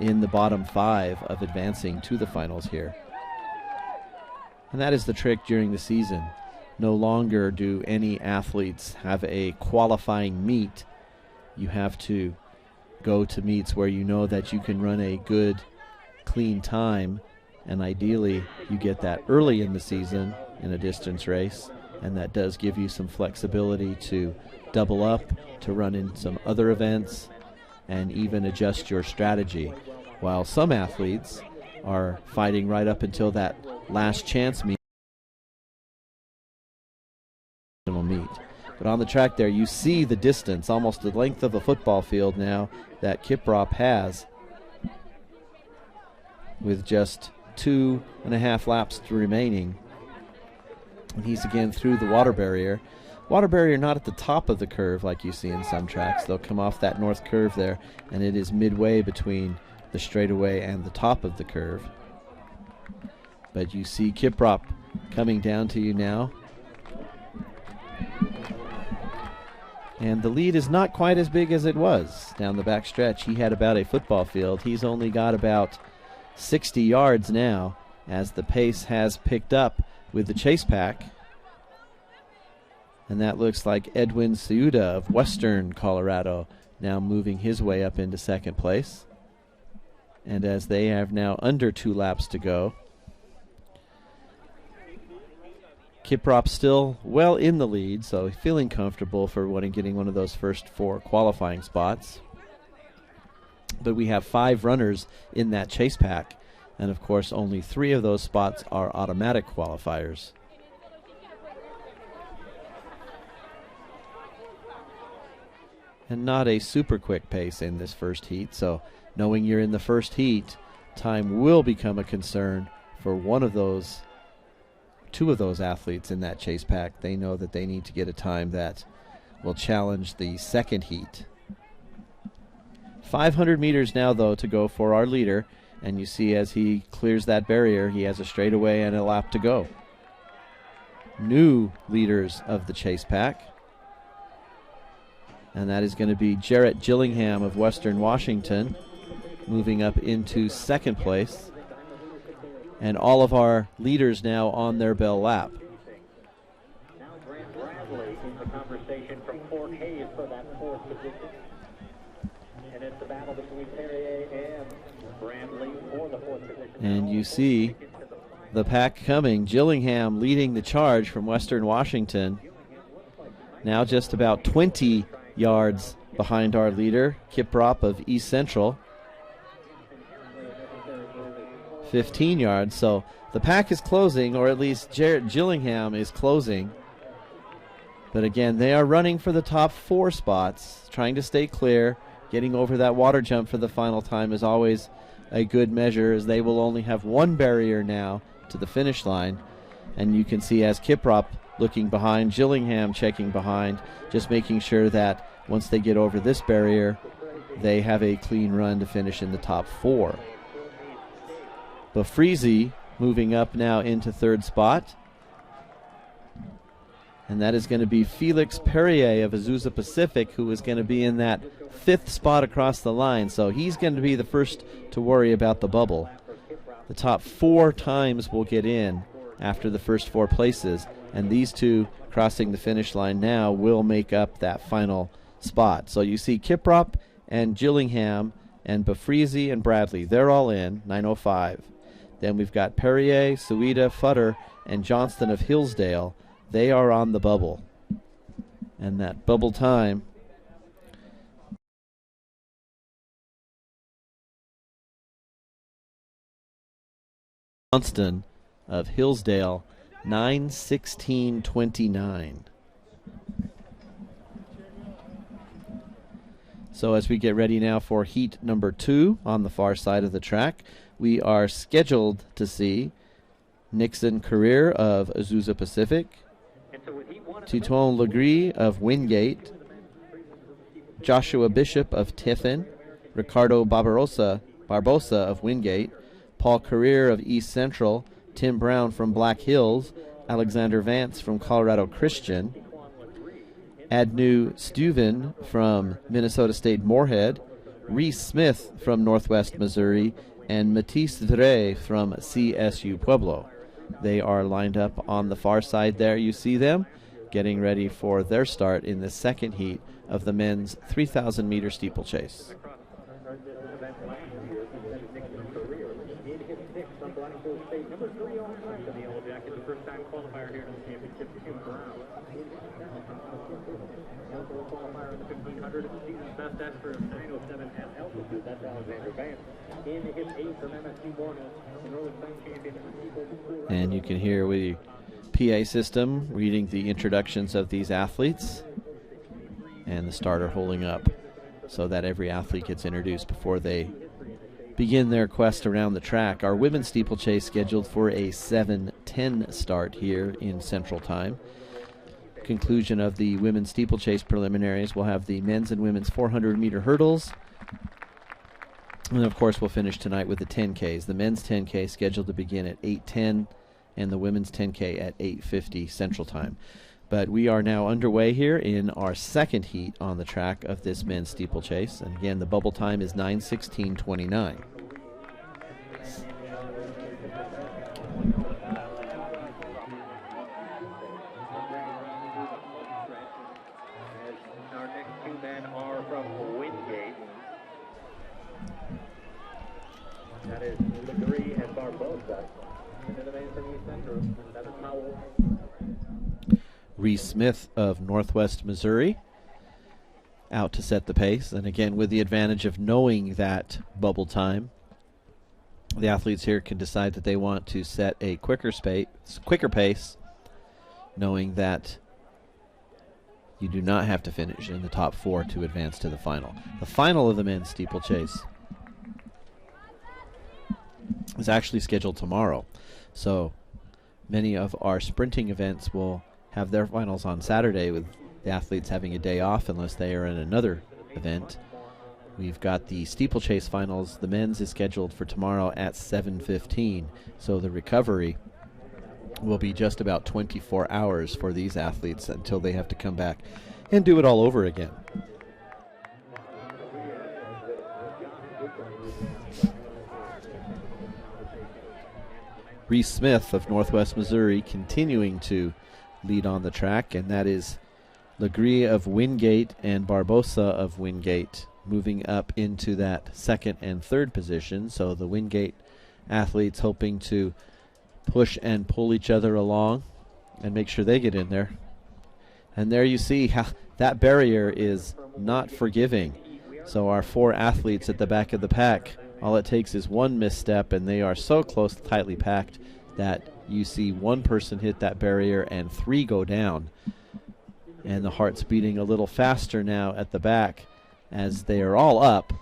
in the bottom 5 of advancing to the finals here. And that is the trick during the season. No longer do any athletes have a qualifying meet. You have to go to meets where you know that you can run a good, clean time, and ideally you get that early in the season in a distance race, and that does give you some flexibility to double up, to run in some other events, and even adjust your strategy. While some athletes are fighting right up until that last chance meet. But on the track there, you see the distance, almost the length of a football field now, that Kiprop has, with just 2.5 laps remaining. And he's again through the water barrier. Water barrier not at the top of the curve like you see in some tracks. They'll come off that north curve there, and it is midway between the straightaway and the top of the curve. But you see Kiprop coming down to you now. And the lead is not quite as big as it was down the back stretch. He had about a football field. He's only got about 60 yards now as the pace has picked up with the chase pack. And that looks like Edwin Ciuda of Western Colorado now moving his way up into second place. And as they have now under 2 laps to go, Kiprop still well in the lead, so feeling comfortable for getting one of those first 4 qualifying spots. But we have 5 runners in that chase pack, and of course only 3 of those spots are automatic qualifiers. And not a super quick pace in this first heat, so knowing you're in the first heat, time will become a concern for 2 of those athletes in that chase pack. They know that they need to get a time that will challenge the second heat. 500 meters now, though, to go for our leader, and you see as he clears that barrier, he has a straightaway and a lap to go. New leaders of the chase pack, and that is going to be Jarrett Gillingham of Western Washington moving up into second place. And all of our leaders now on their bell lap. Now Grant Bradley in the conversation from Fort Hays for that 4th position. And it's the battle between Perrier and Bradley for the 4th position. And you see the pack coming. Gillingham leading the charge from Western Washington. Now just about 20 yards behind our leader, Kiprop of East Central. 15 yards. So the pack is closing, or at least Jarrett Gillingham is closing. But again, they are running for the top 4 spots, trying to stay clear. Getting over that water jump for the final time is always a good measure, as they will only have one barrier now to the finish line. And you can see as Kiprop looking behind, Gillingham checking behind, just making sure that once they get over this barrier, they have a clean run to finish in the top 4. Bafrizi moving up now into 3rd spot. And that is going to be Felix Perrier of Azusa Pacific, who is going to be in that 5th spot across the line. So he's going to be the first to worry about the bubble. The top 4 times will get in after the first 4 places. And these two crossing the finish line now will make up that final spot. So you see Kiprop and Gillingham and Bafrizi and Bradley. They're all in, 9:05. Then we've got Perrier, Suida, Futter, and Johnston of Hillsdale. They are on the bubble. And that bubble time Johnston of Hillsdale, 9:16:29. So as we get ready now for heat number 2 on the far side of the track, we are scheduled to see Nixon Career of Azusa Pacific, Titouan Legris of Wingate, Joshua Bishop of Tiffin, Ricardo Barbosa of Wingate, Paul Career of East Central, Tim Brown from Black Hills, Alexander Vance from Colorado Christian, Adnu Steuven from Minnesota State Moorhead, Reese Smith from Northwest Missouri, and Matisse Vray from CSU Pueblo. They are lined up on the far side there. You see them getting ready for their start in the second heat of the men's 3,000-meter steeplechase. And you can hear the PA system reading the introductions of these athletes, and the starter holding up so that every athlete gets introduced before they begin their quest around the track. Our women's steeplechase scheduled for a 7:10 start here in Central Time. Conclusion of the women's steeplechase preliminaries, we'll have the men's and women's 400-meter hurdles. And, of course, we'll finish tonight with the 10Ks. The men's 10K scheduled to begin at 8:10 and the women's 10K at 8:50 Central Time. But we are now underway here in our second heat on the track of this men's steeplechase. And, again, the bubble time is 9:16:29. Our next 2 men are from Wingate. That is Legris and Barbosa. And then the man from East Central, that is Howell. Reese Smith of Northwest Missouri out to set the pace. And again, with the advantage of knowing that bubble time, the athletes here can decide that they want to set a quicker pace, knowing that you do not have to finish in the top 4 to advance to the final. The final of the men's steeplechase is actually scheduled tomorrow. So many of our sprinting events will have their finals on Saturday, with the athletes having a day off unless they are in another event. We've got the steeplechase finals. The men's is scheduled for tomorrow at 7:15. So the recovery will be just about 24 hours for these athletes until they have to come back and do it all over again. Reese Smith of Northwest Missouri continuing to lead on the track, and that is Legris of Wingate and Barbosa of Wingate moving up into that second and third position. So the Wingate athletes hoping to push and pull each other along and make sure they get in there. And there you see how that barrier is not forgiving. So our 4 athletes at the back of the pack All it takes is one misstep, and they are so close, tightly packed, that you see one person hit that barrier and 3 go down. And the heart's beating a little faster now at the back as they are all up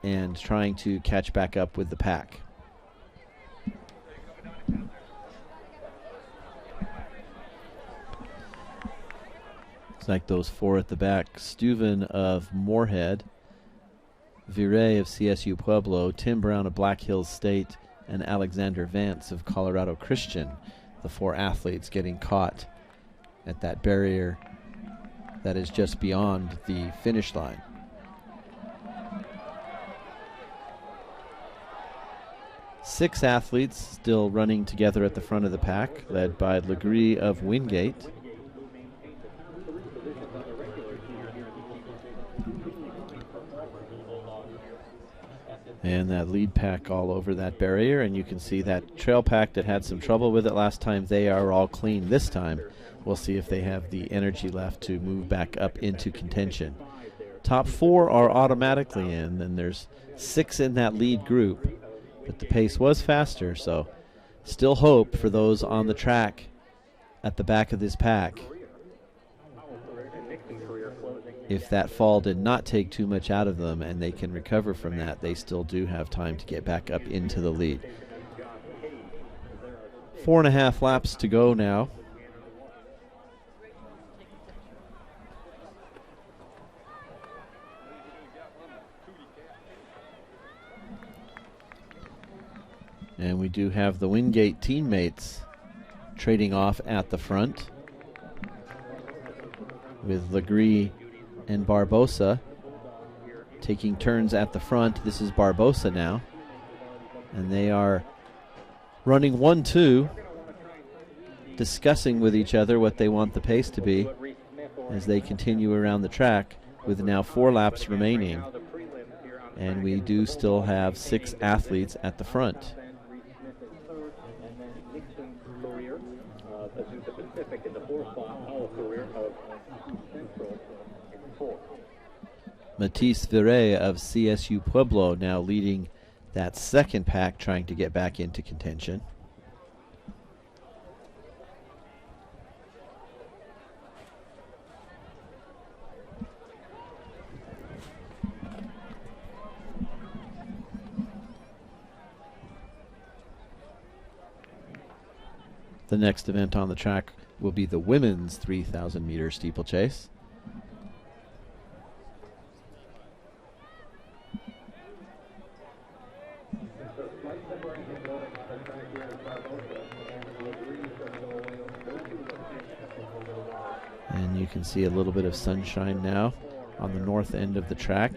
and trying to catch back up with the pack. Looks like those 4 at the back: Steuven of Moorhead, Virey of CSU Pueblo, Tim Brown of Black Hills State, and Alexander Vance of Colorado Christian. The 4 athletes getting caught at that barrier that is just beyond the finish line. Six athletes still running together at the front of the pack, led by Legree of Wingate. And that lead pack all over that barrier, and you can see that trail pack that had some trouble with it last time, they are all clean this time. We'll see if they have the energy left to move back up into contention. Top 4 are automatically in, and there's 6 in that lead group, but the pace was faster, so still hope for those on the track at the back of this pack. If that fall did not take too much out of them and they can recover from that, they still do have time to get back up into the lead. 4.5 laps to go now. And we do have the Wingate teammates trading off at the front, with Legree and Barbosa taking turns at the front. This is Barbosa now, and they are running 1-2, discussing with each other what they want the pace to be as they continue around the track, with now 4 laps remaining, and we do still have 6 athletes at the front. Matisse Virey of CSU Pueblo now leading that second pack, trying to get back into contention. The next event on the track will be the women's 3,000 meter steeplechase. And you can see a little bit of sunshine now on the north end of the track.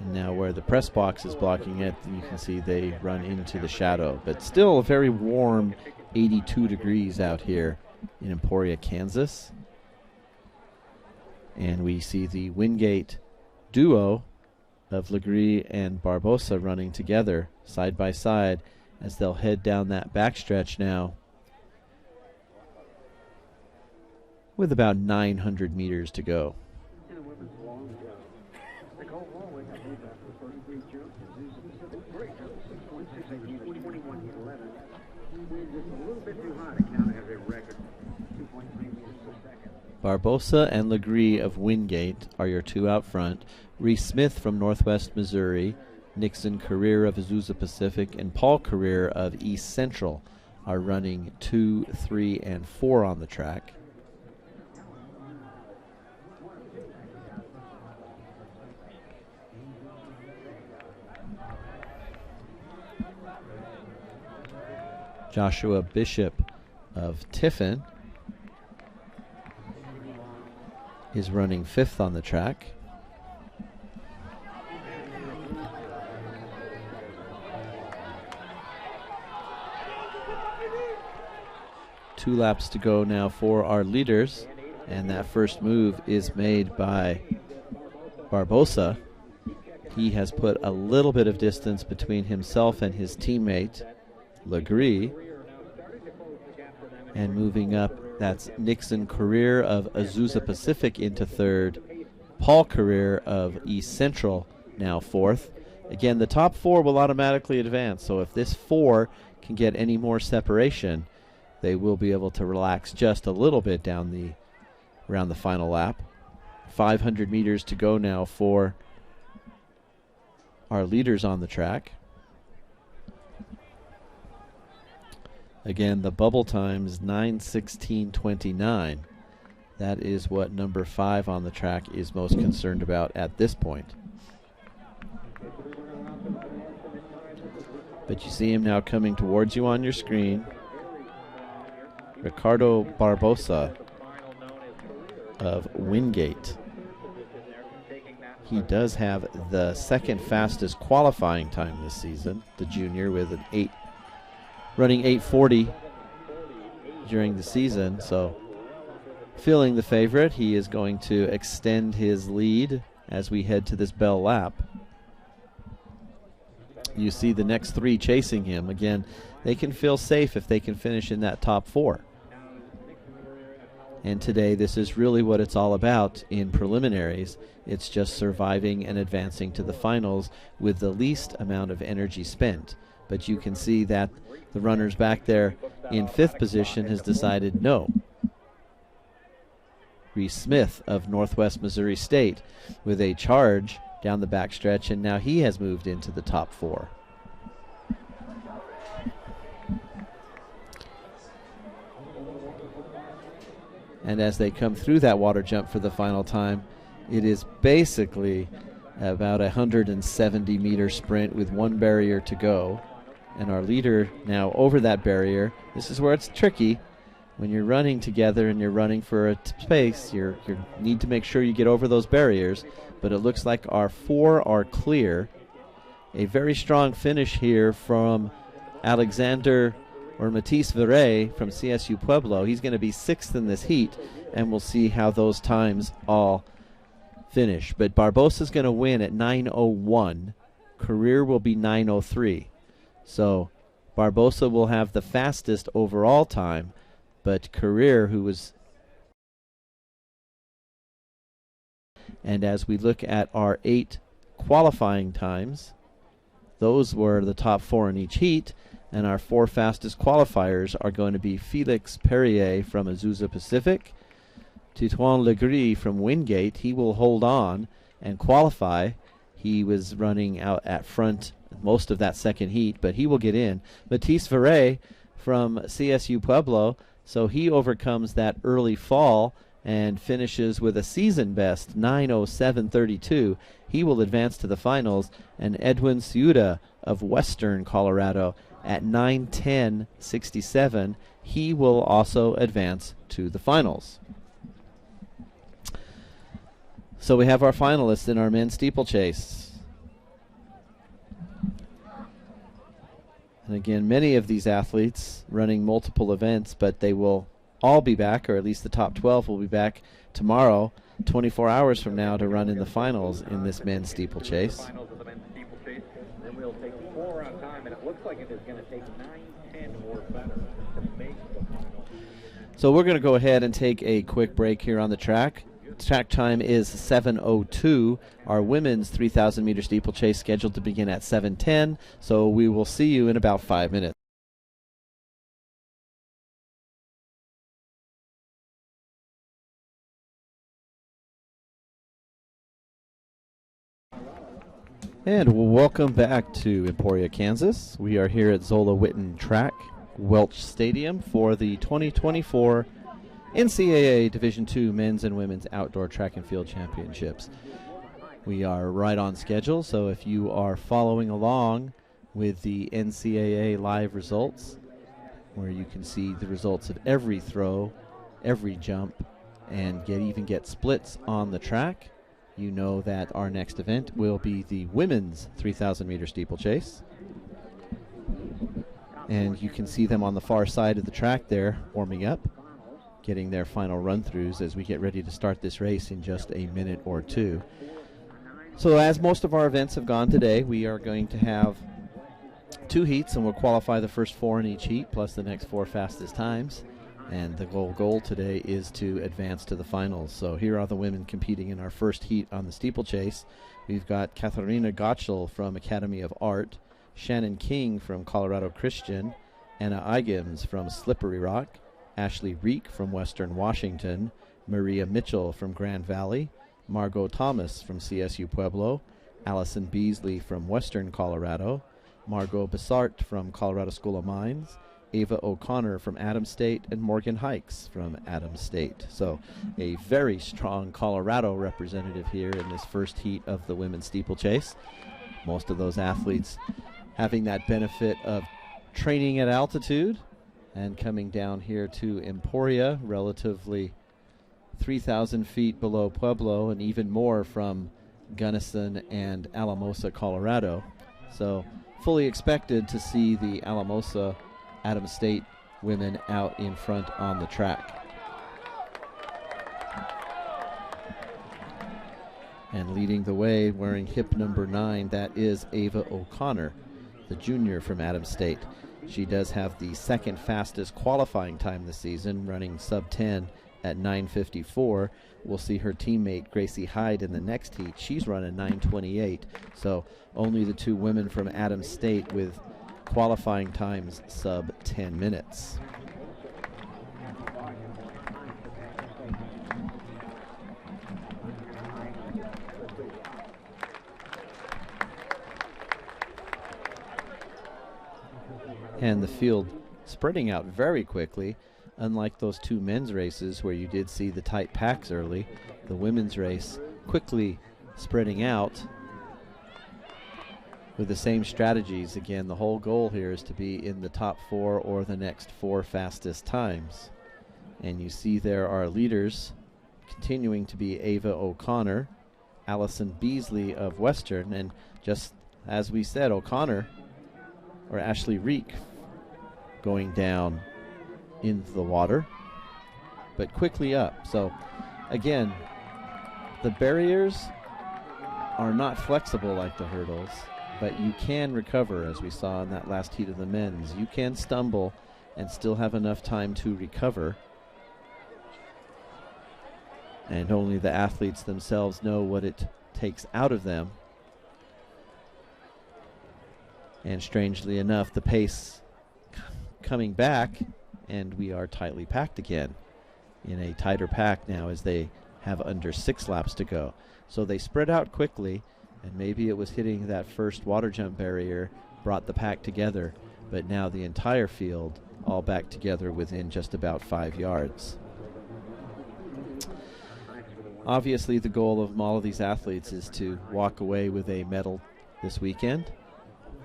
And now where the press box is blocking it, you can see they run into the shadow. But still a very warm 82 degrees out here in Emporia, Kansas. And we see the Wingate duo of Legree and Barbosa running together side by side as they'll head down that backstretch now with about 900 meters to go. Barbosa and Legree of Wingate are your 2 out front. Reese Smith from Northwest Missouri, Nixon Career of Azusa Pacific, and Paul Career of East Central are running 2, 3, and 4 on the track. Joshua Bishop of Tiffin is running 5th on the track. Two laps to go now for our leaders, and that first move is made by Barbosa. He has put a little bit of distance between himself and his teammate Legree. And moving up, that's Nixon Career of Azusa Pacific into 3rd. Paul Career of East Central now 4th. Again, the top 4 will automatically advance, so if this 4 can get any more separation, they will be able to relax just a little bit around the final lap. 500 meters to go now for our leaders on the track. Again, the bubble time is 9:16:29. That is what number 5 on the track is most concerned about at this point. But you see him now coming towards you on your screen. Ricardo Barbosa of Wingate. He does have the second fastest qualifying time this season, the junior, with running 8:40 during the season. So feeling the favorite, he is going to extend his lead as we head to this bell lap. You see the next 3 chasing him. Again, they can feel safe if they can finish in that top 4. And today, this is really what it's all about in preliminaries. It's just surviving and advancing to the finals with the least amount of energy spent. But you can see that the runners back there in 5th position has decided no. Reese Smith of Northwest Missouri State with a charge down the backstretch, and now he has moved into the top 4. And as they come through that water jump for the final time, it is basically about a 170-meter sprint with 1 barrier to go. And our leader now over that barrier. This is where it's tricky. When you're running together and you're running for a space, you need to make sure you get over those barriers. But it looks like our 4 are clear. A very strong finish here from Alexander or Matisse Verret from CSU Pueblo. He's going to be 6th in this heat, and we'll see how those times all finish. But Barbosa's going to win at 9:01. Career will be 9:03. So Barbosa will have the fastest overall time, but Career, who was... And as we look at our 8 qualifying times, those were the top 4 in each heat, and our 4 fastest qualifiers are going to be Felix Perrier from Azusa Pacific, Titouan Legris from Wingate. He will hold on and qualify. He was running out at front most of that second heat, but he will get in. Matisse Verret from CSU Pueblo, so he overcomes that early fall and finishes with a season best 9:07:32. He will advance to the finals. And Edwin Ciuda of Western Colorado at 9:10:67. He will also advance to the finals. So we have our finalists in our men's steeplechase. And again, many of these athletes running multiple events, but they will all be back, or at least the top 12 will be back tomorrow, 24 hours from now, to run in the finals in this men's steeplechase. Then we'll take 4 on time, and it looks like it is going to take 9-10 or better to make the final. So we're going to go ahead and take a quick break here on the track. Track time is 7:02. Our women's 3,000-meter steeplechase scheduled to begin at 7:10, so we will see you in about 5 minutes. And welcome back to Emporia, Kansas. We are here at Zola Witten Track, Welch Stadium, for the 2024 NCAA Division II Men's and Women's Outdoor Track and Field Championships. We are right on schedule, so if you are following along with the NCAA live results, where you can see the results of every throw, every jump, and even get splits on the track, you know that our next event will be the women's 3,000-meter steeplechase. And you can see them on the far side of the track there, warming up, getting their final run-throughs as we get ready to start this race in just a minute or 2. So as most of our events have gone today, we are going to have 2 heats, and we'll qualify the first 4 in each heat, plus the next 4 fastest times. And the goal today is to advance to the finals. So here are the women competing in our first heat on the steeplechase. We've got Katharina Gottschall from Academy of Art, Shannon King from Colorado Christian, Anna Eigems from Slippery Rock, Ashley Reek from Western Washington, Maria Mitchell from Grand Valley, Margot Thomas from CSU Pueblo, Allison Beasley from Western Colorado, Margot Bessart from Colorado School of Mines, Ava O'Connor from Adams State, and Morgan Hikes from Adams State. So a very strong Colorado representative here in this first heat of the women's steeplechase. Most of those athletes having that benefit of training at altitude and coming down here to Emporia, relatively 3,000 feet below Pueblo, and even more from Gunnison and Alamosa, Colorado. So fully expected to see the Alamosa Adams State women out in front on the track. And leading the way, wearing hip number 9, that is Ava O'Connor, the junior from Adams State. She does have the second fastest qualifying time this season, running sub-10 at 9:54. We'll see her teammate Gracie Hyde in the next heat. She's running 9:28. So only the two women from Adams State with qualifying times sub 10 minutes. And the field spreading out very quickly. Unlike those two men's races where you did see the tight packs early, the women's race quickly spreading out with the same strategies. Again, the whole goal here is to be in the top 4 or the next 4 fastest times. And you see there our leaders continuing to be Ava O'Connor, Allison Beasley of Western, and just as we said, O'Connor or Ashley Reek going down into the water, but quickly up. So again, the barriers are not flexible like the hurdles, but you can recover, as we saw in that last heat of the men's. You can stumble and still have enough time to recover. And only the athletes themselves know what it takes out of them. And strangely enough, the pace coming back, and we are tightly packed again in a tighter pack now as they have under 6 laps to go. So they spread out quickly, and maybe it was hitting that first water jump barrier brought the pack together, but now the entire field all back together within just about 5 yards. Obviously, the goal of all of these athletes is to walk away with a medal this weekend,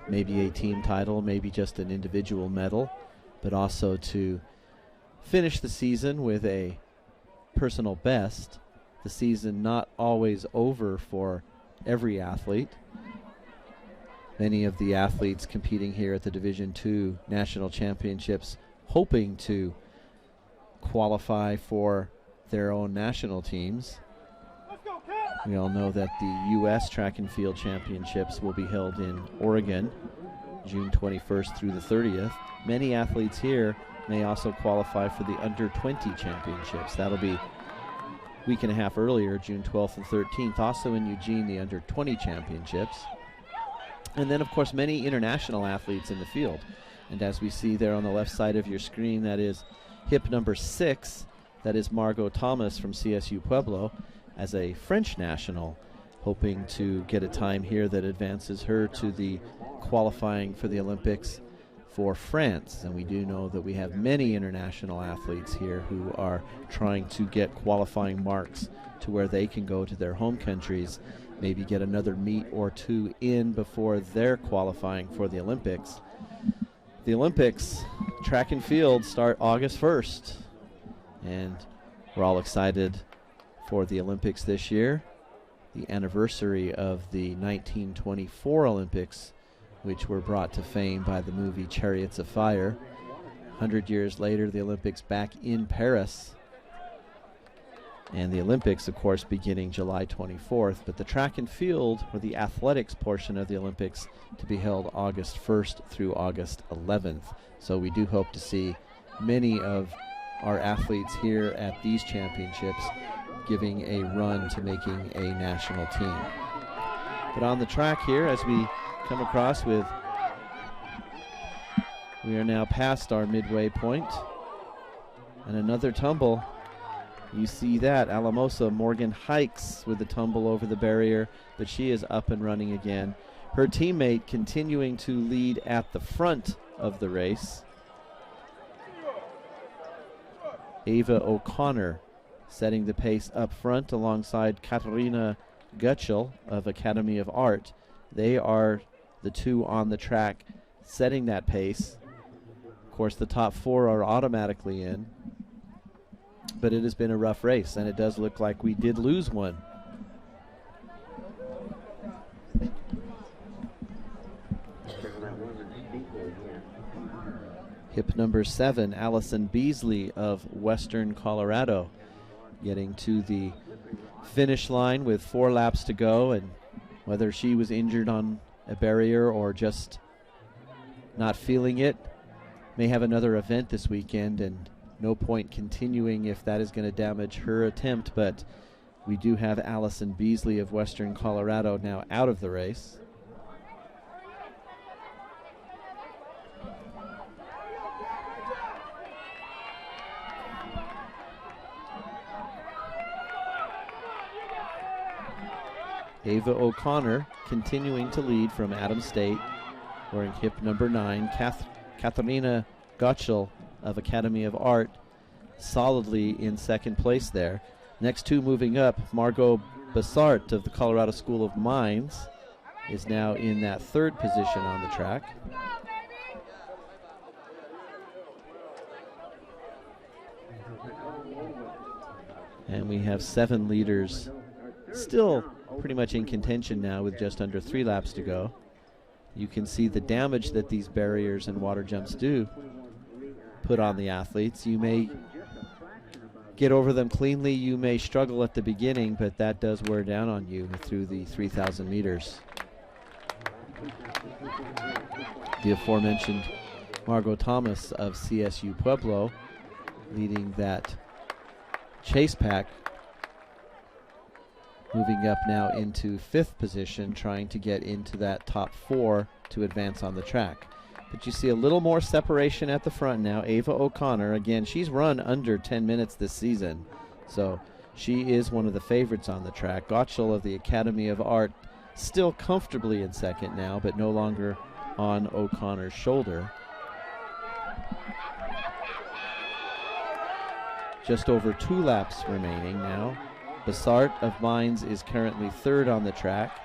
maybe a team title, maybe just an individual medal, but also to finish the season with a personal best. The season not always over for every athlete. Many of the athletes competing here at the Division II National Championships hoping to qualify for their own national teams. We all know that the U.S. Track and Field Championships will be held in Oregon, June 21st through the 30th. Many athletes here may also qualify for the Under-20 Championships. That'll be a week and a half earlier, June 12th and 13th. Also in Eugene, the Under-20 Championships. And then, of course, many international athletes in the field. And as we see there on the left side of your screen, that is hip number 6. That is Margot Thomas from CSU Pueblo, as a French national, hoping to get a time here that advances her to the qualifying for the Olympics for France. And we do know that we have many international athletes here who are trying to get qualifying marks to where they can go to their home countries, maybe get another meet or two in before they're qualifying for the Olympics. The Olympics, track and field, start August 1st. And we're all excited for the Olympics this year, the anniversary of the 1924 Olympics, which were brought to fame by the movie Chariots of Fire. 100 years later, the Olympics back in Paris. And the Olympics, of course, beginning July 24th, but the track and field, or the athletics portion of the Olympics, to be held August 1st through August 11th. So we do hope to see many of our athletes here at these championships giving a run to making a national team. But on the track here, as we come across we are now past our midway point, and another tumble. You see that, Alamosa Morgan hikes with the tumble over the barrier, but she is up and running again. Her teammate continuing to lead at the front of the race. Ava O'Connor setting the pace up front alongside Katarina Gutschel of Academy of Art. They are the two on the track setting that pace. Of course, the top four are automatically in, but it has been a rough race, and it does look like we did lose one. Hip number 7, Allison Beasley of Western Colorado, getting to the finish line with 4 laps to go, and whether she was injured on a barrier or just not feeling it, may have another event this weekend, and no point continuing if that is going to damage her attempt. But we do have Allison Beasley of Western Colorado now out of the race. Ava O'Connor continuing to lead from Adams State, wearing hip number 9. Katharina Gottschall of Academy of Art solidly in second place there. Next two moving up, Margot Bassart of the Colorado School of Mines is now in that 3rd position on the track. And we have 7 leaders still pretty much in contention now with just under 3 laps to go. You can see the damage that these barriers and water jumps do put on the athletes. You may get over them cleanly, you may struggle at the beginning, but that does wear down on you through the 3,000 meters. The aforementioned Margot Thomas of CSU Pueblo leading that chase pack, moving up now into 5th position, trying to get into that top 4 to advance on the track. But you see a little more separation at the front now. Ava O'Connor, again, she's run under 10 minutes this season, so she is one of the favorites on the track. Gottschall of the Academy of Art still comfortably in second now, but no longer on O'Connor's shoulder. Just over 2 laps remaining now. Bassart of Mines is currently 3rd on the track.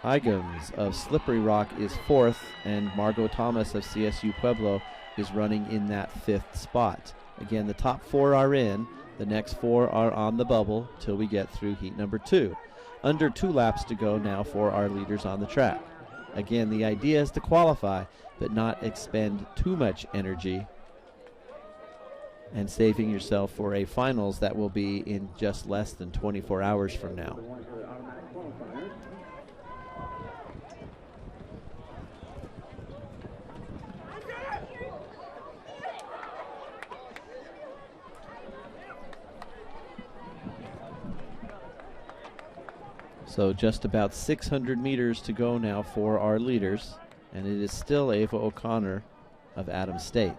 Igams of Slippery Rock is 4th, and Margot Thomas of CSU Pueblo is running in that 5th spot. Again, the top 4 are in. The next 4 are on the bubble till we get through heat number 2. Under 2 laps to go now for our leaders on the track. Again, the idea is to qualify, but not expend too much energy and saving yourself for a finals that will be in just less than 24 hours from now. So just about 600 meters to go now for our leaders, and it is still Ava O'Connor of Adams State.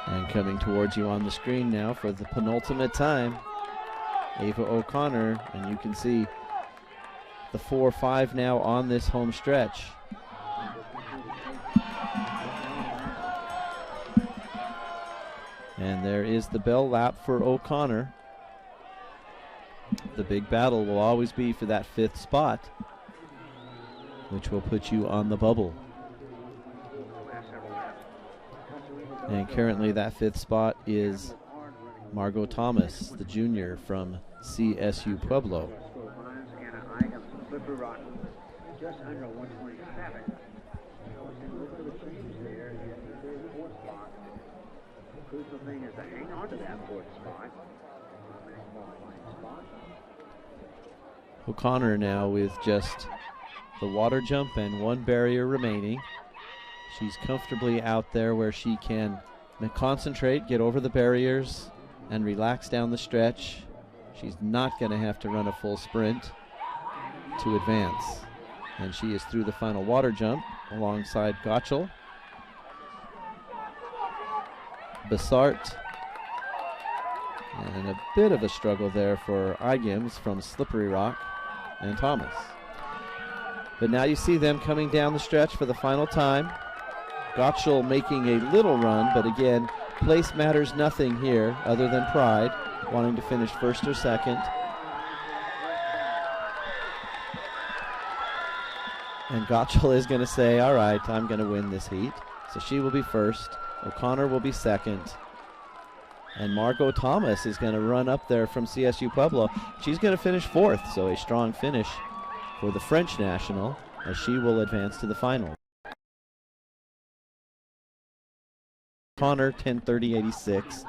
And coming towards you on the screen now for the penultimate time, Ava O'Connor, and you can see the 4-5 now on this home stretch. And there is the bell lap for O'Connor. The big battle will always be for that 5th spot, which will put you on the bubble. And currently that 5th spot is Margot Thomas, the junior from CSU Pueblo. Slippery Rock, just under 127. So a little bit of a change there in the third, fourth spot. The crucial thing is to hang on to that fourth spot. O'Connor now with just the water jump and one barrier remaining. She's comfortably out there where she can concentrate, get over the barriers, and relax down the stretch. She's not going to have to run a full sprint to advance. And she is through the final water jump alongside Gottschall. Bessart. And a bit of a struggle there for Eigims from Slippery Rock and Thomas. But now you see them coming down the stretch for the final time. Gottschall making a little run, but again, place matters nothing here other than pride, wanting to finish first or second. And Gottschall is going to say, all right, I'm going to win this heat. So she will be first. O'Connor will be second. And Margot Thomas is going to run up there from CSU Pueblo. She's going to finish fourth, so a strong finish for the French national as she will advance to the final. O'Connor 10:30.86.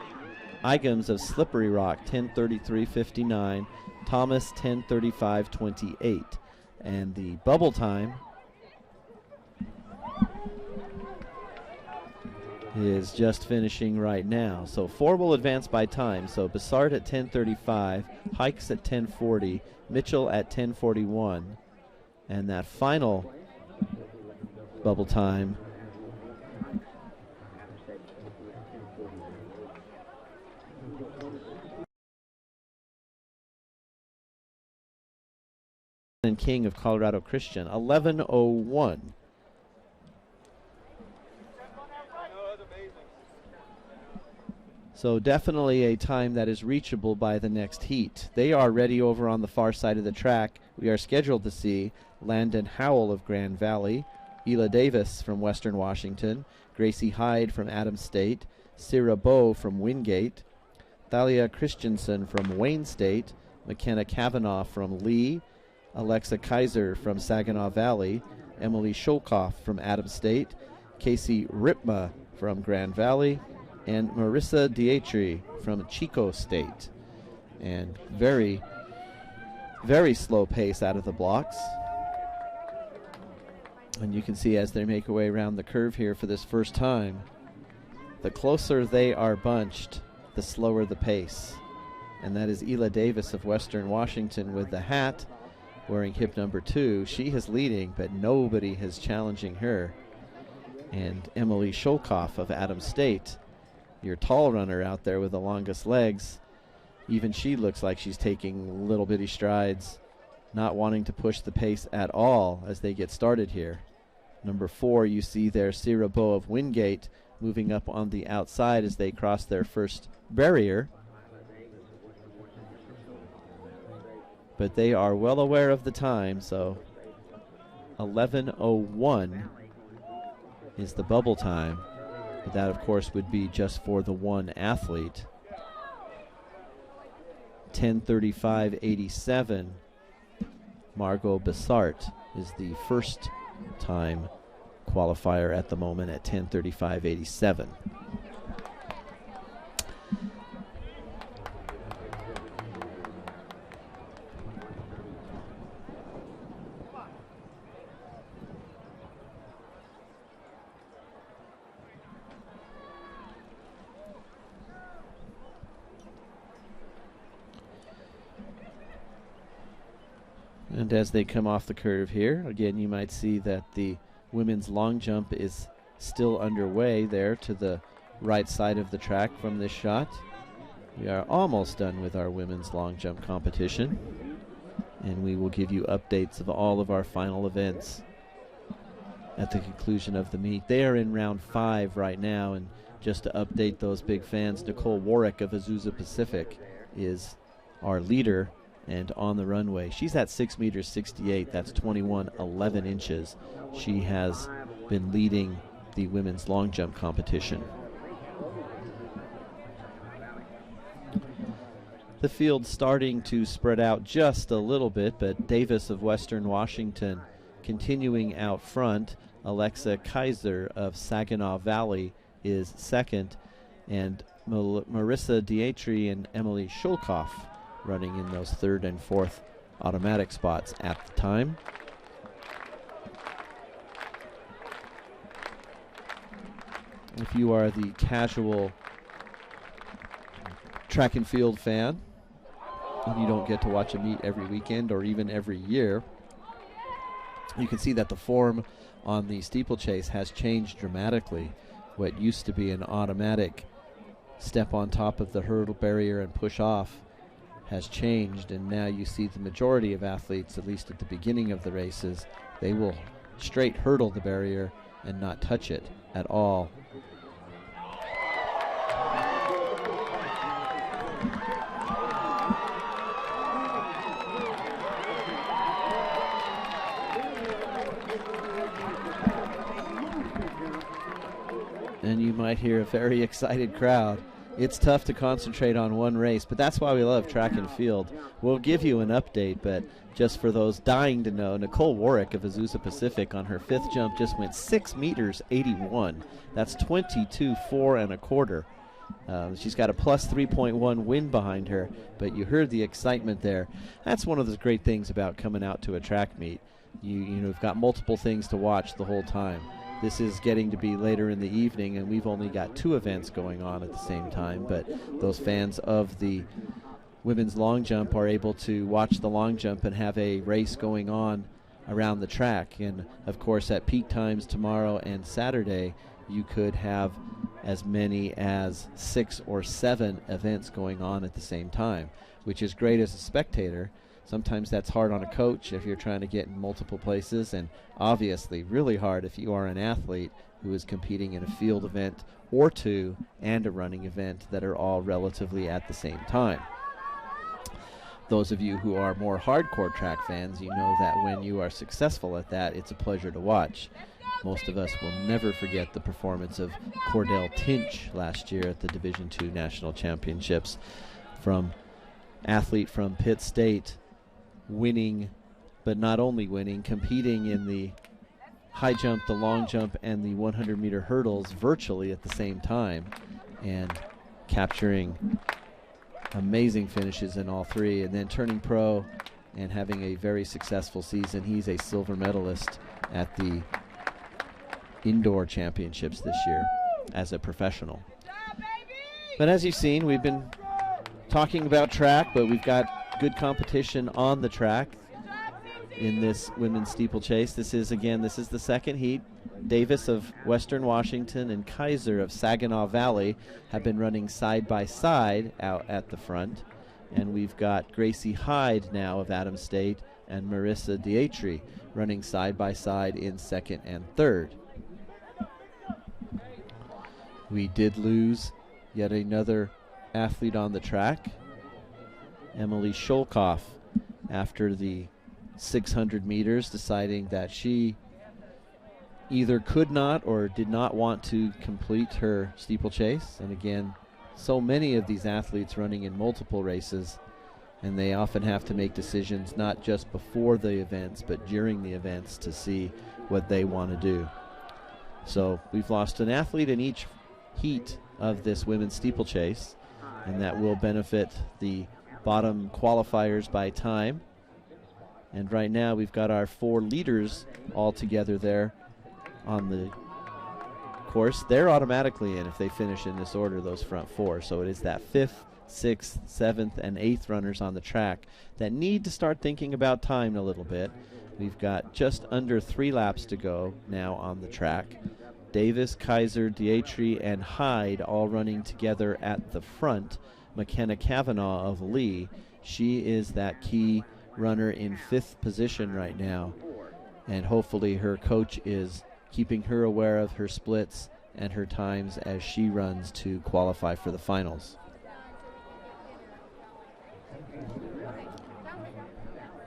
Eigims of Slippery Rock 10:33.59. Thomas 10:35.28. And the bubble time is just finishing right now. So four will advance by time. So Bessart at 10:35, Hikes at 10:40, Mitchell at 10:41. And that final bubble time and King of Colorado Christian, 11:01. So definitely a time that is reachable by the next heat. They are ready over on the far side of the track. We are scheduled to see Landon Howell of Grand Valley, Ela Davis from Western Washington, Gracie Hyde from Adams State, Syrah Bowe from Wingate, Thalia Christensen from Wayne State, McKenna Kavanaugh from Lee, Alexa Kaiser from Saginaw Valley, Emily Sholkoff from Adams State, Casey Ripma from Grand Valley, and Marissa Dietry from Chico State. And very, very slow pace out of the blocks. And you can see as they make their way around the curve here for this first time, the closer they are bunched, the slower the pace. And that is Ela Davis of Western Washington with the hat, wearing hip number 2. She is leading, but nobody is challenging her. And Emily Sholkoff of Adams State, your tall runner out there with the longest legs, even she looks like she's taking little bitty strides, not wanting to push the pace at all as they get started here. Number 4, you see there Syrah Bowe of Wingate moving up on the outside as they cross their first barrier. But they are well aware of the time, so 11:01 is the bubble time. But that, of course, would be just for the one athlete. 10:35.87. Margot Bessart is the first time qualifier at the moment at 10:35.87. And as they come off the curve here, again, you might see that the women's long jump is still underway there to the right side of the track from this shot. We are almost done with our women's long jump competition, and we will give you updates of all of our final events at the conclusion of the meet. They are in round 5 right now, and just to update those big fans, Nicole Warwick of Azusa Pacific is our leader and on the runway. She's at 6 meters 68. That's 21.11 inches. She has been leading the women's long jump competition. The field's starting to spread out just a little bit, but Davis of Western Washington continuing out front. Alexa Kaiser of Saginaw Valley is second, and Marissa Dietry and Emily Shulkoff running in those third and fourth automatic spots at the time. If you are the casual track and field fan and you don't get to watch a meet every weekend or even every year, you can see that the form on the steeplechase has changed dramatically. What used to be an automatic step on top of the hurdle barrier and push off has changed, and now you see the majority of athletes, at least at the beginning of the races, they will straight hurdle the barrier and not touch it at all. And you might hear a very excited crowd. It's tough to concentrate on one race, but that's why we love track and field. We'll give you an update, but just for those dying to know, Nicole Warwick of Azusa Pacific on her fifth jump just went 6 meters 81. That's 22.4 1/4. She's got a plus 3.1 wind behind her, but you heard the excitement there. That's one of the great things about coming out to a track meet. You've got multiple things to watch the whole time. This is getting to be later in the evening, and we've only got 2 events going on at the same time, but those fans of the women's long jump are able to watch the long jump and have a race going on around the track. And of course, at peak times tomorrow and Saturday, you could have as many as 6 or 7 events going on at the same time, which is great as a spectator. Sometimes that's hard on a coach if you're trying to get in multiple places, and obviously really hard if you are an athlete who is competing in a field event or 2 and a running event that are all relatively at the same time. Those of you who are more hardcore track fans, you know that when you are successful at that, it's a pleasure to watch. Most of us will never forget the performance of Cordell Tinch last year at the Division II National Championships. From athlete from Pitt State, winning, but not only winning, competing in the high jump, the long jump, and the 100-meter hurdles virtually at the same time, and capturing amazing finishes in all 3, and then turning pro and having a very successful season. He's a silver medalist at the indoor championships this year as a professional. But as you've seen, we've been talking about track, but we've got good competition on the track in this women's steeplechase. This is the second heat. Davis of Western Washington and Kaiser of Saginaw Valley have been running side by side out at the front, and we've got Gracie Hyde now of Adams State and Marissa Dietry running side by side in second and third. We did lose yet another athlete on the track, Emily Shulkoff, after the 600 meters, deciding that she either could not or did not want to complete her steeplechase. And again, so many of these athletes running in multiple races, and they often have to make decisions not just before the events but during the events to see what they want to do. So we've lost an athlete in each heat of this women's steeplechase, and that will benefit the bottom qualifiers by time. And right now we've got our 4 leaders all together there on the course. They're automatically in if they finish in this order, those front 4. So it is that 5th, 6th, 7th, and 8th runners on the track that need to start thinking about time a little bit. We've got just under 3 laps to go now on the track. Davis, Kaiser, Dietry, and Hyde all running together at the front. McKenna Kavanaugh of Lee, she is that key runner in 5th position right now, and hopefully her coach is keeping her aware of her splits and her times as she runs to qualify for the finals.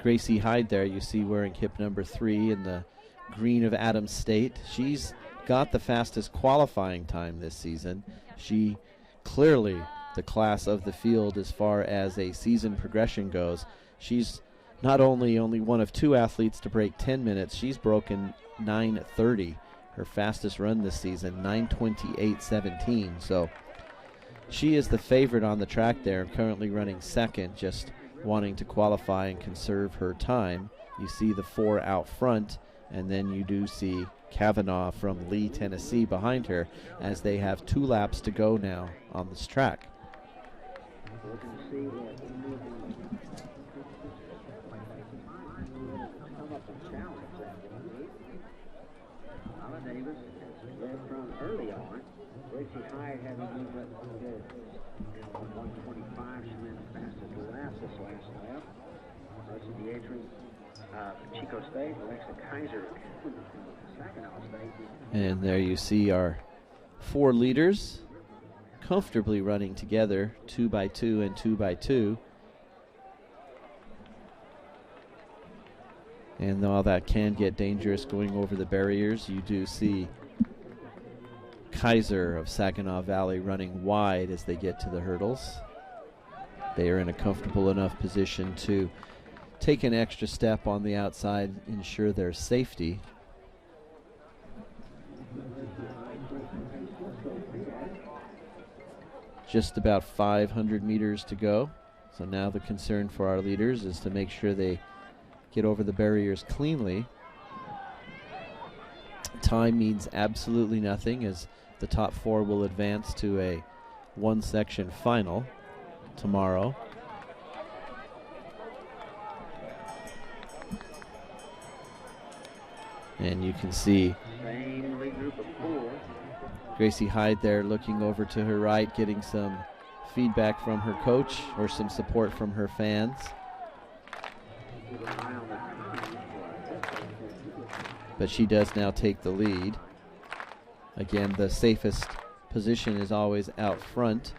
Gracie Hyde there you see wearing hip number 3 in the green of Adams State. She's got the fastest qualifying time this season. She clearly the class of the field as far as a season progression goes. She's not only one of 2 athletes to break 10 minutes, she's broken 9:30, her fastest run this season, 9:28.17. So she is the favorite on the track there, currently running second, just wanting to qualify and conserve her time. You see the 4 out front, and then you do see Kavanaugh from Lee, Tennessee behind her, as they have 2 laps to go now on this track. Davis led from early on. Gracie Hyde having moved up good. 125, she went fastest last this last lap. Rest of the entry, Chico State, Alexa Kaiser, Saginaw State. And there you see our 4 leaders comfortably running together, 2x2 and 2x2. And while that can get dangerous going over the barriers, you do see Kaiser of Saginaw Valley running wide as they get to the hurdles. They are in a comfortable enough position to take an extra step on the outside, ensure their safety. Just about 500 meters to go. So now the concern for our leaders is to make sure they get over the barriers cleanly. Time means absolutely nothing, as the top 4 will advance to a 1-section final tomorrow. And you can see Gracie Hyde there looking over to her right, getting some feedback from her coach or some support from her fans. But she does now take the lead. Again, the safest position is always out front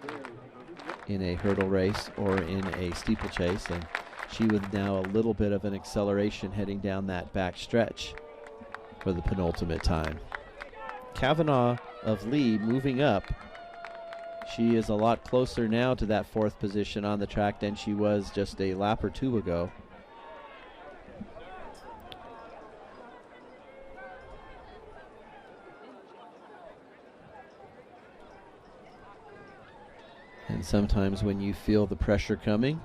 in a hurdle race or in a steeplechase, and she with now a little bit of an acceleration heading down that back stretch for the penultimate time. Kavanaugh of Lee moving up. She is a lot closer now to that 4th position on the track than she was just a lap or 2 ago. And sometimes when you feel the pressure coming,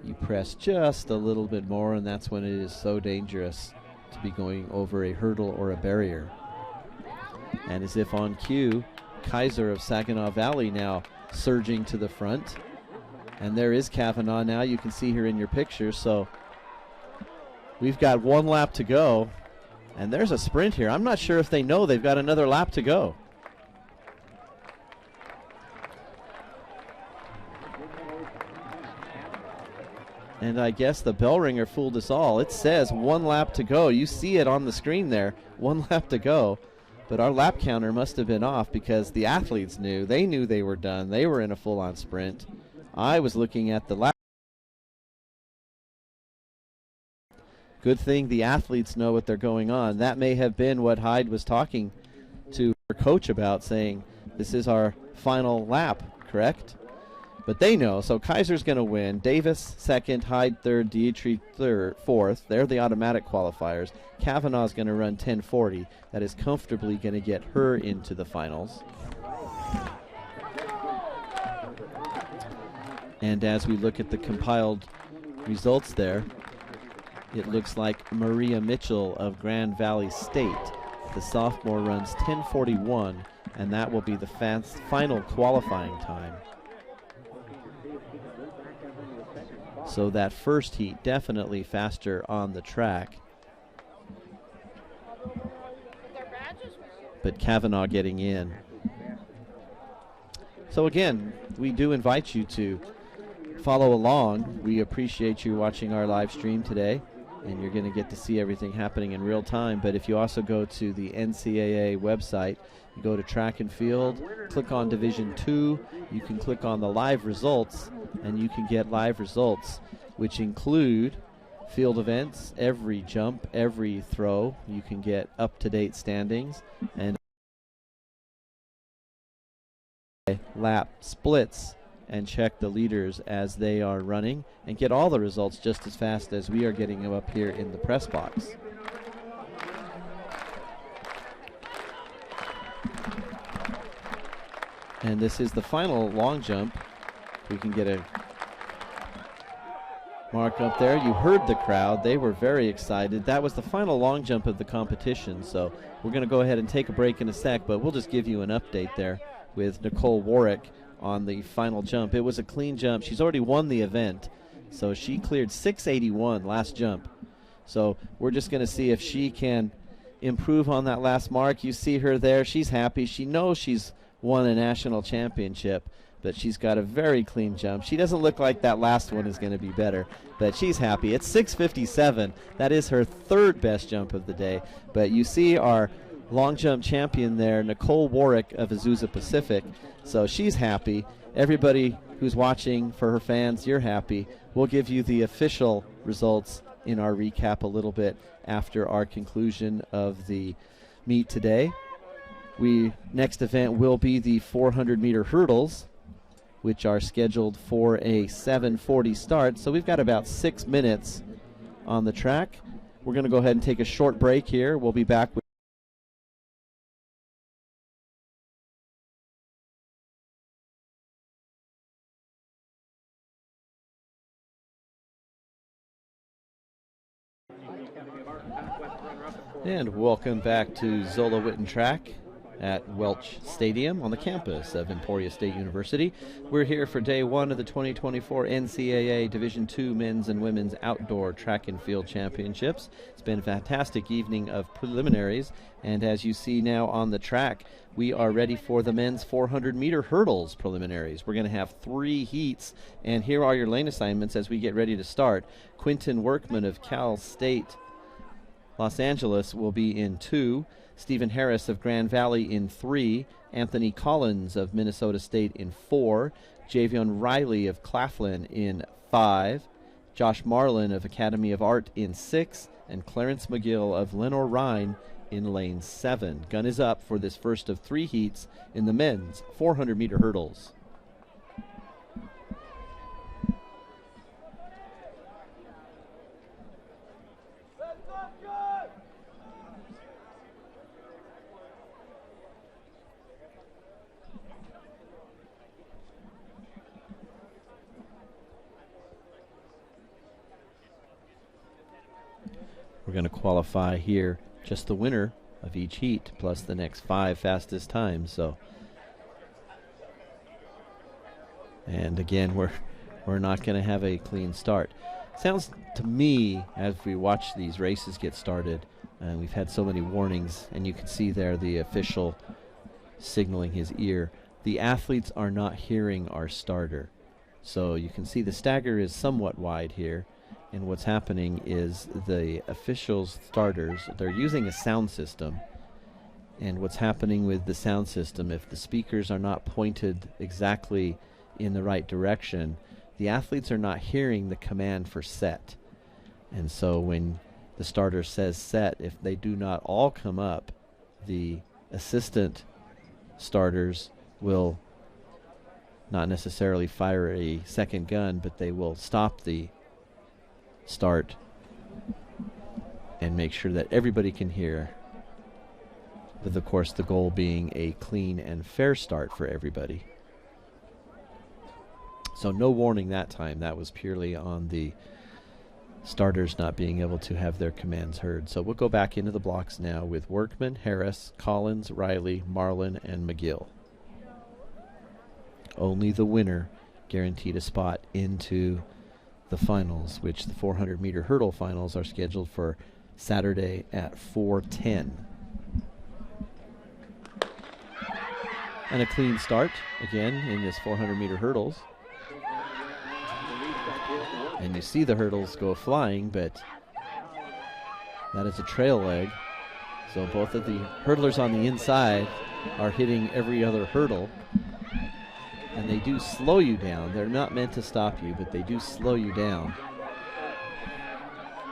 you press just a little bit more, and that's when it is so dangerous to be going over a hurdle or a barrier. And as if on cue, Kaiser of Saginaw Valley now surging to the front. And there is Kavanaugh now. You can see her in your picture. So we've got 1 lap to go, and there's a sprint here. I'm not sure if they know they've got another lap to go. And I guess the bell ringer fooled us all. It says 1 lap to go. You see it on the screen there, 1 lap to go. But our lap counter must have been off because the athletes knew. They knew they were done. They were in a full-on sprint. I was looking at the lap. Good thing the athletes know what they're going on. That may have been what Hyde was talking to her coach about, saying, this is our final lap, correct? But they know, so Kaiser's going to win. Davis second, Hyde third, Dietry fourth. They're the automatic qualifiers. Kavanaugh's going to run 10:40. That is comfortably going to get her into the finals. And as we look at the compiled results there, it looks like Maria Mitchell of Grand Valley State, the sophomore, runs 10:41, and that will be the final qualifying time. So that first heat definitely faster on the track. But Kavanaugh getting in. So again, we do invite you to follow along. We appreciate you watching our live stream today, and you're going to get to see everything happening in real time. But if you also go to the NCAA website, you go to track and field, click on Division II, you can click on the live results, and you can get live results, which include field events, every jump, every throw. You can get up-to-date standings and lap splits and check the leaders as they are running and get all the results just as fast as we are getting them up here in the press box. And this is the final long jump. We can get a mark up there. You heard the crowd. They were very excited. That was the final long jump of the competition. So we're going to go ahead and take a break in a sec, but we'll just give you an update there with Nicole Warwick on the final jump. It was a clean jump. She's already won the event. So she cleared 681 last jump. So we're just going to see if she can improve on that last mark. You see her there. She's happy. She knows she's won a national championship, but she's got a very clean jump. She doesn't look like that last one is going to be better, but she's happy. It's 6:57. That is her third best jump of the day. But you see our long jump champion there, Nicole Warwick of Azusa Pacific. So she's happy. Everybody who's watching, for her fans, you're happy. We'll give you the official results in our recap a little bit after our conclusion of the meet today. Next event will be the 400-meter hurdles, which are scheduled for a 7:40 start. So we've got about 6 minutes on the track. We're going to go ahead and take a short break here. We'll be back with and welcome back to Zola Witten Track at Welch Stadium on the campus of Emporia State University. We're here for day one of the 2024 NCAA Division II Men's and Women's Outdoor Track and Field Championships. It's been a fantastic evening of preliminaries, and as you see now on the track, we are ready for the men's 400-meter hurdles preliminaries. We're going to have 3 heats, and here are your lane assignments as we get ready to start. Quinton Workman of Cal State Los Angeles will be in 2. Stephen Harris of Grand Valley in 3, Anthony Collins of Minnesota State in 4, Javion Riley of Claflin in 5, Josh Marlin of Academy of Art in 6, and Clarence McGill of Lenore Rhine in lane 7. Gun is up for this first of 3 heats in the men's 400-meter hurdles. We're going to qualify here just the winner of each heat plus the next 5 fastest times. So, and again, we're not going to have a clean start. Sounds to me, as we watch these races get started, and we've had so many warnings, and you can see there the official signaling his ear, the athletes are not hearing our starter. So you can see the stagger is somewhat wide here. And what's happening is the officials' starters, they're using a sound system. And what's happening with the sound system, if the speakers are not pointed exactly in the right direction, the athletes are not hearing the command for set. And so when the starter says set, if they do not all come up, the assistant starters will not necessarily fire a second gun, but they will stop the start and make sure that everybody can hear, with of course the goal being a clean and fair start for everybody. So no warning that time. That was purely on the starters not being able to have their commands heard. So we'll go back into the blocks now with Workman, Harris, Collins, Riley, Marlin, and McGill. Only the winner guaranteed a spot into the finals, which the 400-meter hurdle finals are scheduled for Saturday at 4:10. And a clean start again in this 400-meter hurdles. And you see the hurdles go flying, but that is a trail leg. So both of the hurdlers on the inside are hitting every other hurdle. And they do slow you down. They're not meant to stop you, but they do slow you down.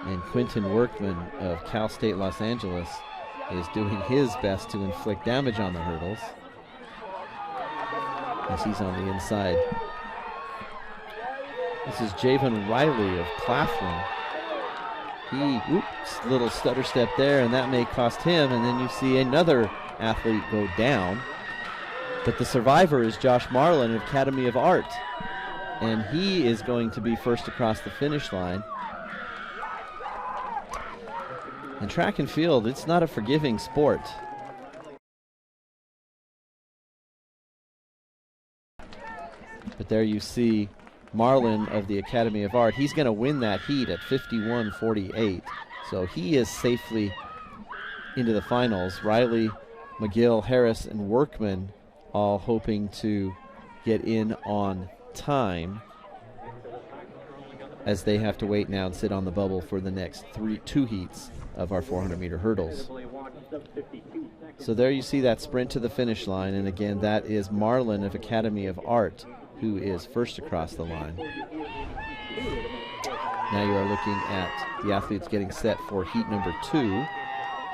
And Quinton Workman of Cal State Los Angeles is doing his best to inflict damage on the hurdles as he's on the inside This is Javen Riley of Claflin. Oops, little stutter step there, and that may cost him. And then you see another athlete go down. But the survivor is Josh Marlin of Academy of Art. And he is going to be first across the finish line. And track and field, it's not a forgiving sport. But there you see Marlin of the Academy of Art. He's going to win that heat at 51:48. So he is safely into the finals. Riley, McGill, Harris, and Workman all hoping to get in on time, as they have to wait now and sit on the bubble for the next two heats of our 400-meter hurdles. So there you see that sprint to the finish line, and again, that is Marlin of Academy of Art, who is first across the line. Now you are looking at the athletes getting set for heat number 2.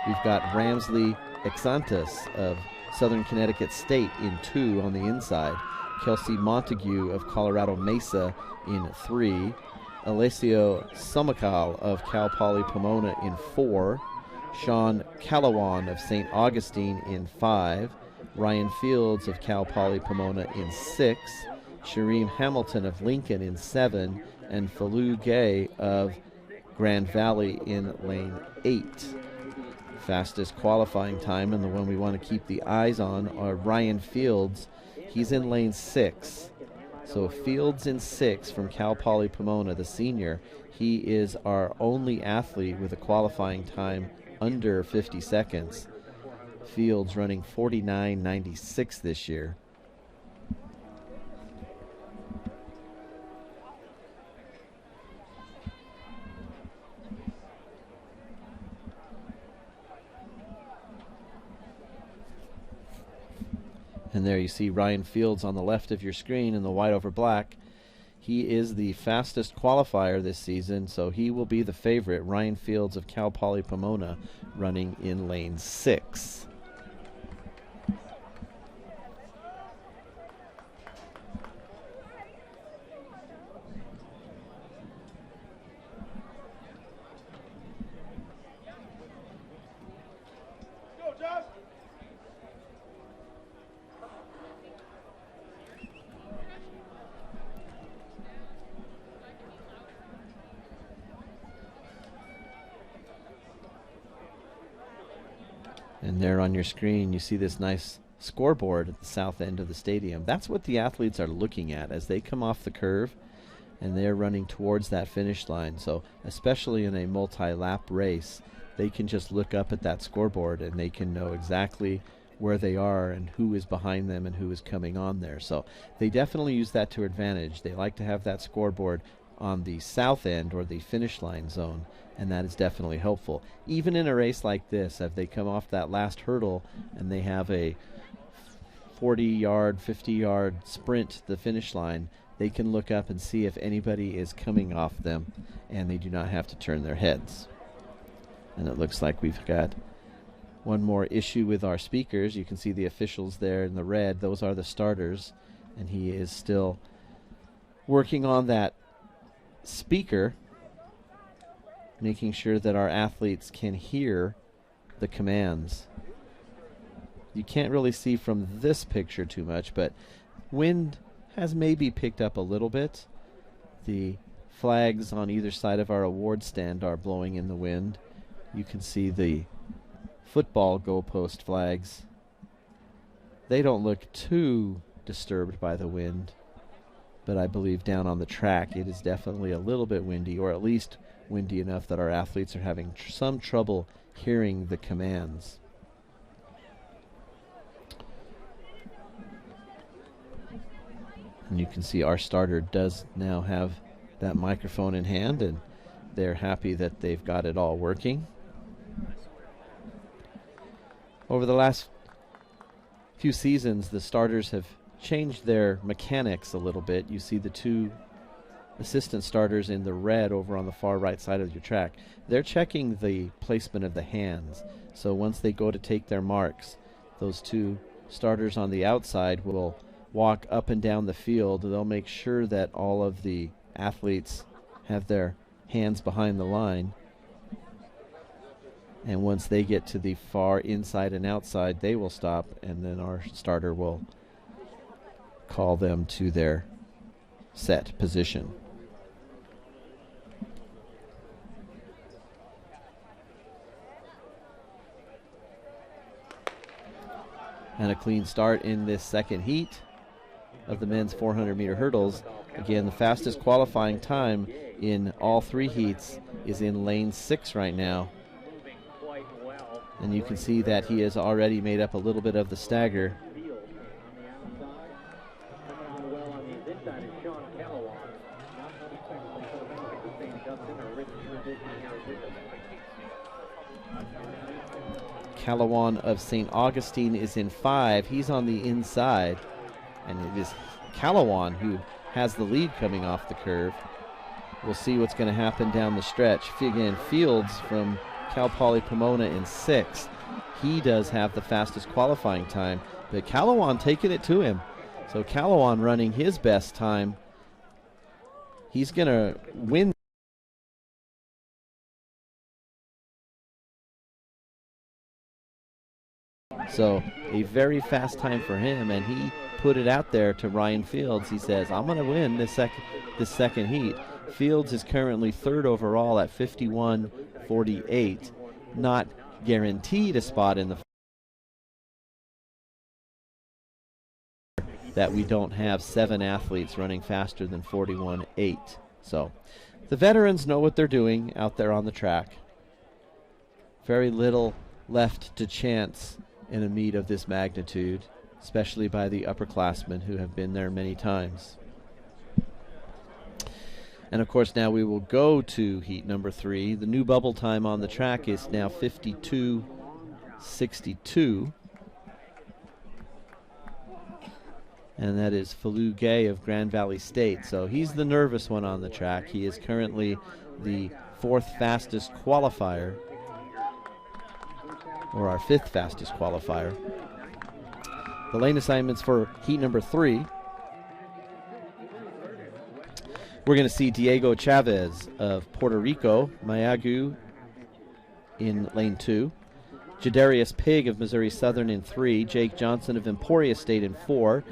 We've got Ramsley Exantis of Southern Connecticut State in 2 on the inside. Kelsey Montague of Colorado Mesa in 3. Alessio Somakal of Cal Poly Pomona in 4. Sean Calawan of St. Augustine in 5. Ryan Fields of Cal Poly Pomona in 6. Shareem Hamilton of Lincoln in 7. And Falu Gay of Grand Valley in lane 8. Fastest qualifying time, and the one we want to keep the eyes on, are Ryan Fields. He's in lane 6. So Fields in 6 from Cal Poly Pomona, the senior. He is our only athlete with a qualifying time under 50 seconds. Fields running 49.96 this year. And there you see Ryan Fields on the left of your screen in the white over black. He is the fastest qualifier this season, so he will be the favorite. Ryan Fields of Cal Poly Pomona running in lane 6. And there on your screen, you see this nice scoreboard at the south end of the stadium. That's what the athletes are looking at as they come off the curve and they're running towards that finish line. So especially in a multi-lap race, they can just look up at that scoreboard and they can know exactly where they are and who is behind them and who is coming on there. So they definitely use that to advantage. They like to have that scoreboard on the south end or the finish line zone, and that is definitely helpful. Even in a race like this, if they come off that last hurdle and they have a 40-yard, 50-yard sprint to the finish line, they can look up and see if anybody is coming off them, and they do not have to turn their heads. And it looks like we've got one more issue with our speakers. You can see the officials there in the red. Those are the starters, and he is still working on that speaker, making sure that our athletes can hear the commands. You can't really see from this picture too much, but wind has maybe picked up a little bit. The flags on either side of our award stand are blowing in the wind. You can see the football goalpost flags. They don't look too disturbed by the wind, but I believe down on the track it is definitely a little bit windy, or at least windy enough that our athletes are having some trouble hearing the commands. And you can see our starter does now have that microphone in hand, and they're happy that they've got it all working. Over the last few seasons, the starters have changed their mechanics a little bit. You see the two assistant starters in the red over on the far right side of your track. They're checking the placement of the hands. So once they go to take their marks, those two starters on the outside will walk up and down the field. They'll make sure that all of the athletes have their hands behind the line. And once they get to the far inside and outside, they will stop, and then our starter will call them to their set position. And a clean start in this second heat of the men's 400-meter hurdles. Again, the fastest qualifying time in all three heats is in lane 6 right now. And you can see that he has already made up a little bit of the stagger. Calawan of St. Augustine is in 5. He's on the inside. And it is Calawan who has the lead coming off the curve. We'll see what's going to happen down the stretch. Again, Fields from Cal Poly Pomona in 6. He does have the fastest qualifying time, but Calawan taking it to him. So Calawan running his best time. He's going to win. So a very fast time for him, and he put it out there to Ryan Fields. He says, I'm going to win this second heat. Fields is currently 3rd overall at 51.48. Not guaranteed a spot in the that we don't have 7 athletes running faster than 41.8. So the veterans know what they're doing out there on the track. Very little left to chance in a meet of this magnitude, especially by the upperclassmen who have been there many times. And of course, now we will go to heat number 3. The new bubble time on the track is now 52.62. And that is Falu Gay of Grand Valley State. So he's the nervous one on the track. He is currently the 4th fastest qualifier, or our 5th fastest qualifier. The lane assignments for heat number 3. We're going to see Diego Chavez of Puerto Rico, Mayagu in lane 2. Jadarius Pig of Missouri Southern in 3. Jake Johnson of Emporia State in 4.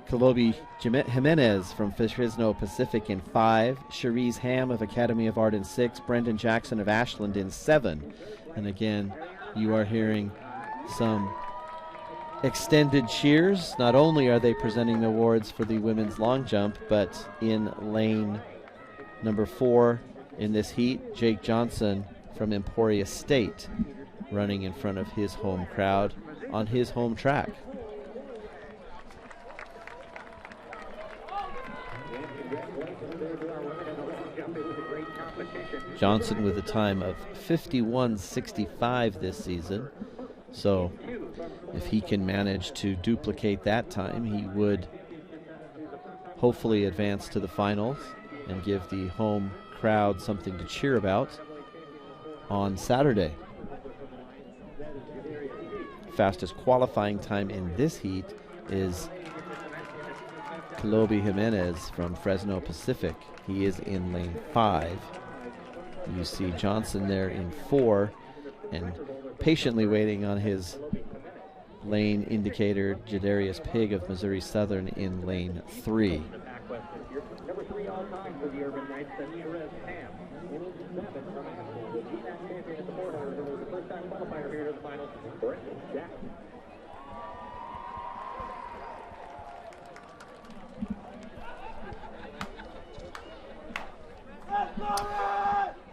Kalobi Jimenez from Fresno Pacific in 5. Cherise Ham of Academy of Art in 6. Brendan Jackson of Ashland in 7. And again, you are hearing some extended cheers. Not only are they presenting the awards for the women's long jump, but in lane number 4 in this heat, Jake Johnson from Emporia State running in front of his home crowd on his home track. Johnson with a time of 51.65 this season. So if he can manage to duplicate that time, he would hopefully advance to the finals and give the home crowd something to cheer about on Saturday. Fastest qualifying time in this heat is Kalobi Jimenez from Fresno Pacific. He is in lane 5. You see Johnson there in 4 and patiently waiting on his lane indicator, Jadarius Pig of Missouri Southern in lane 3. Number 3 all time for the Urban Knights, Cherise Ham. In 7 from Ashland, the GMAC champion at the 400, and was the first time qualifier here to the finals, Brendan Jackson.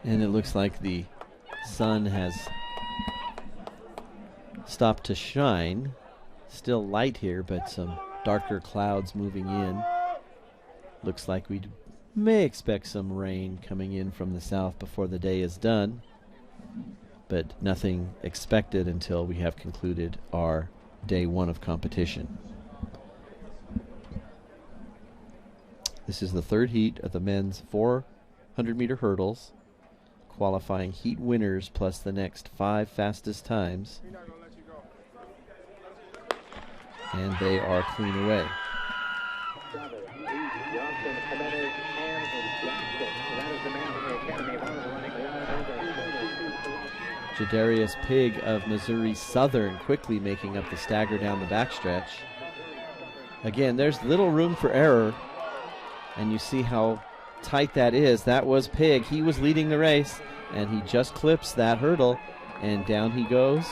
And it looks like the sun has stopped to shine. Still light here, but some darker clouds moving in. Looks like we may expect some rain coming in from the south before the day is done, but nothing expected until we have concluded our day 1 of competition. This is the 3rd heat of the men's 400-meter hurdles, qualifying heat winners plus the next 5 fastest times. And they are clean away. Johnson, Jimenez, Hams, and Jackson. So that is the man from the Academy of Honor running Jadarius Pig of Missouri Southern quickly making up the stagger down the backstretch. Again, there's little room for error, and you see how tight that is. That was Pig. He was leading the race, and he just clips that hurdle, and down he goes.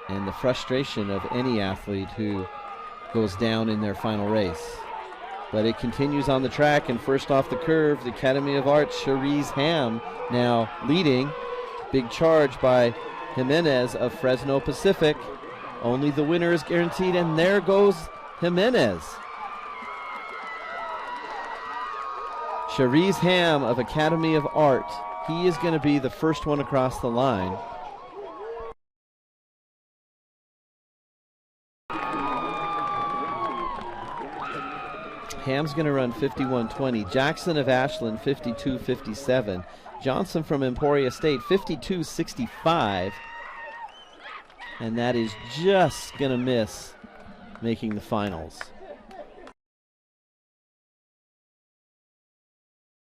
And the frustration of any athlete who goes down in their final race. But it continues on the track, and first off the curve, the Academy of Arts, Cherise Ham now leading. Big charge by Jimenez of Fresno Pacific. Only the winner is guaranteed, and there goes Jimenez. Cherise Ham of Academy of Art. He is going to be the first one across the line. Ham's going to run 51.20. Jackson of Ashland 52.57. Johnson from Emporia State 52.65. And that is just going to miss making the finals.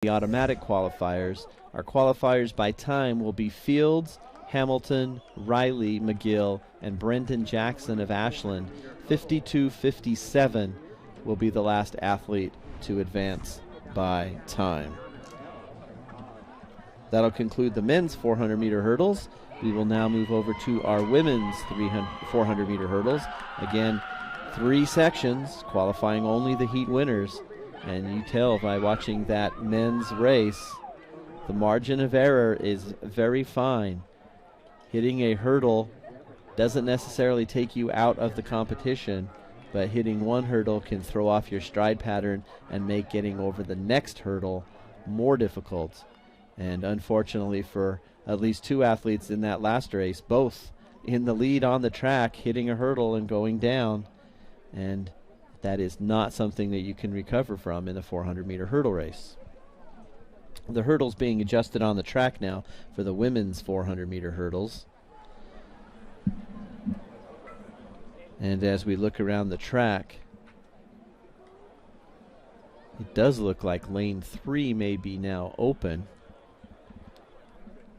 The automatic qualifiers, our qualifiers by time will be Fields, Hamilton, Riley, McGill, and Brendan Jackson of Ashland. 52.57 will be the last athlete to advance by time. That'll conclude the men's 400-meter hurdles. We will now move over to our women's 400-meter hurdles. Again, 3 sections, qualifying only the heat winners. And you tell by watching that men's race, the margin of error is very fine. Hitting a hurdle doesn't necessarily take you out of the competition, but hitting one hurdle can throw off your stride pattern and make getting over the next hurdle more difficult. And unfortunately for at least 2 athletes in that last race, both in the lead on the track, hitting a hurdle and going down. And that is not something that you can recover from in a 400-meter hurdle race. The hurdles being adjusted on the track now for the women's 400-meter hurdles. And as we look around the track, it does look like lane 3 may be now open.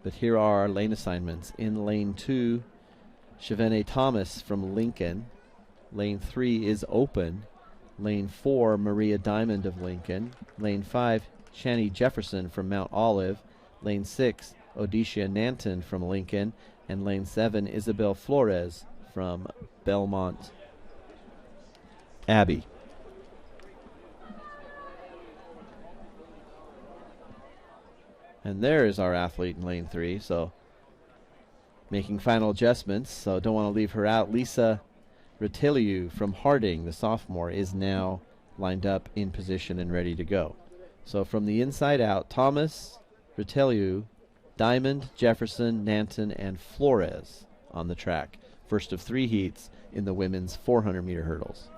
But here are our lane assignments. In lane 2, Shavene Thomas from Lincoln. Lane 3 is open. Lane 4, Maria Diamond of Lincoln. Lane 5, Shani Jefferson from Mount Olive. Lane 6, Odisha Nanton from Lincoln. And lane 7, Isabel Flores from Belmont Abbey. And there is our athlete in lane 3, so making final adjustments, so don't want to leave her out. Lisa Retiliu from Harding, the sophomore, is now lined up in position and ready to go. So from the inside out, Thomas, Retiliu, Diamond, Jefferson, Nanton, and Flores on the track. First of 3 heats in the women's 400-meter hurdles.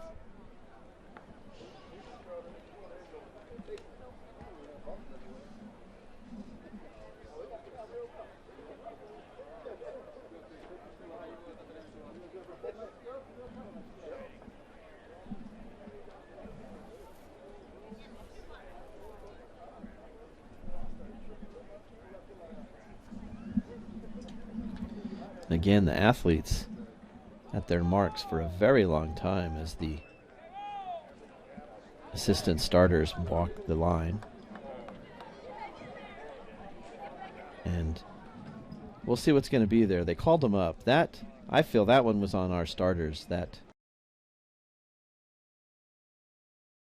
Again, the athletes at their marks for a very long time as the assistant starters walk the line. And we'll see what's going to be there. They called them up. That, I feel that one was on our starters. That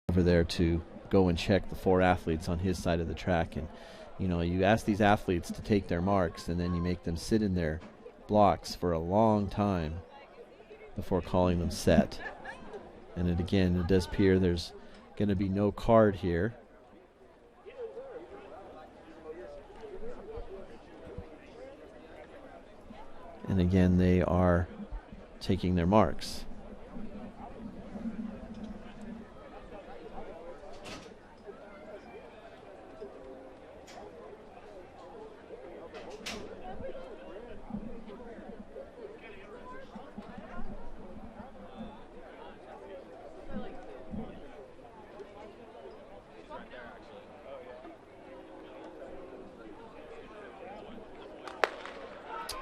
over there to go and check the 4 athletes on his side of the track. And, you know, you ask these athletes to take their marks and then you make them sit in their blocks for a long time before calling them set. And it does appear there's going to be no card here. And again, they are taking their marks.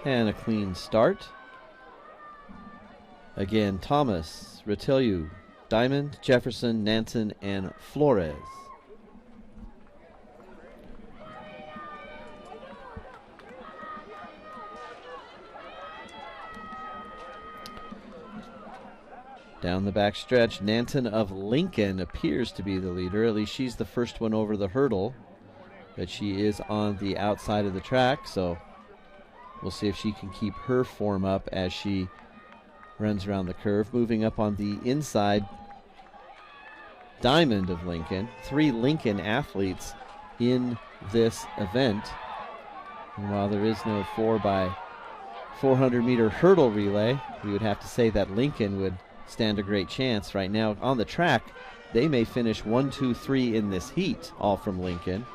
And a clean start. Again, Thomas, Retilu, Diamond, Jefferson, Nanton, and Flores. Down the back stretch, Nanton of Lincoln appears to be the leader. At least she's the first one over the hurdle. But she is on the outside of the track, so we'll see if she can keep her form up as she runs around the curve. Moving up on the inside, Diamond of Lincoln. 3 Lincoln athletes in this event. And while there is no 4x400 meter hurdle relay, we would have to say that Lincoln would stand a great chance. Right now on the track, they may finish 1, 2, 3 in this heat, all from Lincoln.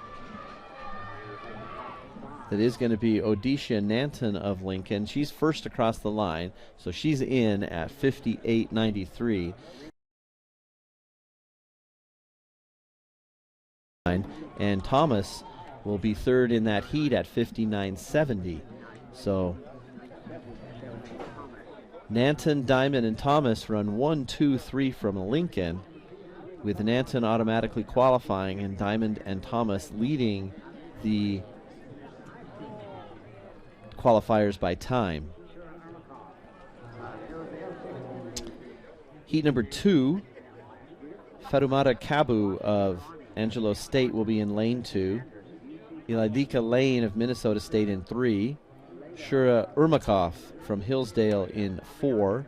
That is going to be Odisha Nanton of Lincoln. She's first across the line, so she's in at 58.93. And Thomas will be third in that heat at 59.70. So Nanton, Diamond, and Thomas run 1, 2, 3 from Lincoln, with Nanton automatically qualifying and Diamond and Thomas leading the qualifiers by time. Heat number 2, Fatumata Kabu of Angelo State will be in lane 2. Iladika Lane of Minnesota State in 3. Shura Urmakov from Hillsdale in 4.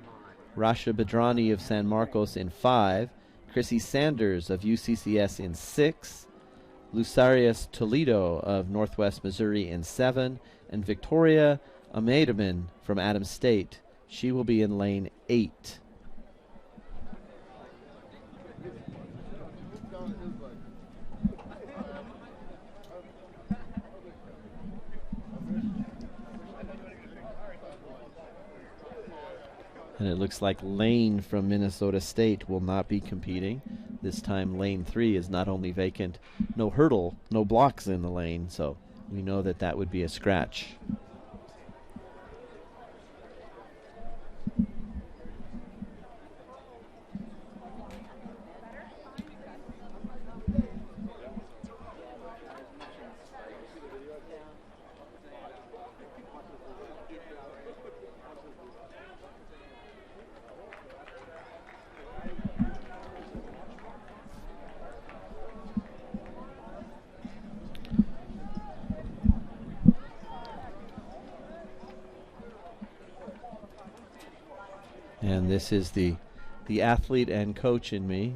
Rasha Bedrani of San Marcos in 5. Chrissy Sanders of UCCS in 6. Lucarius Toledo of Northwest Missouri in 7. And Victoria Amedaman from Adams State. She will be in lane 8. And it looks like Lane from Minnesota State will not be competing. This time lane 3 is not only vacant, no hurdle, no blocks in the lane, so we know that that would be a scratch. And this is the athlete and coach in me,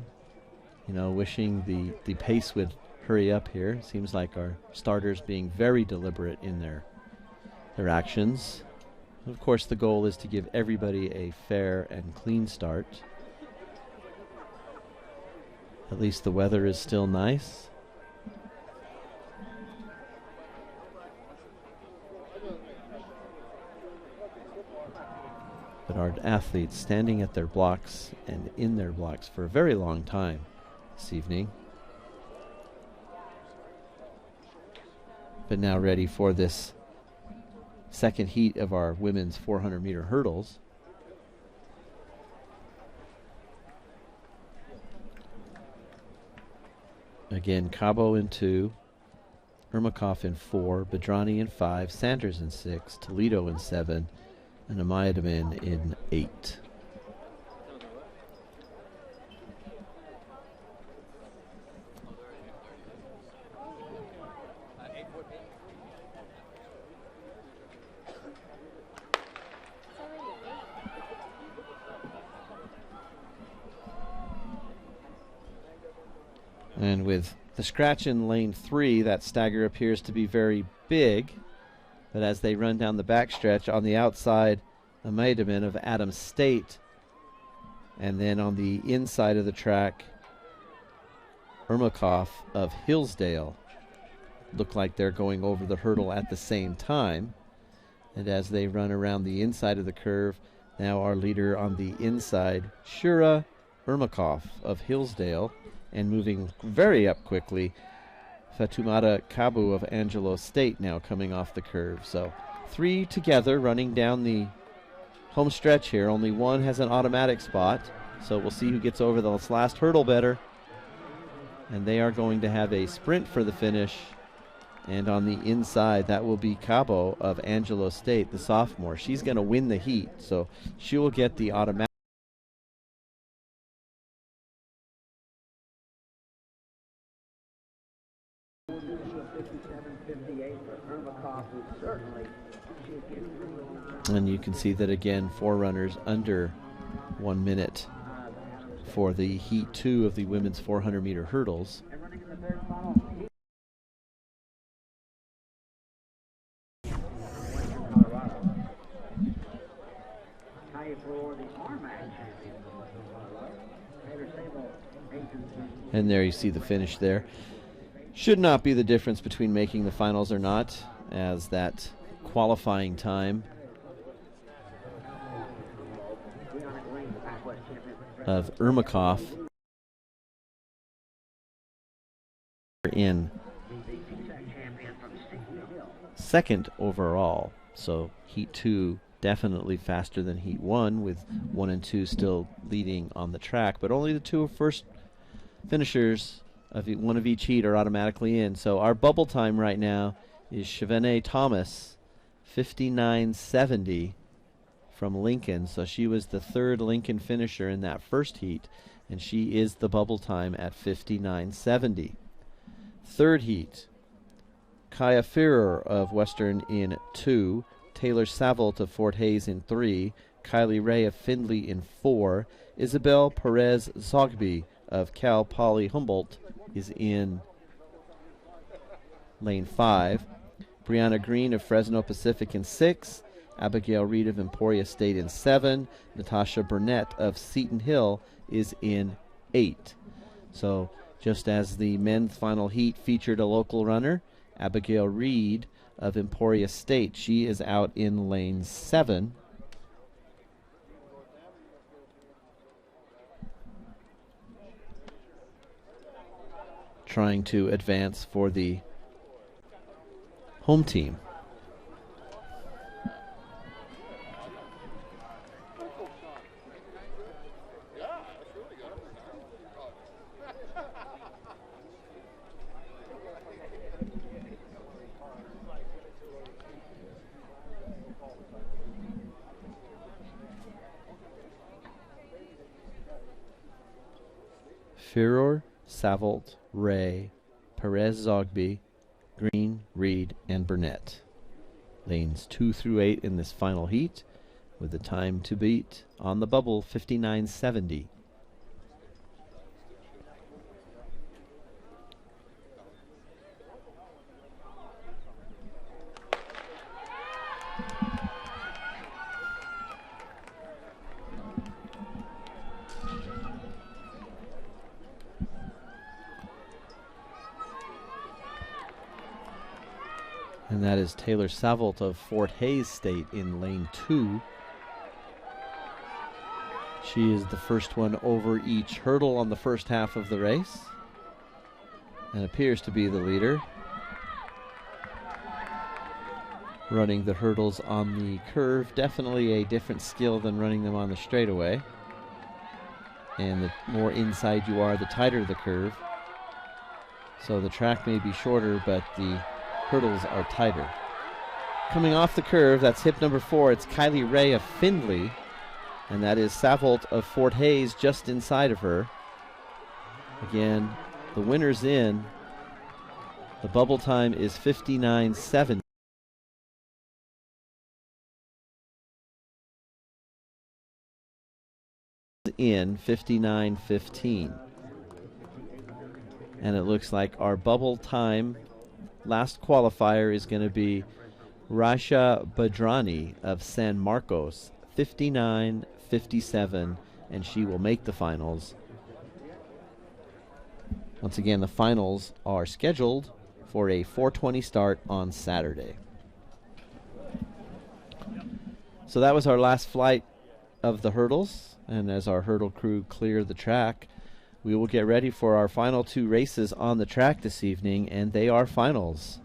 you know, wishing the pace would hurry up here. It seems like our starters being very deliberate in their actions. Of course, the goal is to give everybody a fair and clean start. At least the weather is still nice. But our athletes standing at their blocks and in their blocks for a very long time this evening. But now ready for this second heat of our women's 400 meter hurdles. Again, Cabo in 2, Urmakov in 4, Bedrani in 5, Sanders in 6, Toledo in 7, and Amayadaman in 8. And with the scratch in lane 3, that stagger appears to be very big. But as they run down the backstretch on the outside, Amaydaman of Adams State. And then on the inside of the track, Urmakov of Hillsdale. Look like they're going over the hurdle at the same time. And as they run around the inside of the curve, now our leader on the inside, Shura Urmakov of Hillsdale. And moving very up quickly, Fatumata Kabu of Angelo State now coming off the curve. So three together running down the home stretch here. Only one has an automatic spot, so we'll see who gets over this last hurdle better. And they are going to have a sprint for the finish. And on the inside, that will be Cabo of Angelo State, the sophomore. She's going to win the heat, so she will get the automatic. And you can see that again, four runners under 1 minute for the heat 2 of the women's 400-meter hurdles. And there you see the finish there. Should not be the difference between making the finals or not, as that qualifying time of Ermakov in second overall. So heat 2 definitely faster than heat 1, with 1 and 2 still leading on the track, but only the two first finishers of one of each heat are automatically in. So our bubble time right now is Chevene Thomas, 59.70 from Lincoln. So she was the third Lincoln finisher in that first heat, and she is the bubble time at 59.70. Third heat, Kaya Führer of Western in 2, Taylor Savolt of Fort Hays in 3, Kylie Ray of Findlay in 4, Isabel Perez Zogby of Cal Poly Humboldt is in lane 5, Brianna Green of Fresno Pacific in 6, Abigail Reed of Emporia State in 7, Natasha Burnett of Seton Hill is in 8. So just as the men's final heat featured a local runner, Abigail Reed of Emporia State, she is out in lane 7. Trying to advance for the home team. Führer, Savolt, Ray, Perez Zogby, Green, Reed, and Burnett. Lanes 2 through 8 in this final heat, with the time to beat on the bubble, 59.70. And that is Taylor Savolt of Fort Hays State in lane 2. She is the first one over each hurdle on the first half of the race and appears to be the leader. Running the hurdles on the curve, definitely a different skill than running them on the straightaway. And the more inside you are, the tighter the curve. So the track may be shorter, but the hurdles are tighter. Coming off the curve, that's hip number 4. It's Kylie Ray of Findlay, and that is Savolt of Fort Hays just inside of her. Again, the winner's in. The bubble time is 59.70. In 59.15. And it looks like our bubble time last qualifier is going to be Rasha Badrani of San Marcos, 59.57, and she will make the finals. Once again, the finals are scheduled for a 4:20 start on Saturday. So that was our last flight of the hurdles, and as our hurdle crew clear the track, we will get ready for our final 2 races on the track this evening, and they are finals.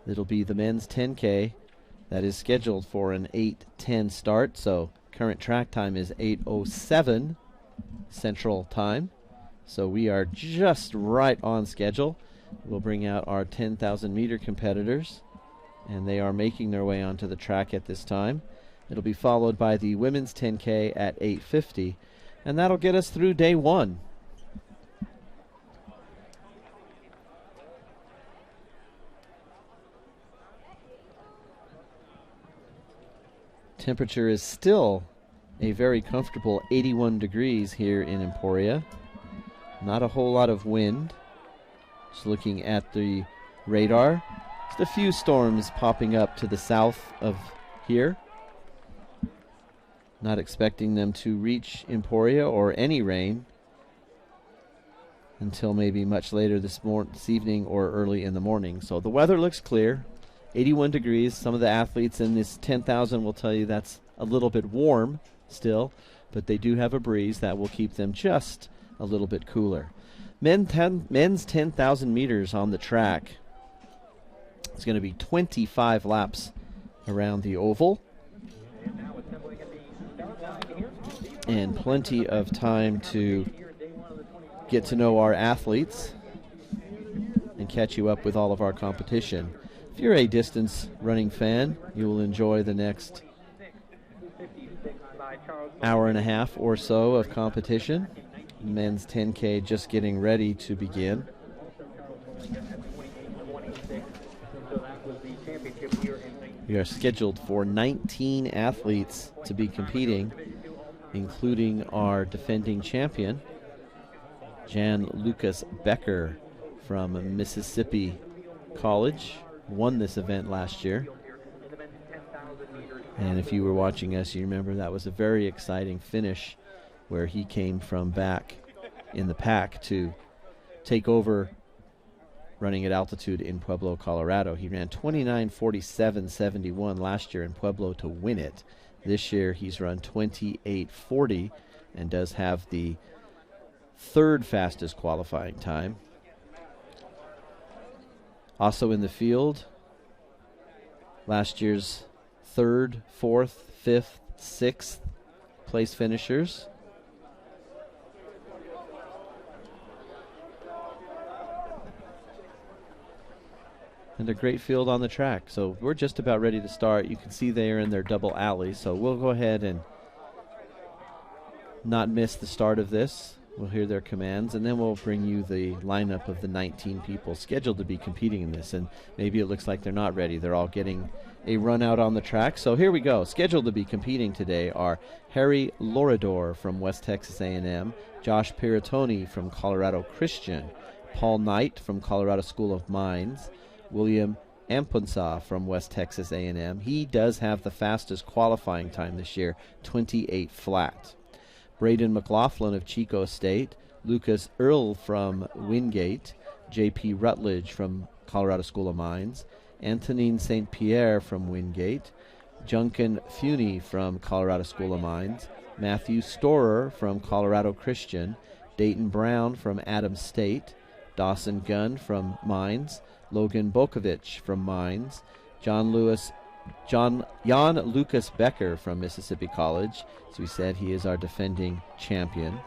It'll be the men's 10K that is scheduled for an 8:10 start. So current track time is 8:07 Central Time. So we are just right on schedule. We'll bring out our 10,000 meter competitors, and they are making their way onto the track at this time. It'll be followed by the women's 10K at 8:50, and that'll get us through day one. Temperature is still a very comfortable 81 degrees here in Emporia. Not a whole lot of wind. Just looking at the radar, just a few storms popping up to the south of here. Not expecting them to reach Emporia or any rain until maybe much later this evening or early in the morning. So the weather looks clear. 81 degrees. Some of the athletes in this 10,000 will tell you that's a little bit warm still, but they do have a breeze that will keep them just a little bit cooler. Men's 10,000 meters on the track. It's going to be 25 laps around the oval, and plenty of time to get to know our athletes and catch you up with all of our competition. If you're a distance running fan, you will enjoy the next hour and a half or so of competition. Men's 10K just getting ready to begin. We are scheduled for 19 athletes to be competing, including our defending champion, Jan Lucas Becker from Mississippi College. Won this event last year. And if you were watching us, you remember that was a very exciting finish where he came from back in the pack to take over running at altitude in Pueblo, Colorado. He ran 29:47.71 last year in Pueblo to win it. This year he's run 28:40 and does have the third fastest qualifying time. Also in the field, last year's third, fourth, fifth, sixth place finishers. And a great field on the track. So we're just about ready to start. You can see they are in their double alley. So we'll go ahead and not miss the start of this. We'll hear their commands, and then we'll bring you the lineup of the 19 people scheduled to be competing in this. And maybe it looks like they're not ready. They're all getting a run out on the track. So here we go. Scheduled to be competing today are Harry Lorador from West Texas A&M, Josh Piratoni from Colorado Christian, Paul Knight from Colorado School of Mines, William Ampunsa from West Texas A&M. He does have the fastest qualifying time this year, 28 flat. Braden McLaughlin of Chico State, Lucas Earl from Wingate, J.P. Rutledge from Colorado School of Mines, Antonine St. Pierre from Wingate, Junkin Funey from Colorado School of Mines, Matthew Storer from Colorado Christian, Dayton Brown from Adams State, Dawson Gunn from Mines, Logan Bokovich from Mines, Jan Lucas Becker from Mississippi College. As we said, he is our defending champion.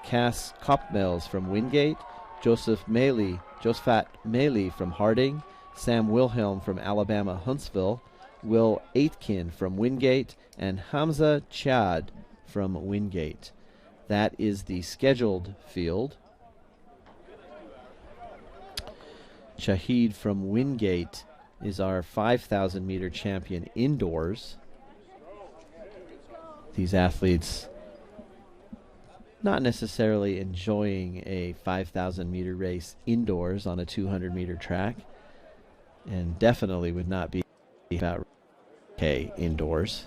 Cass Kopmels from Wingate, Josephat Maley from Harding, Sam Wilhelm from Alabama Huntsville, Will Aitken from Wingate, and Hamza Chad from Wingate. That is the scheduled field. Shahid from Wingate is our 5,000 meter champion indoors. These athletes not necessarily enjoying a 5,000 meter race indoors on a 200 meter track, and definitely would not be about K indoors.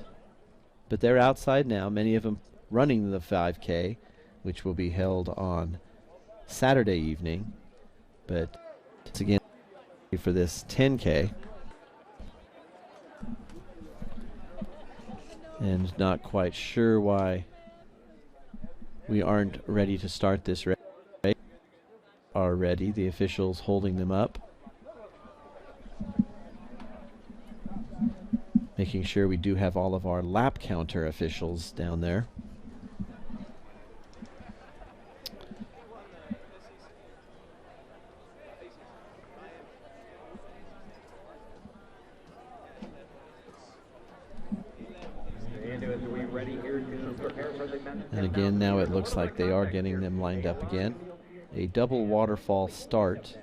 But they're outside now, many of them running the 5K, which will be held on Saturday evening. But it's again for this 10K. And not quite sure why we aren't ready to start this race already. The officials holding them up, making sure we do have all of our lap counter officials down there. And again, now it looks like they are getting them lined up again. A double waterfall start.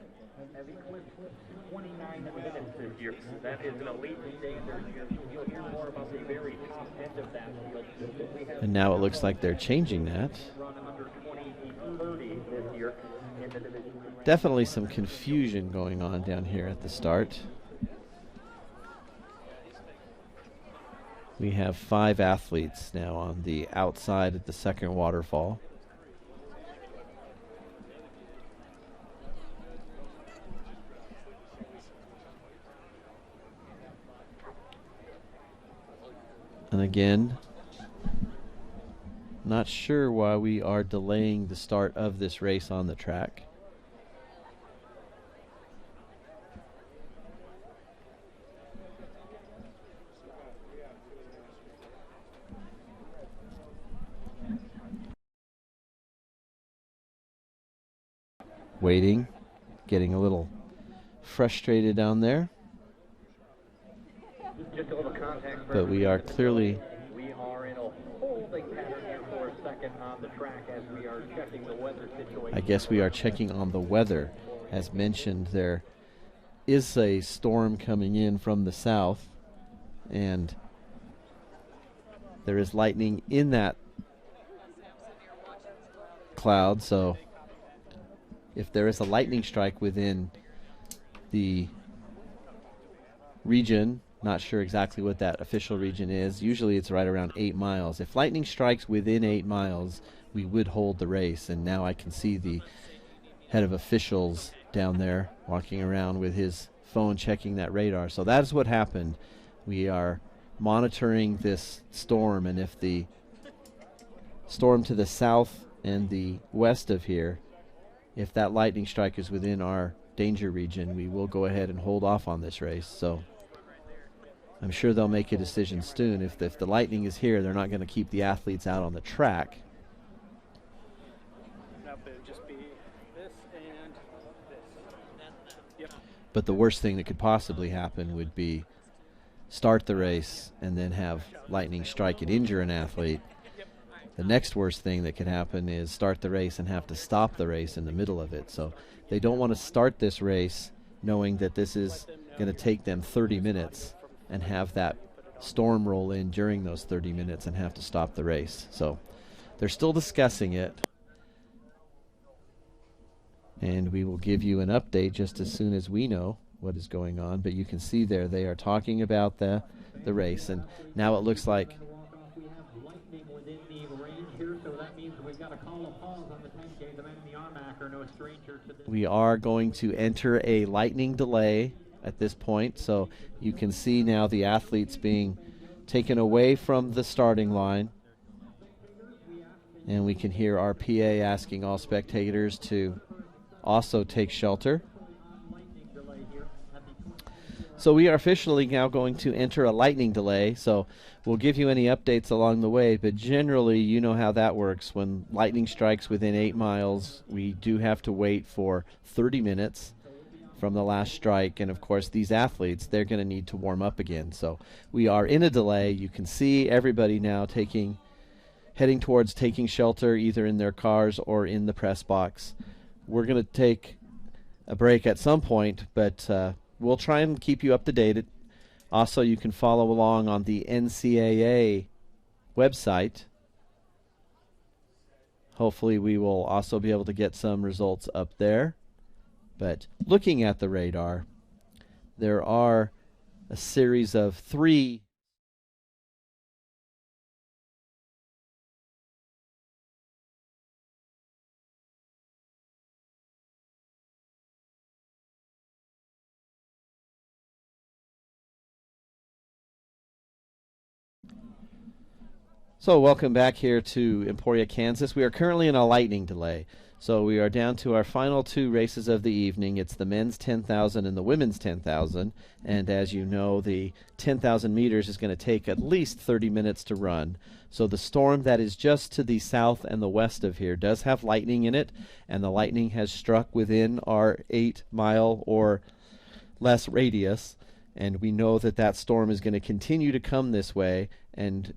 That is an elite standard. You'll hear more about the very top end of that. And now it looks like they're changing that. Definitely some confusion going on down here at the start. We have 5 athletes now on the outside of the second waterfall. And again, not sure why we are delaying the start of this race on the track. Waiting, getting a little frustrated down there. Just a little context. But we are clearly... We are in a holding pattern here for a second on the track as we are checking the weather situation. I guess we are checking on the weather. As mentioned, there is a storm coming in from the south, and there is lightning in that cloud, so if there is a lightning strike within the region, not sure exactly what that official region is. Usually it's right around 8 miles. If lightning strikes within 8 miles, we would hold the race. And now I can see the head of officials down there walking around with his phone checking that radar. So that is what happened. We are monitoring this storm, and if the storm to the south and the west of here, if that lightning strike is within our danger region, we will go ahead and hold off on this race. So I'm sure they'll make a decision soon. If the lightning is here, they're not going to keep the athletes out on the track. That would just be this and this. Yep. But the worst thing that could possibly happen would be start the race and then have lightning strike and injure an athlete. The next worst thing that could happen is start the race and have to stop the race in the middle of it. So they don't want to start this race knowing that this is going to take them 30 minutes and have that storm roll in during those 30 minutes and have to stop the race. So they're still discussing it, and we will give you an update just as soon as we know what is going on. But you can see there they are talking about the race, and now it looks like we are going to enter a lightning delay at this point. So you can see now the athletes being taken away from the starting line, and we can hear our PA asking all spectators to also take shelter. So we are officially now going to enter a lightning delay, so we'll give you any updates along the way, but generally you know how that works. When lightning strikes within 8 miles, we do have to wait for 30 minutes from the last strike, and of course these athletes, they're going to need to warm up again. So we are in a delay. You can see everybody now heading towards taking shelter either in their cars or in the press box. We're going to take a break at some point, but we'll try and keep you up to date. Also, you can follow along on the NCAA website. Hopefully we will also be able to get some results up there. But looking at the radar, there are a series of 3 So welcome back here to Emporia, Kansas. We are currently in a lightning delay. So we are down to our final two races of the evening. It's the men's 10,000 and the women's 10,000. And as you know, the 10,000 meters is going to take at least 30 minutes to run. So the storm that is just to the south and the west of here does have lightning in it. And the lightning has struck within our 8-mile or less radius. And we know that that storm is going to continue to come this way. And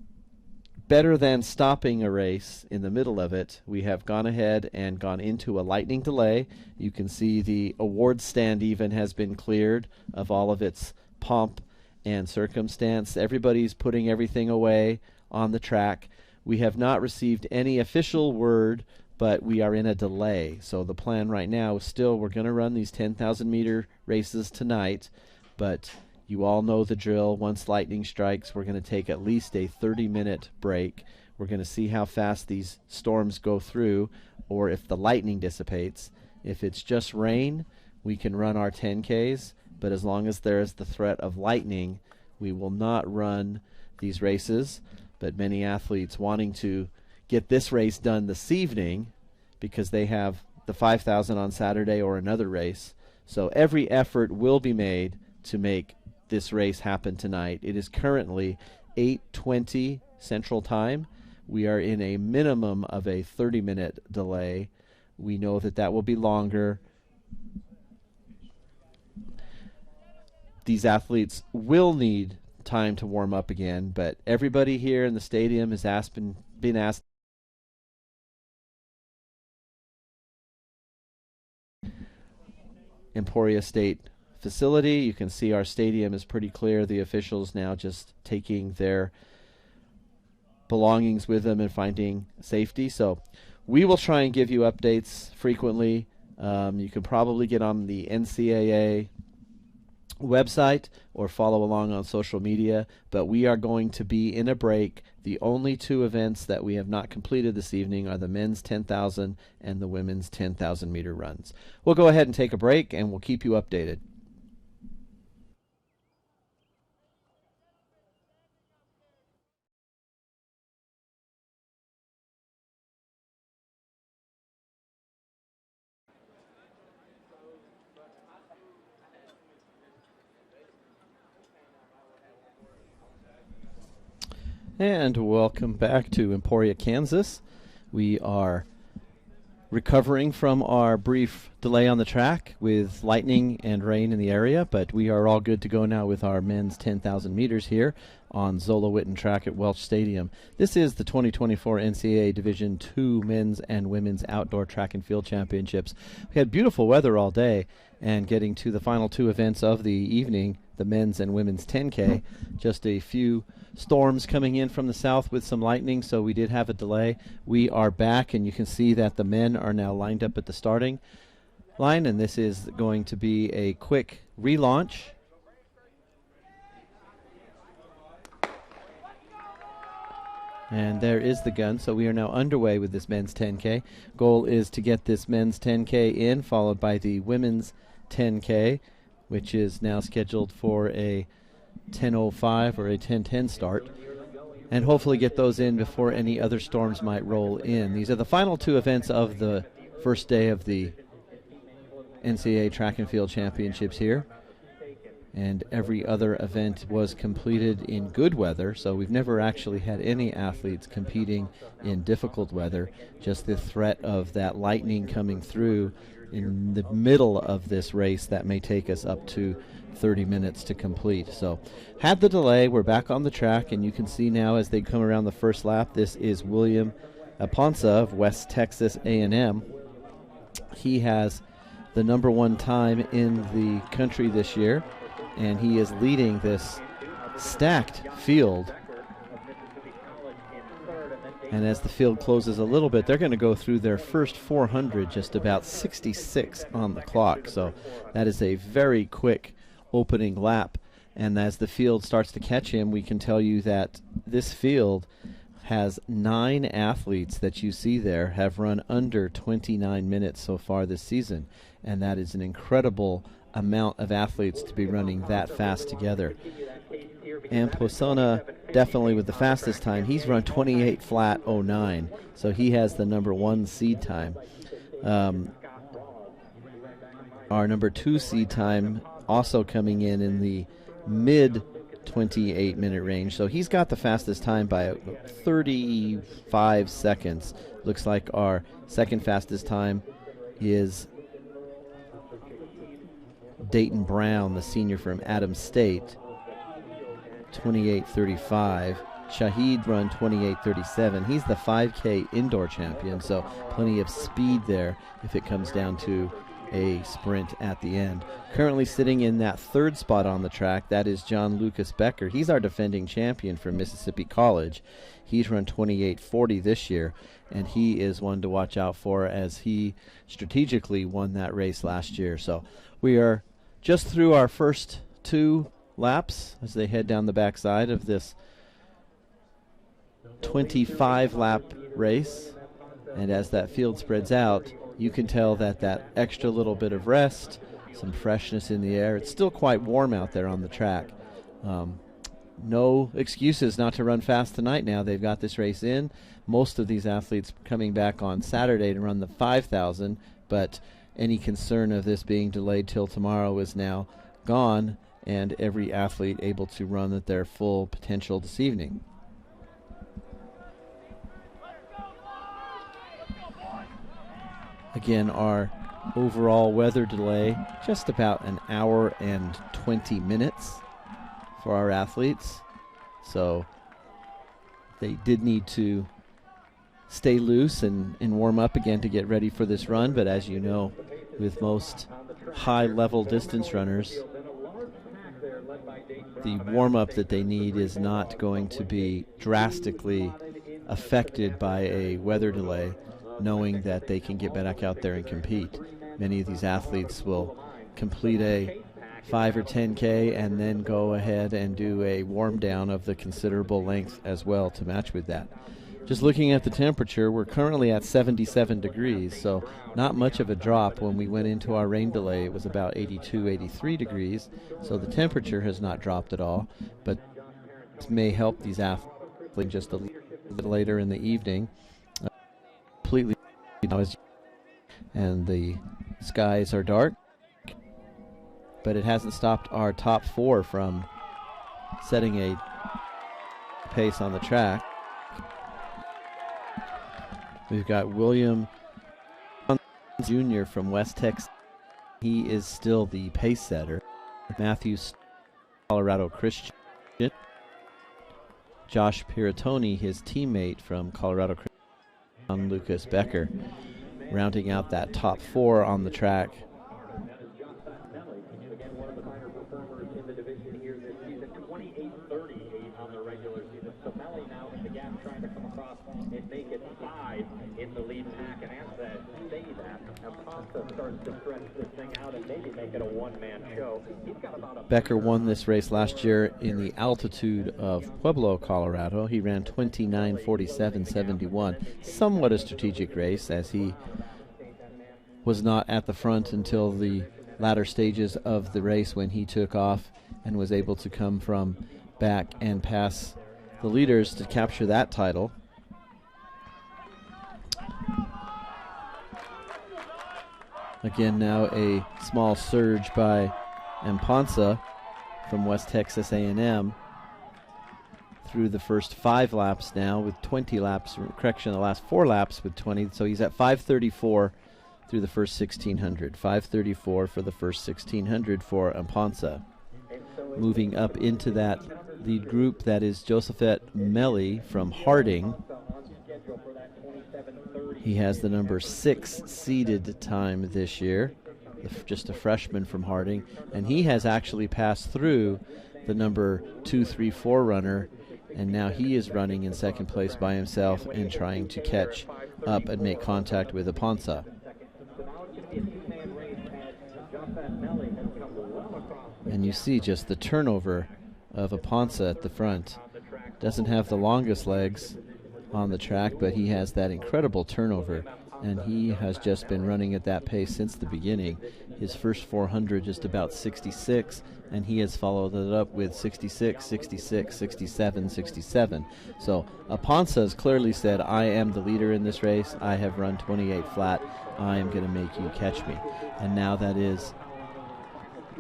better than stopping a race in the middle of it, we have gone ahead and gone into a lightning delay. You can see the award stand even has been cleared of all of its pomp and circumstance. Everybody's putting everything away on the track. We have not received any official word, but we are in a delay. So the plan right now is still we're going to run these 10,000 meter races tonight, but you all know the drill. Once lightning strikes, we're going to take at least a 30-minute break. We're going to see how fast these storms go through, or if the lightning dissipates. If it's just rain, we can run our 10Ks, but as long as there is the threat of lightning, we will not run these races. But many athletes wanting to get this race done this evening because they have the 5,000 on Saturday or another race. So every effort will be made to make this race happen tonight. It is currently 8:20 Central Time. We are in a minimum of a 30-minute delay. We know that that will be longer. These athletes will need time to warm up again, but everybody here in the stadium has been asked Emporia State facility. You can see our stadium is pretty clear. The officials now just taking their belongings with them and finding safety. So we will try and give you updates frequently. You can probably get on the NCAA website or follow along on social media, but we are going to be in a break. The only two events that we have not completed this evening are the men's 10,000 and the women's 10,000 meter runs. We'll go ahead and take a break and we'll keep you updated. And welcome back to Emporia, Kansas. We are recovering from our brief delay on the track with lightning and rain in the area, but we are all good to go now with our men's 10,000 meters here on Zola Witten track at Welch Stadium. This is the 2024 NCAA Division II Men's and Women's Outdoor Track and Field Championships. We had beautiful weather all day, and getting to the final two events of the evening, the men's and women's 10K, just a few storms coming in from the south with some lightning, so we did have a delay. We are back, and you can see that the men are now lined up at the starting line, and this is going to be a quick relaunch. And there is the gun, so we are now underway with this men's 10K. Goal is to get this men's 10K in, followed by the women's 10K, which is now scheduled for a 10:05 or a 10:10 start, and hopefully get those in before any other storms might roll in. These are the final two events of the first day of the NCAA Track and Field Championships here, and every other event was completed in good weather, so we've never actually had any athletes competing in difficult weather, just the threat of that lightning coming through in the middle of this race that may take us up to 30 minutes to complete. So had the delay, we're back on the track, and you can see now as they come around the first lap, this is William Aponsa of West Texas A&M. He has the #1 time in the country this year, and he is leading this stacked field. And as the field closes a little bit, they're going to go through their first 400, just about 66 on the clock. So that is a very quick opening lap. And as the field starts to catch him, we can tell you that this field has 9 athletes that you see there have run under 29 minutes so far this season. And that is an incredible amount of athletes to be running that fast together. And Posona definitely with the fastest time. He's run 28 flat 09, so he has the number 1 seed time. Our number 2 seed time also coming in the mid 28-minute range, so he's got the fastest time by 35 seconds. Looks like our second fastest time is Dayton Brown, the senior from Adams State, 28:35. Shahid run 28:37. He's the 5K indoor champion, so plenty of speed there if it comes down to a sprint at the end. Currently sitting in that third spot on the track, that is John Lucas Becker. He's our defending champion from Mississippi College. He's run 28:40 this year, and he is one to watch out for as he strategically won that race last year. So we are just through our first 2 laps as they head down the backside of this 25-lap race. And as that field spreads out, you can tell that extra little bit of rest, some freshness in the air. It's still quite warm out there on the track. No excuses not to run fast tonight now. They've got this race in. Most of these athletes coming back on Saturday to run the 5,000, but any concern of this being delayed till tomorrow is now gone, and every athlete able to run at their full potential this evening. Again, our overall weather delay, just about an hour and 20 minutes for our athletes. So they did need to stay loose and warm up again to get ready for this run. But as you know, with most high-level distance runners, the warm-up that they need is not going to be drastically affected by a weather delay, knowing that they can get back out there and compete. Many of these athletes will complete a 5 or 10K and then go ahead and do a warm down of the considerable length as well to match with that. Just looking at the temperature, we're currently at 77 degrees, so not much of a drop. When we went into our rain delay, it was about 82, 83 degrees, so the temperature has not dropped at all, but this may help these athletes just a little bit later in the evening. Completely, and the skies are dark, but it hasn't stopped our top 4 from setting a pace on the track. We've got William Jr. from West Texas. He is still the pace setter. Matthew, Colorado Christian. Josh Piratoni, his teammate from Colorado Christian. Lucas Becker, rounding out that top 4 on the track. Becker won this race last year in the altitude of Pueblo, Colorado. He ran 29:47.71. Somewhat a strategic race, as he was not at the front until the latter stages of the race when he took off and was able to come from back and pass the leaders to capture that title. Again, now a small surge by Amponsa from West Texas A&M through the first 5 laps now with 20 laps, correction, the last 4 laps with 20, so he's at 5:34 through the first 1600. 5:34 for the first 1600 for Amponsa. Moving up into that lead group, that is Josephet Melli from Harding. He has the number 6 seeded time this year, just a freshman from Harding, and he has actually passed through the number 2, 3, 4 runner, and now he is running in second place by himself and trying to catch up and make contact with Amponsa. And you see just the turnover of Amponsa at the front. Doesn't have the longest legs on the track, but he has that incredible turnover and he has just been running at that pace since the beginning. His first 400 just about 66, and he has followed it up with 66, 66, 67, 67. So Aponsa has clearly said, I am the leader in this race. I have run 28 flat. I am going to make you catch me. And now that is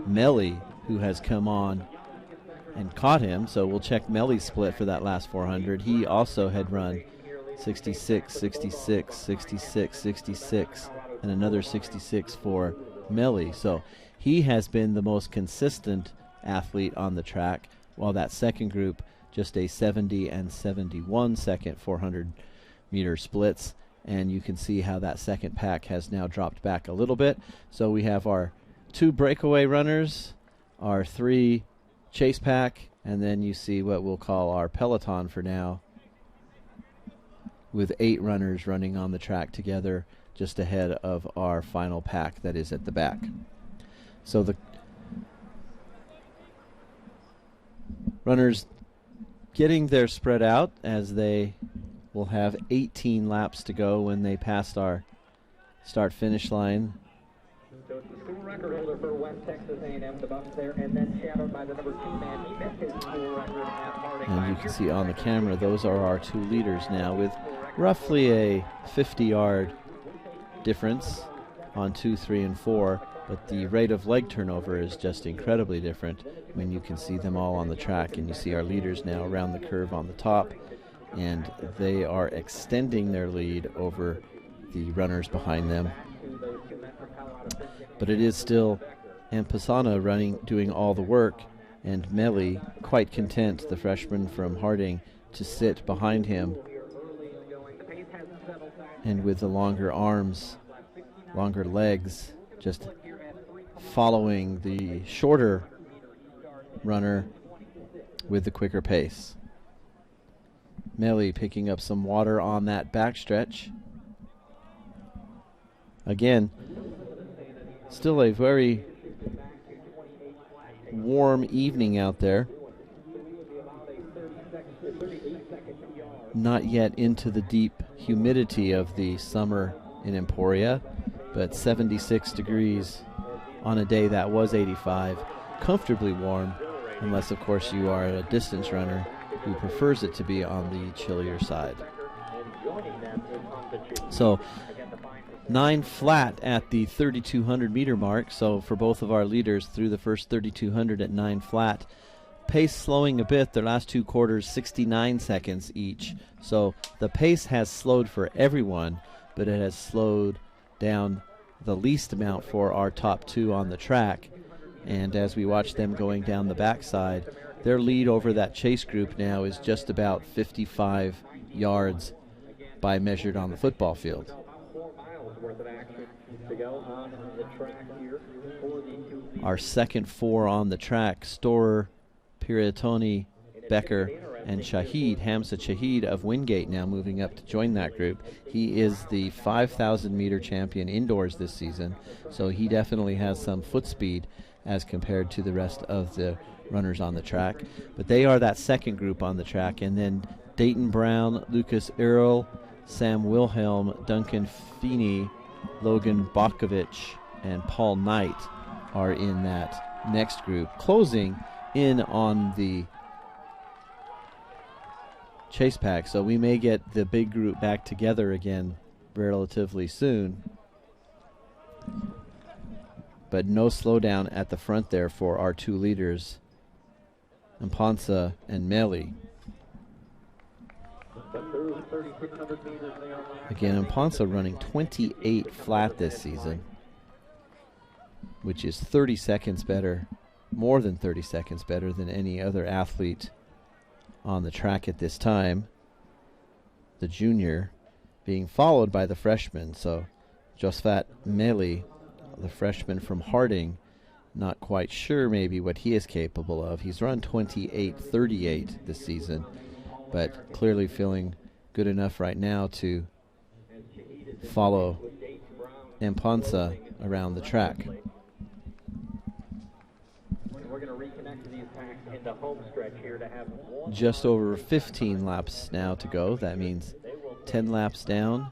Melly who has come on and caught him. So we'll check Melly's split for that last 400. He also had run 66, 66, 66, 66, and another 66 for Melly. So he has been the most consistent athlete on the track, while that second group just a 70 and 71 second 400 meter splits. And you can see how that second pack has now dropped back a little bit. So we have our 2 breakaway runners, our 3 chase pack, and then you see what we'll call our peloton for now, with 8 runners running on the track together just ahead of our final pack that is at the back. So the runners getting their spread out, as they will have 18 laps to go when they pass our start-finish line. So it's the school record holder for West Texas A&M, the Bucks there, and then shadowed by the number 2 man. He missed his school record at Harding. And you can see on the camera, those are our 2 leaders now, with roughly a 50-yard difference on 2, 3, and 4. But the rate of leg turnover is just incredibly different when you can see them all on the track. And you see our leaders now around the curve on the top, and they are extending their lead over the runners behind them. But it is still Ampasana doing all the work, and Melly quite content, the freshman from Harding, to sit behind him. And with the longer arms, longer legs, just following the shorter runner with the quicker pace. Melly picking up some water on that backstretch. Again, still a very warm evening out there. Not yet into the deep humidity of the summer in Emporia, but 76 degrees on a day that was 85. Comfortably warm, unless of course you are a distance runner who prefers it to be on the chillier side. So 9 flat at the 3,200 meter mark. So for both of our leaders through the first 3,200 at 9 flat. Pace slowing a bit, their last 2 quarters 69 seconds each. So the pace has slowed for everyone, but it has slowed down the least amount for our top 2 on the track. And as we watch them going down the backside, their lead over that chase group now is just about 55 yards by measured on the football field. Our second 4 on the track, Storer, Piratoni, Becker, and Shahid, Hamza Shahid of Wingate, now moving up to join that group. He is the 5,000 meter champion indoors this season, so he definitely has some foot speed as compared to the rest of the runners on the track. But they are that second group on the track, and then Dayton Brown, Lucas Earl, Sam Wilhelm, Duncan Feeney, Logan Bakovich, and Paul Knight are in that next group, closing in on the chase pack. So we may get the big group back together again relatively soon. But no slowdown at the front there for our 2 leaders, Mponsa and Melly. Again, Mponsa running 28 flat this season, which is 30 seconds better, more than 30 seconds better than any other athlete on the track at this time. The junior being followed by the freshman. So Josfat Melly, the freshman from Harding, not quite sure maybe what he is capable of. He's run 28:38 this season, but clearly feeling good enough right now to follow Mponsa around the track. We're going to reconnect to these packs in the home stretch here to have just over 15 laps now to go. That means 10 laps down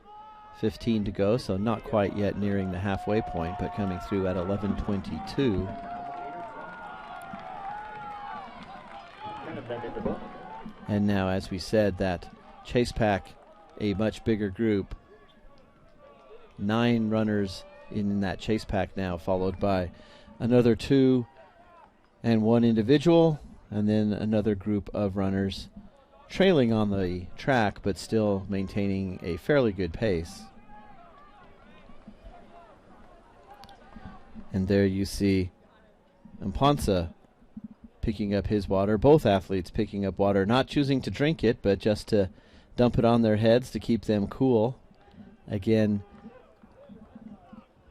15 to go, so not quite yet nearing the halfway point, but coming through at 11:22. And now, as we said, that chase pack, a much bigger group. 9 runners in that chase pack now, followed by another 2 and 1 individual, and then another group of runners trailing on the track, but still maintaining a fairly good pace. And there you see Mpansa picking up his water. Both athletes picking up water, not choosing to drink it, but just to dump it on their heads to keep them cool. Again,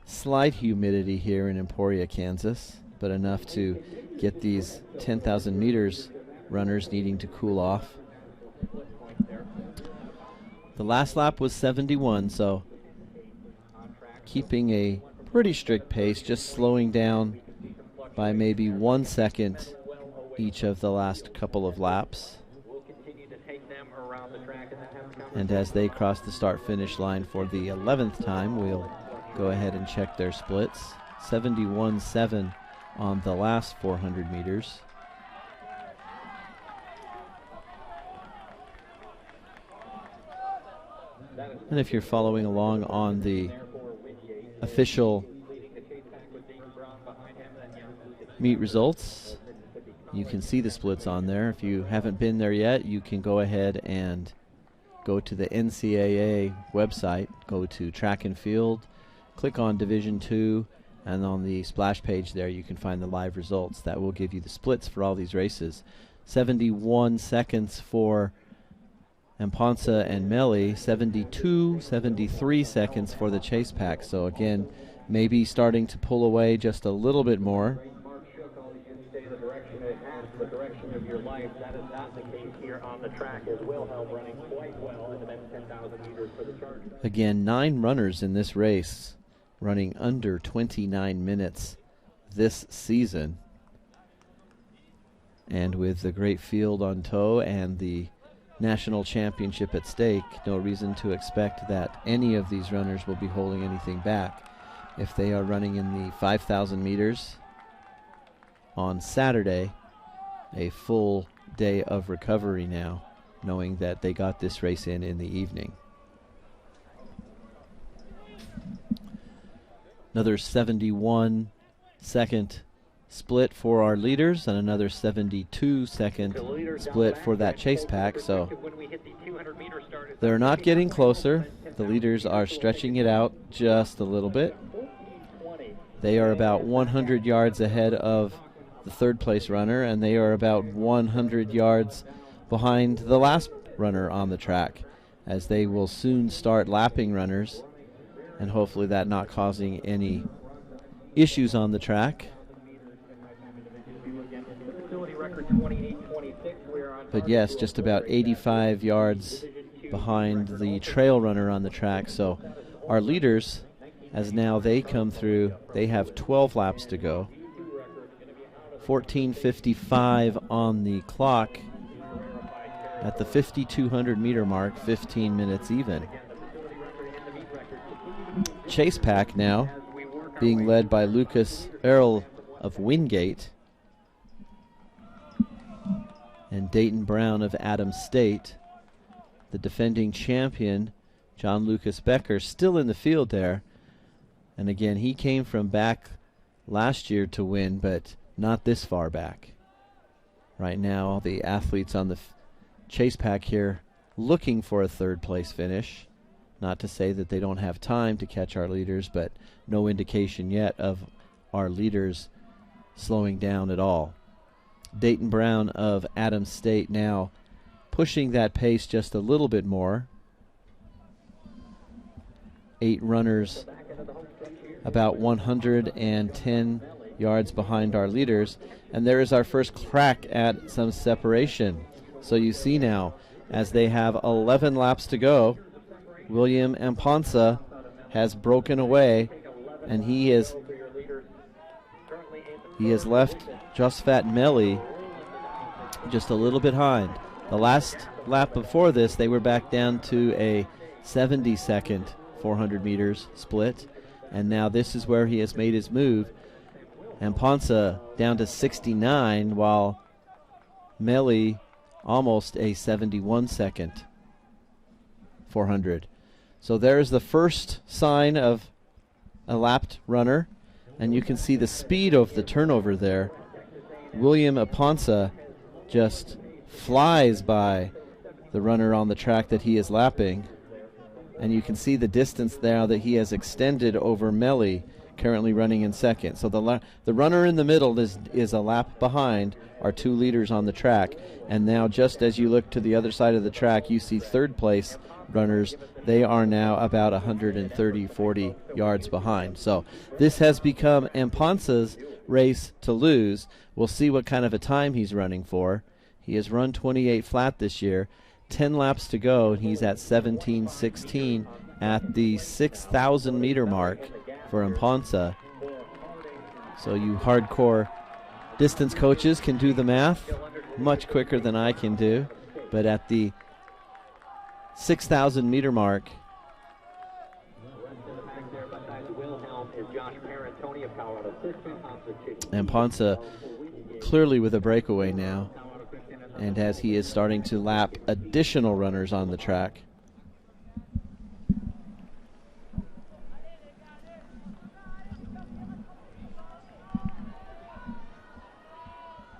slight humidity here in Emporia, Kansas, but enough to get these 10,000 meters runners needing to cool off. The last lap was 71, so keeping a pretty strict pace, just slowing down by maybe 1 second each of the last couple of laps. And as they cross the start-finish line for the 11th time, we'll go ahead and check their splits. 71.7 on the last 400 meters. And if you're following along on the official meet results, you can see the splits on there. If you haven't been there yet, you can go ahead and go to the NCAA website, go to track and field, click on Division II, and on the splash page there you can find the live results. That will give you the splits for all these races. 71 seconds for Mpansa and Melli, 72, 73 seconds for the chase pack. So again, maybe starting to pull away just a little bit more. The direction of your life, that is not the case here on the track, as Wilhelm running quite well in the men's 10,000 meters for the Chargers. Again, 9 runners in this race running under 29 minutes this season. And with the great field on tow and the national championship at stake, no reason to expect that any of these runners will be holding anything back. If they are running in the 5,000 meters on Saturday, a full day of recovery now, knowing that they got this race in the evening. Another 71-second split for our leaders and another 72-second split for that chase pack. So they're not getting closer. The leaders are stretching it out just a little bit. They are about 100 yards ahead of the third place runner, and they are about 100 yards behind the last runner on the track, as they will soon start lapping runners, and hopefully that not causing any issues on the track. But yes, just about 85 yards behind the trail runner on the track. So our leaders, as now they come through, they have 12 laps to go. 14:55 on the clock at the 5,200 meter mark, 15 minutes even. Chase pack now being led by Lucas Earl of Wingate and Dayton Brown of Adams State. The defending champion, John Lucas Becker, still in the field there. And again, he came from back last year to win, but not this far back. Right now, the athletes on the chase pack here looking for a third place finish. Not to say that they don't have time to catch our leaders, but no indication yet of our leaders slowing down at all. Dayton Brown of Adams State now pushing that pace just a little bit more. 8 runners about 110 yards behind our leaders, and there is our first crack at some separation. So you see now, as they have 11 laps to go, William Mpansa has broken away, and he has left Josephat Melli just a little bit behind. The last lap before this, they were back down to a 70-second 400 meters split. And now this is where he has made his move. And Ponsa down to 69, while Melli almost a 71-second 400. So there's the first sign of a lapped runner, and you can see the speed of the turnover there. William Aponsa just flies by the runner on the track that he is lapping, and you can see the distance now that he has extended over Melli, currently running in second. So the runner in the middle is a lap behind our two leaders on the track, and now just as you look to the other side of the track, you see third place runners. They are now about 130-40 yards behind. So this has become Amponsa's race to lose. We'll see what kind of a time he's running for. He has run 28 flat this year. 10 laps to go, and he's at 17:16 at the 6,000 meter mark for Amponsa. So you hardcore distance coaches can do the math much quicker than I can do, but at the 6,000 meter mark, Amponsa clearly with a breakaway now, and as he is starting to lap additional runners on the track.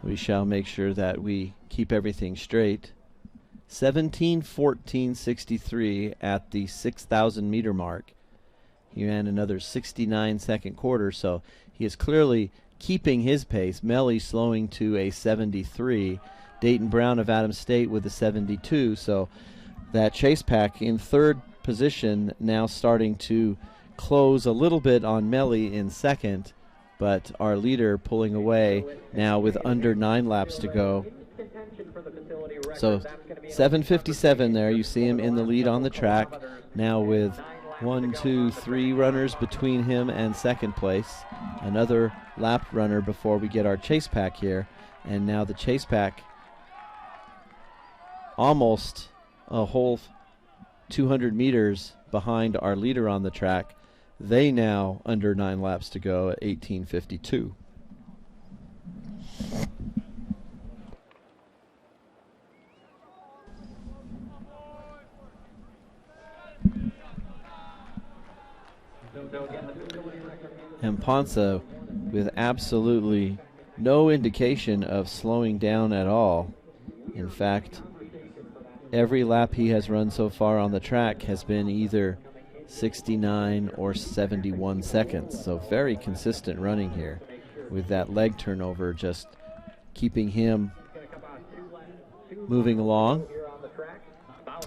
We shall make sure that we keep everything straight. 17:14.63 at the 6,000 meter mark. He ran another 69-second quarter, so he is clearly keeping his pace. Melli slowing to a 73. Dayton Brown of Adams State with a 72. So that chase pack in third position now starting to close a little bit on Melli in second, but our leader pulling away now with under 9 laps to go. So 7:57 there. You see him in the lead on the track now with 1, 2, 3 runners between him and second place. Another lap runner before we get our chase pack here. And now the chase pack almost a whole 200 meters behind our leader on the track. They now under 9 laps to go at 18:52. And Ponsa with absolutely no indication of slowing down at all. In fact, every lap he has run so far on the track has been either 69 or 71 seconds. So very consistent running here with that leg turnover just keeping him moving along.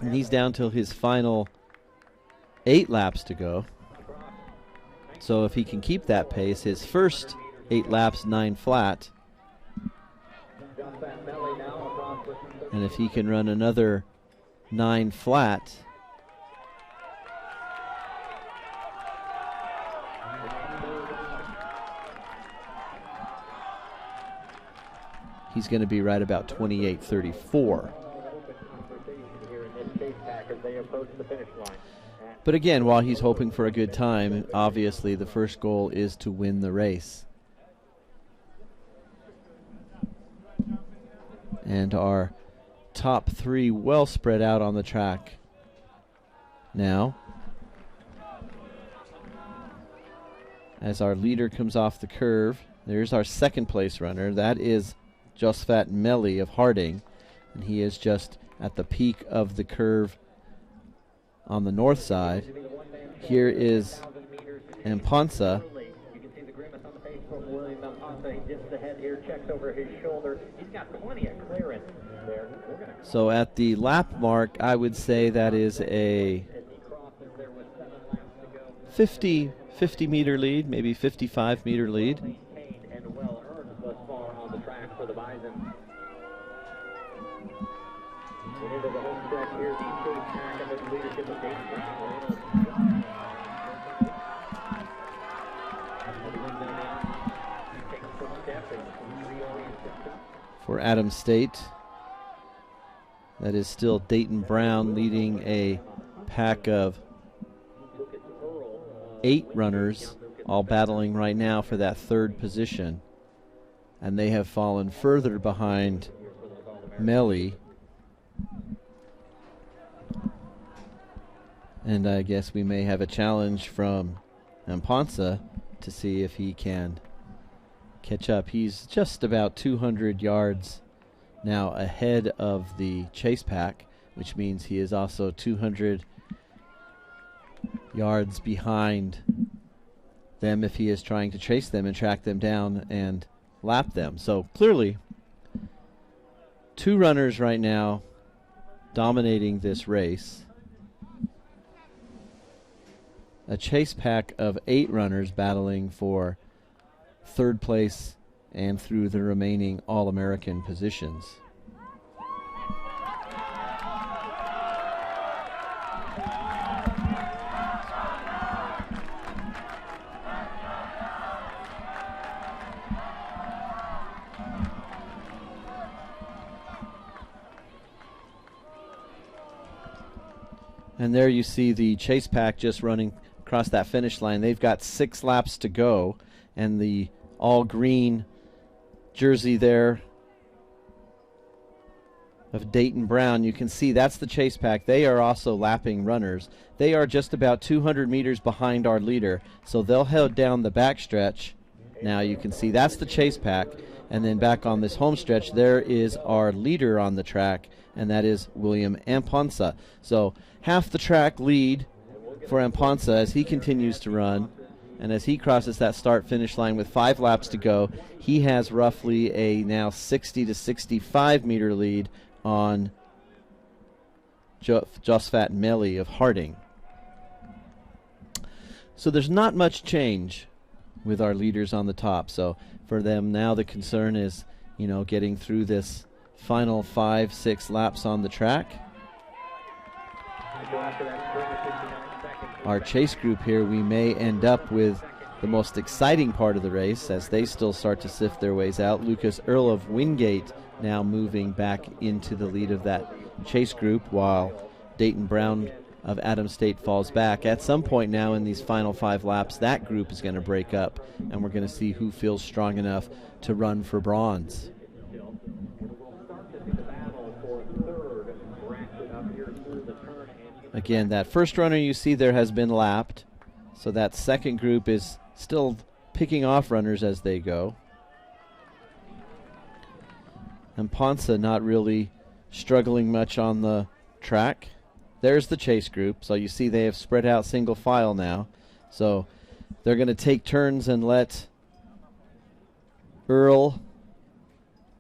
And he's down till his final 8 laps to go. So if he can keep that pace, his first 8 laps, 9 flat. And if he can run another 9 flat, he's going to be right about 28:34. But again, while he's hoping for a good time, obviously the first goal is to win the race. And our top 3 well spread out on the track now. As our leader comes off the curve, there's our second place runner. That is Josephat Melli of Harding, and he is just at the peak of the curve on the north side. Here is Amponsa. You can see the grimace on the face from William Amponsa. He dips the head here, checks over his shoulder. He's got plenty of clearance there. So at the lap mark, I would say that is a 50 meter lead, maybe 55 meter lead. And well earned thus far on the track for the Bison. Into the home stretch here, the chase track under the leadership of Dayton Brown. For Adams State, that is still Dayton Brown leading a pack of 8 runners all battling right now for that 3rd position, and they have fallen further behind Melli. And I guess we may have a challenge from Amponsa to see if he can catch up. He's just about 200 yards now ahead of the chase pack, which means he is also 200 yards behind them if he is trying to chase them and track them down and lap them. So clearly, 2 runners right now dominating this race. A chase pack of 8 runners battling for 3rd place and through the remaining All-American positions. And there you see the chase pack just running across that finish line. They've got 6 laps to go, and the all-green jersey there of Dayton Brown, you can see that's the chase pack. They are also lapping runners. They are just about 200 meters behind our leader, so they'll head down the backstretch. Now you can see that's the chase pack, and then back on this home stretch there is our leader on the track, and that is William Amponsa. So half the track lead for Amponsa as he continues to run, and as he crosses that start-finish line with 5 laps to go, he has roughly a now 60 to 65 meter lead on Josfat Melli of Harding. So there's not much change with our leaders on the top. So for them now the concern is, you know, getting through this final 5-6 laps on the track. Our chase group here, we may end up with the most exciting part of the race as they still start to sift their ways out. Lucas Earl of Wingate now moving back into the lead of that chase group, while Dayton Brown of Adams State falls back. At some point now in these final 5 laps, that group is going to break up, and we're going to see who feels strong enough to run for bronze. Again, that first runner you see there has been lapped, so that second group is still picking off runners as they go. And Ponsa not really struggling much on the track. There's the chase group, so you see they have spread out single file now. So they're going to take turns and let Earl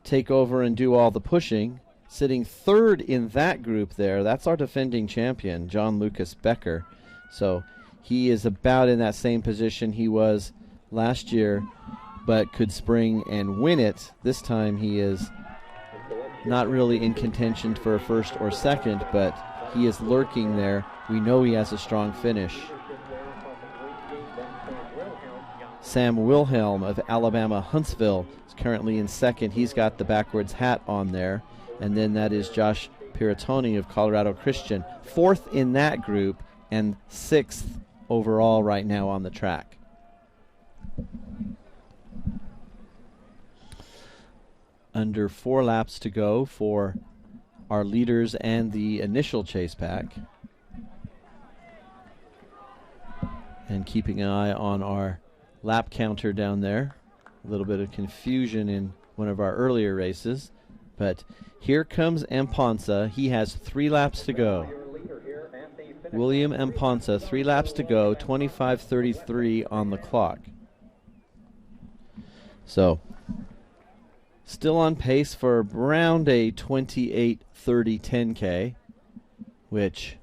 take over and do all the pushing. Sitting 3rd in that group there, that's our defending champion, John Lucas Becker. So he is about in that same position he was last year, but could spring and win it. This time he is not really in contention for a 1st or 2nd, but he is lurking there. We know he has a strong finish. Sam Wilhelm of Alabama Huntsville is currently in 2nd. He's got the backwards hat on there. And then that is Josh Piratoni of Colorado Christian, 4th in that group and 6th overall right now on the track. Under 4 laps to go for our leaders and the initial chase pack. And keeping an eye on our lap counter down there. A little bit of confusion in one of our earlier races. But here comes Amponsa. He has 3 laps to go. William Amponsa, 3 laps to go, 25:33 on the clock. So, still on pace for around a 28:30 10K, which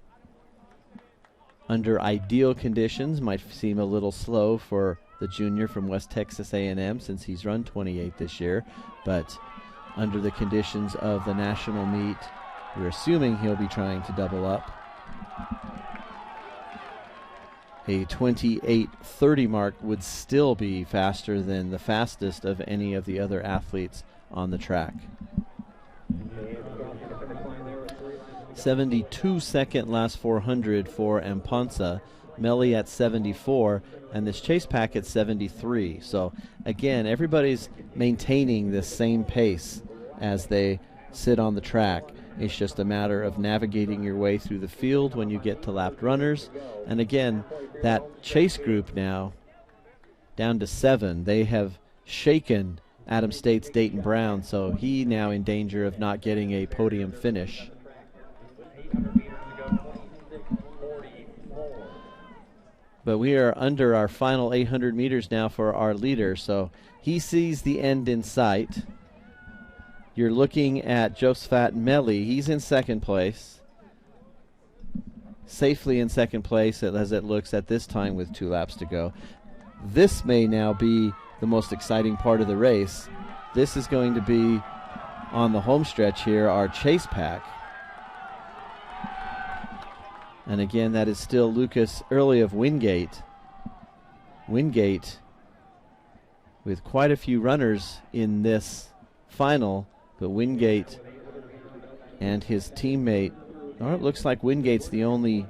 under ideal conditions might seem a little slow for the junior from West Texas A&M since he's run 28 this year, but under the conditions of the national meet, we're assuming he'll be trying to double up. A 28:30 mark would still be faster than the fastest of any of the other athletes on the track. 72-second last 400 for Amponsa, Melly at 74, and this chase pack at 73. So again, everybody's maintaining this same pace as they sit on the track. It's just a matter of navigating your way through the field when you get to lapped runners. And again, that chase group now down to 7. They have shaken Adams State's Dayton Brown, so he now in danger of not getting a podium finish. But we are under our final 800 meters now for our leader, so he sees the end in sight. You're looking at Josephat Melly. He's in second place. Safely in second place as it looks at this time with 2 laps to go. This may now be the most exciting part of the race. This is going to be, on the home stretch here, our chase pack. And again, that is still Lucas Early of Wingate. Wingate with quite a few runners in this final, but Wingate and his teammate, or it looks like Wingate's the only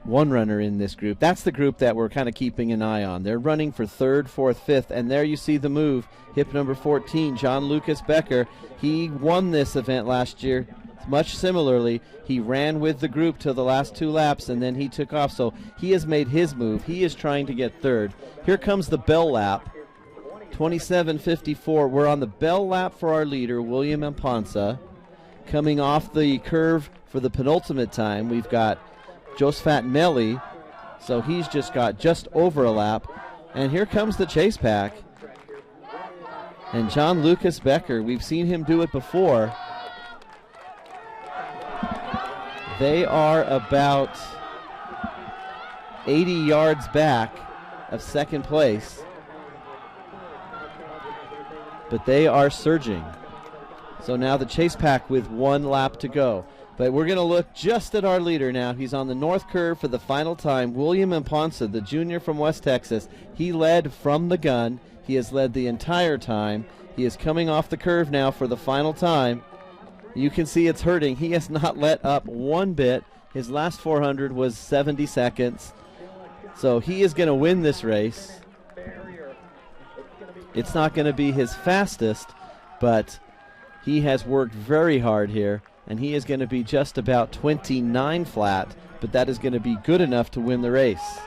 one runner in this group. That's the group that we're kind of keeping an eye on. They're running for 3rd, 4th, 5th, and there you see the move. Hip number 14, John Lucas Becker. He won this event last year. Much similarly, he ran with the group till the last 2 laps, and then he took off. So he has made his move. He is trying to get 3rd. Here comes the bell lap, 27:54. We're on the bell lap for our leader, William Amponsa. Coming off the curve for the penultimate time, we've got Josephat Melly. So he's just got just over a lap. And here comes the chase pack. And John Lucas Becker, we've seen him do it before. They are about 80 yards back of second place, but they are surging. So now the chase pack with 1 lap to go. But we're going to look just at our leader now. He's on the north curve for the final time. William Amponsa, the junior from West Texas, he led from the gun. He has led the entire time. He is coming off the curve now for the final time. You can see it's hurting. He has not let up one bit. His last 400 was 70 seconds. So he is going to win this race. It's not going to be his fastest, but he has worked very hard here, and he is going to be just about 29 flat, but that is going to be good enough to win the race.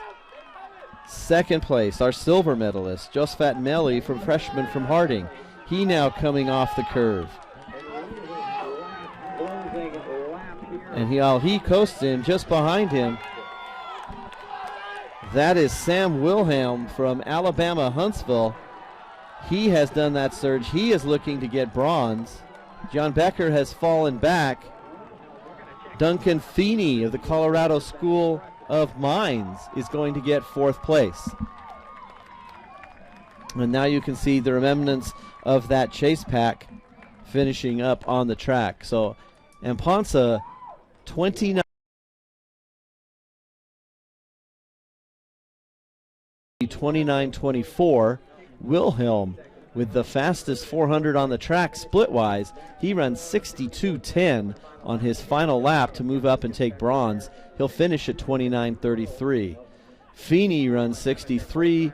Second place, our silver medalist, Josephat Melly, from freshman from Harding. He now coming off the curve. And he coasts in just behind him. That is Sam Wilhelm from Alabama, Huntsville. He has done that surge. He is looking to get bronze. John Becker has fallen back. Duncan Feeney of the Colorado School of Mines is going to get 4th place. And now you can see the remnants of that chase pack finishing up on the track. So Amponsa 29-24. Wilhelm with the fastest 400 on the track split-wise. He runs 62:10 on his final lap to move up and take bronze. He'll finish at 29:33. Feeney runs 63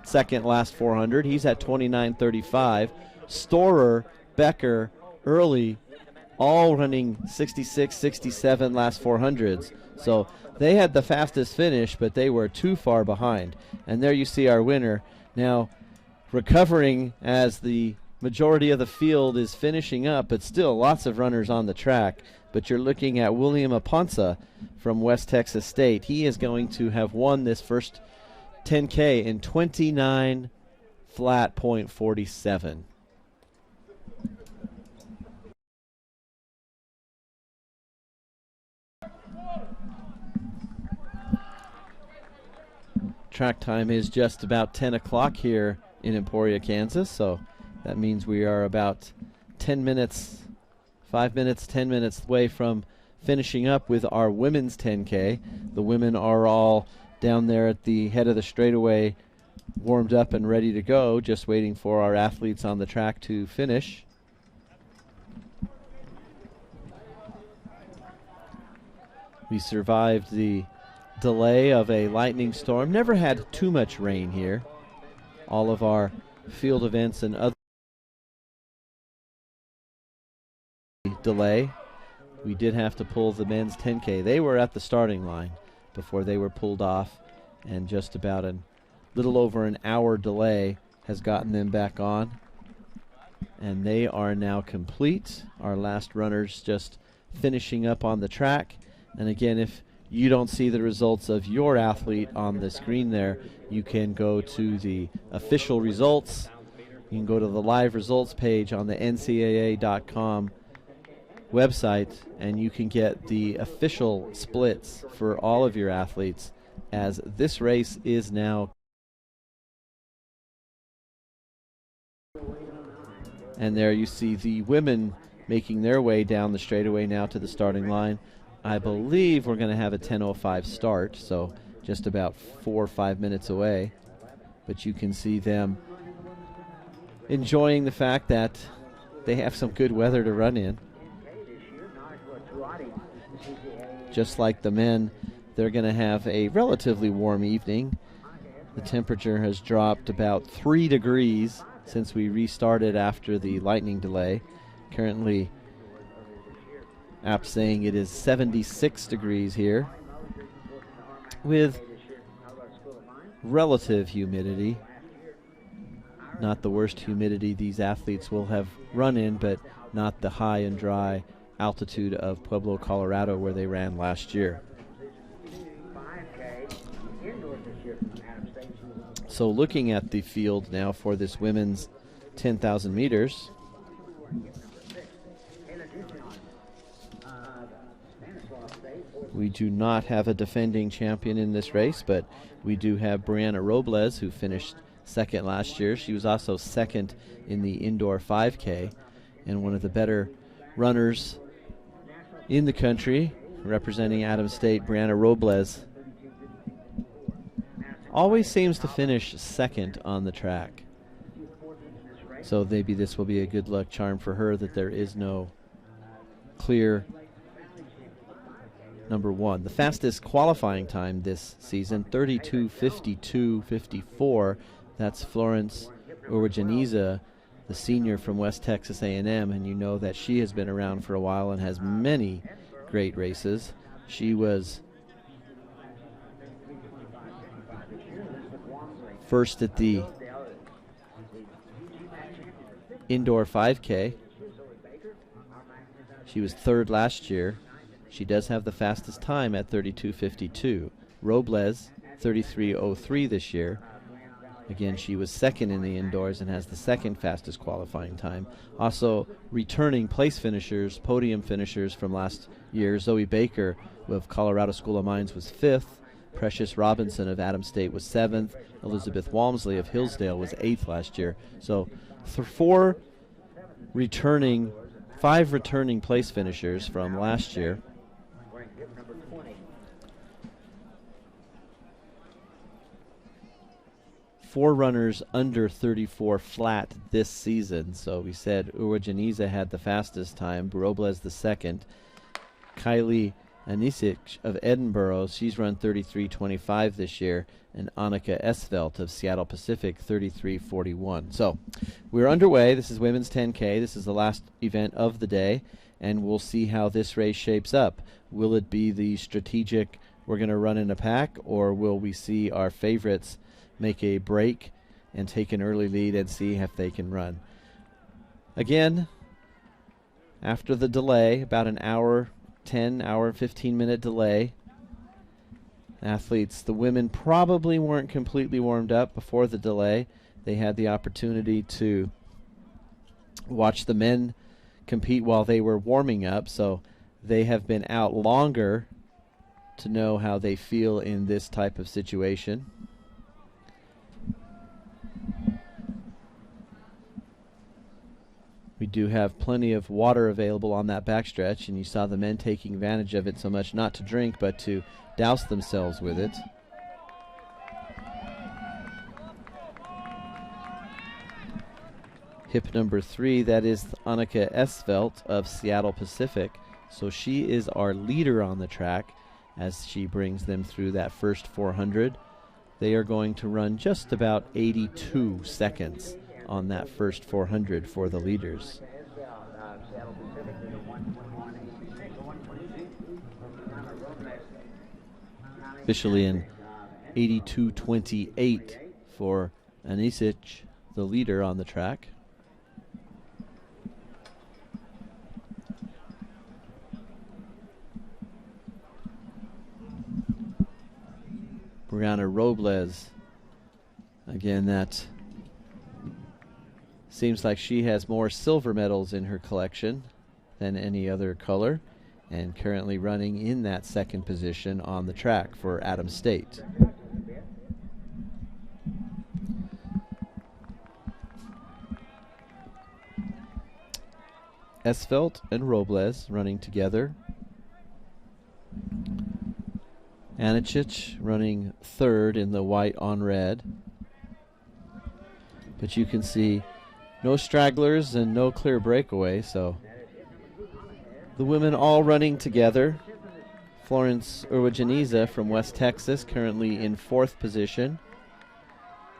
second last 400. He's at 29:35. Storer, Becker, Early, all running 66, 67 last 400s. So they had the fastest finish, but they were too far behind. And there you see our winner. Now, recovering as the majority of the field is finishing up, but still lots of runners on the track. But you're looking at William Amponsa from West Texas State. He is going to have won this first 10K in 29 flat .47. Track time is just about 10 o'clock here in Emporia, Kansas, so that means we are about 10 minutes, 5 minutes, 10 minutes away from finishing up with our women's 10K. The women are all down there at the head of the straightaway, warmed up and ready to go, just waiting for our athletes on the track to finish. We survived the delay of a lightning storm. Never had too much rain here. All of our field events and other delay. We did have to pull the men's 10K. They were at the starting line before they were pulled off, and just about a little over an hour delay has gotten them back on. And they are now complete. Our last runners just finishing up on the track. And again, if you don't see the results of your athlete on the screen there, you can go to the official results. You can go to the live results page on the NCAA.com website, and you can get the official splits for all of your athletes, as this race is now. And there you see the women making their way down the straightaway now to the starting line. I believe we're going to have a 10:05 start, so just about 4 or 5 minutes away. But you can see them enjoying the fact that they have some good weather to run in. Just like the men, they're going to have a relatively warm evening. The temperature has dropped about 3 degrees since we restarted after the lightning delay. Currently, app saying it is 76 degrees here with relative humidity. Not the worst humidity these athletes will have run in, but not the high and dry altitude of Pueblo, Colorado, where they ran last year. So looking at the field now for this women's 10,000 meters. We do not have a defending champion in this race, but we do have Brianna Robles, who finished second last year. She was also second in the indoor 5K, and one of the better runners in the country, representing Adams State. Brianna Robles always seems to finish second on the track. So maybe this will be a good luck charm for her, that there is no clear number one. The fastest qualifying time this season, 32:52:54. That's Florence Urwajaniza, the senior from West Texas A&M, and you know that she has been around for a while and has many great races. She was first at the indoor 5K. She was third last year. She does have the fastest time at 32:52. Robles, 33:03 this year. Again, she was second in the indoors and has the second fastest qualifying time. Also, returning place finishers, podium finishers from last year. Zoe Baker of Colorado School of Mines was fifth. Precious Robinson of Adams State was seventh. Elizabeth Walmsley of Hillsdale was eighth last year. So five returning place finishers from last year. Four runners under 34 flat this season. So we said Urwajaniza had the fastest time, Robles the second. Kylie Anisic of Edinburgh, she's run 33:25 this year, and Annika Esvelt of Seattle Pacific, 33:41. So we're underway. This is women's 10K. This is the last event of the day, and we'll see how this race shapes up. Will it be the strategic, we're going to run in a pack, or will we see our favorites make a break and take an early lead and see if they can run? Again, after the delay, about an hour, 15-minute delay, athletes, the women probably weren't completely warmed up before the delay. They had the opportunity to watch the men compete while they were warming up, so they have been out longer to know how they feel in this type of situation. We do have plenty of water available on that backstretch, and you saw the men taking advantage of it so much, not to drink, but to douse themselves with it. Hip number 3, that is Annika Esvelt of Seattle Pacific. So she is our leader on the track, as she brings them through that first 400. They are going to run just about 82 seconds on that first 400 for the leaders. Officially in 82:28 for Anisic, the leader on the track. Brianna Robles, again, that seems like she has more silver medals in her collection than any other color, and currently running in that second position on the track for Adams State. Esfelt and Robles running together. Anicic running third in the white on red. But you can see no stragglers and no clear breakaway, so the women all running together. Florence Urwajaniza from West Texas currently in fourth position.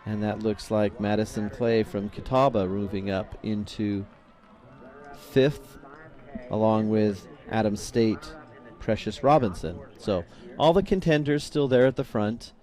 And that looks like Madison Clay from Catawba moving up into fifth, along with Adams State Precious Robinson. So all the contenders still there at the front,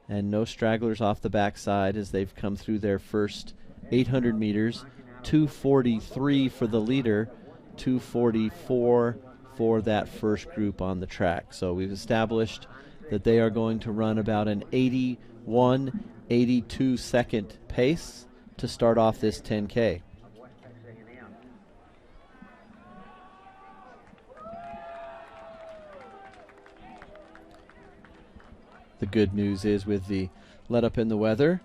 and no stragglers off the backside as they've come through their first 800 meters. 2:43 for the leader, 2:44 for that first group on the track. So we've established that they are going to run about an 81, 82 second pace to start off this 10K. The good news is, with the let up in the weather,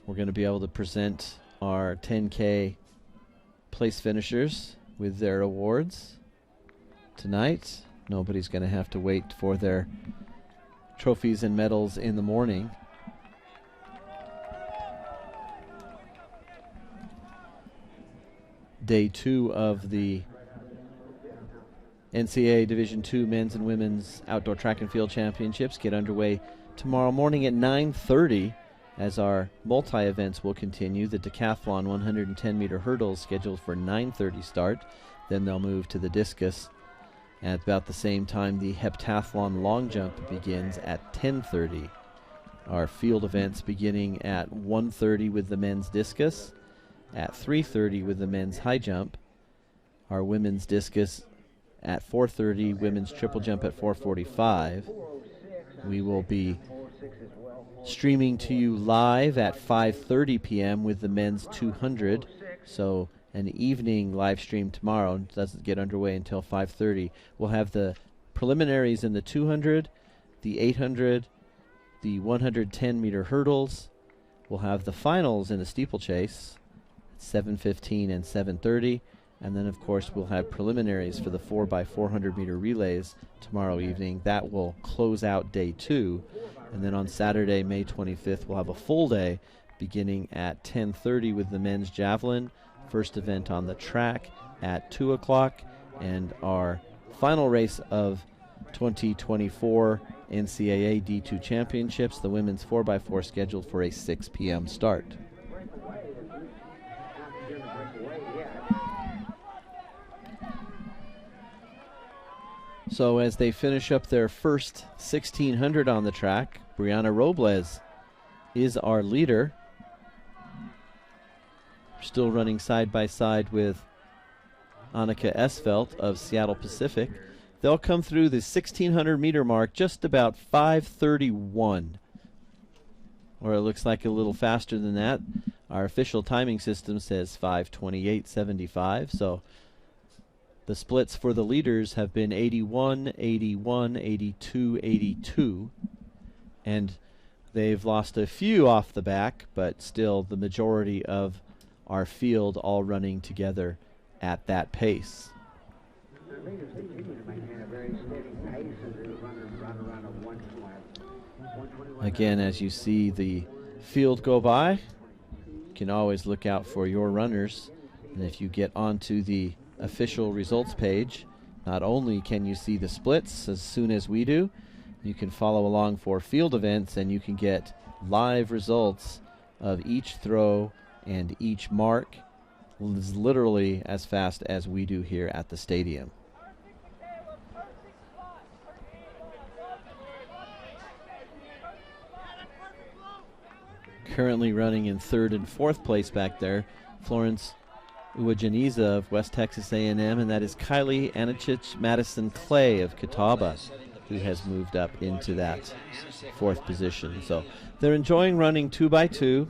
we're going to be able to present our 10K place finishers with their awards tonight. Nobody's going to have to wait for their trophies and medals in the morning. Day 2 of the NCAA Division II Men's and Women's Outdoor Track and Field Championships get underway tomorrow morning at 9:30 as our multi-events will continue. The decathlon 110-meter hurdles scheduled for 9:30 start. Then they'll move to the discus. At about the same time, the heptathlon long jump begins at 10:30. Our field events beginning at 1:30 with the men's discus, at 3:30 with the men's high jump. Our women's discus at 4:30, women's triple jump at 4:45. We will be streaming to you live at 5:30 p.m. with the men's 200. So an evening live stream tomorrow doesn't get underway until 5:30. We'll have the preliminaries in the 200, the 800, the 110-meter hurdles. We'll have the finals in the steeplechase at 7:15 and 7:30. And then, of course, we'll have preliminaries for the 4x400-meter relays tomorrow evening. That will close out day 2. And then on Saturday, May 25th, we'll have a full day beginning at 10:30 with the men's javelin. First event on the track at 2 o'clock. And our final race of 2024 NCAA D2 Championships, the women's 4x4, scheduled for a 6 p.m. start. So as they finish up their first 1600 on the track, Brianna Robles is our leader. Still running side by side with Annika Esfelt of Seattle Pacific. They'll come through the 1600-meter mark just about 5:31. Or it looks like a little faster than that. Our official timing system says 5:28.75, so the splits for the leaders have been 81, 81, 82, 82. And they've lost a few off the back, but still the majority of our field all running together at that pace. Again, as you see the field go by, you can always look out for your runners. And if you get onto the official results page, not only can you see the splits as soon as we do, You can follow along for field events, and you can get live results of each throw and each mark. Is literally as fast as we do here at the stadium. Currently running in 3rd and 4th place back there, Florence Uwajaniza of West Texas A&M, and that is Kylie Anichich Madison Clay of Catawba, who has moved up into that 4th position. So they're enjoying running 2x2.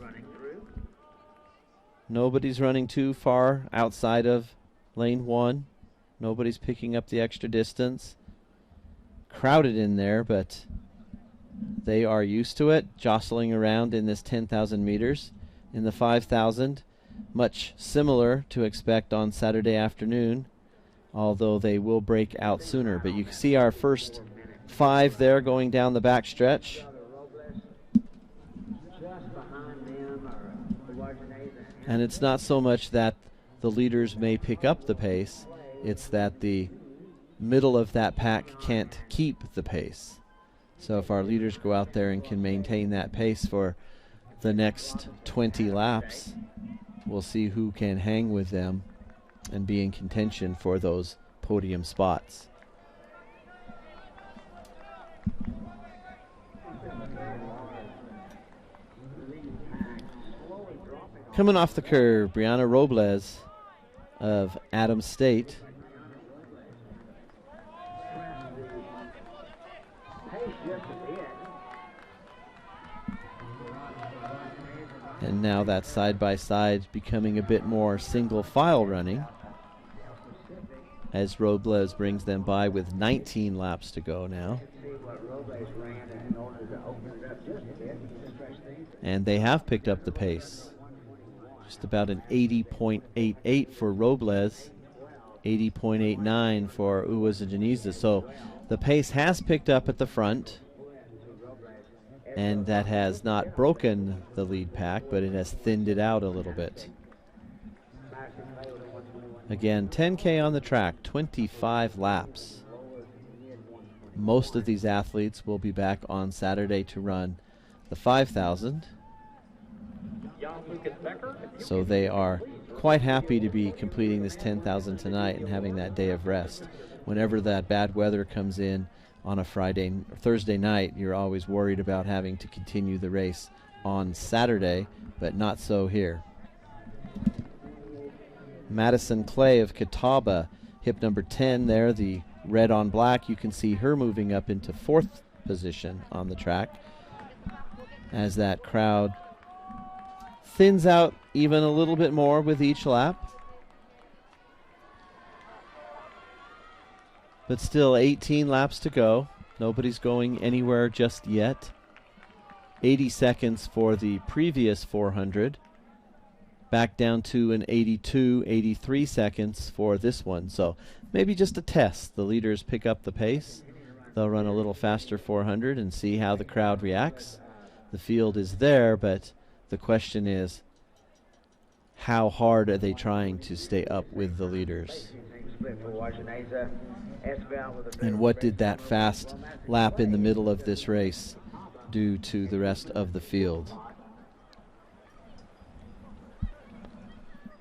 Nobody's running too far outside of lane 1. Nobody's picking up the extra distance. Crowded in there, but they are used to it, jostling around in this 10,000 meters. In the 5,000, much similar to expect on Saturday afternoon, although they will break out sooner. But you can see our first 5 there going down the back stretch. And it's not so much that the leaders may pick up the pace, it's that the middle of that pack can't keep the pace. So if our leaders go out there and can maintain that pace for the next 20 laps, we'll see who can hang with them and be in contention for those podium spots. Coming off the curve, Brianna Robles of Adams State. And now that side-by-side becoming a bit more single file running as Robles brings them by with 19 laps to go now. And they have picked up the pace. Just about an 80.88 for Robles, 80.89 for Uwajaniza. So the pace has picked up at the front, and that has not broken the lead pack, but it has thinned it out a little bit. Again, 10K on the track, 25 laps. Most of these athletes will be back on Saturday to run the 5,000. So they are quite happy to be completing this 10,000 tonight and having that day of rest. Whenever that bad weather comes in on a Thursday night, you're always worried about having to continue the race on Saturday, but not so here. Madison Clay of Catawba, hip number 10 there, the red on black. You can see her moving up into 4th position on the track as that crowd thins out even a little bit more with each lap. But still 18 laps to go. Nobody's going anywhere just yet. 80 seconds for the previous 400. Back down to an 82, 83 seconds for this one. So maybe just a test. The leaders pick up the pace. They'll run a little faster 400 and see how the crowd reacts. The field is there, but the question is, how hard are they trying to stay up with the leaders? And what did that fast lap in the middle of this race do to the rest of the field?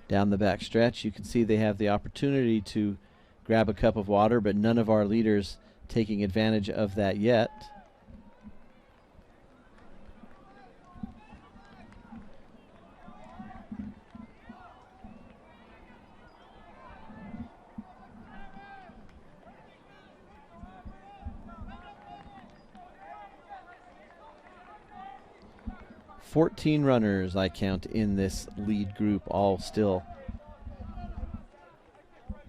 Down the back stretch, you can see they have the opportunity to grab a cup of water, but none of our leaders taking advantage of that yet. $14 runners I count in this lead group, all still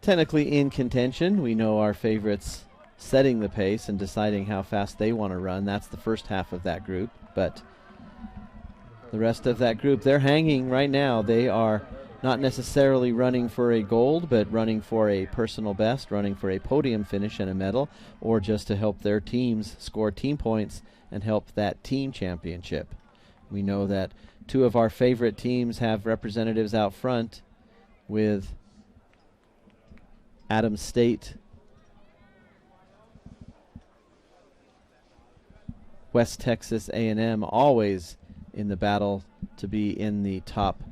technically in contention. We know our favorites setting the pace and deciding how fast they want to run. That's the first half of that group, but the rest of that group, they're hanging right now. They are not necessarily running for a gold, but running for a personal best, running for a podium finish and a medal, or just to help their teams score team points and help that team championship. We know that 2 of our favorite teams have representatives out front, with Adams State West Texas A&M always in the battle to be in the top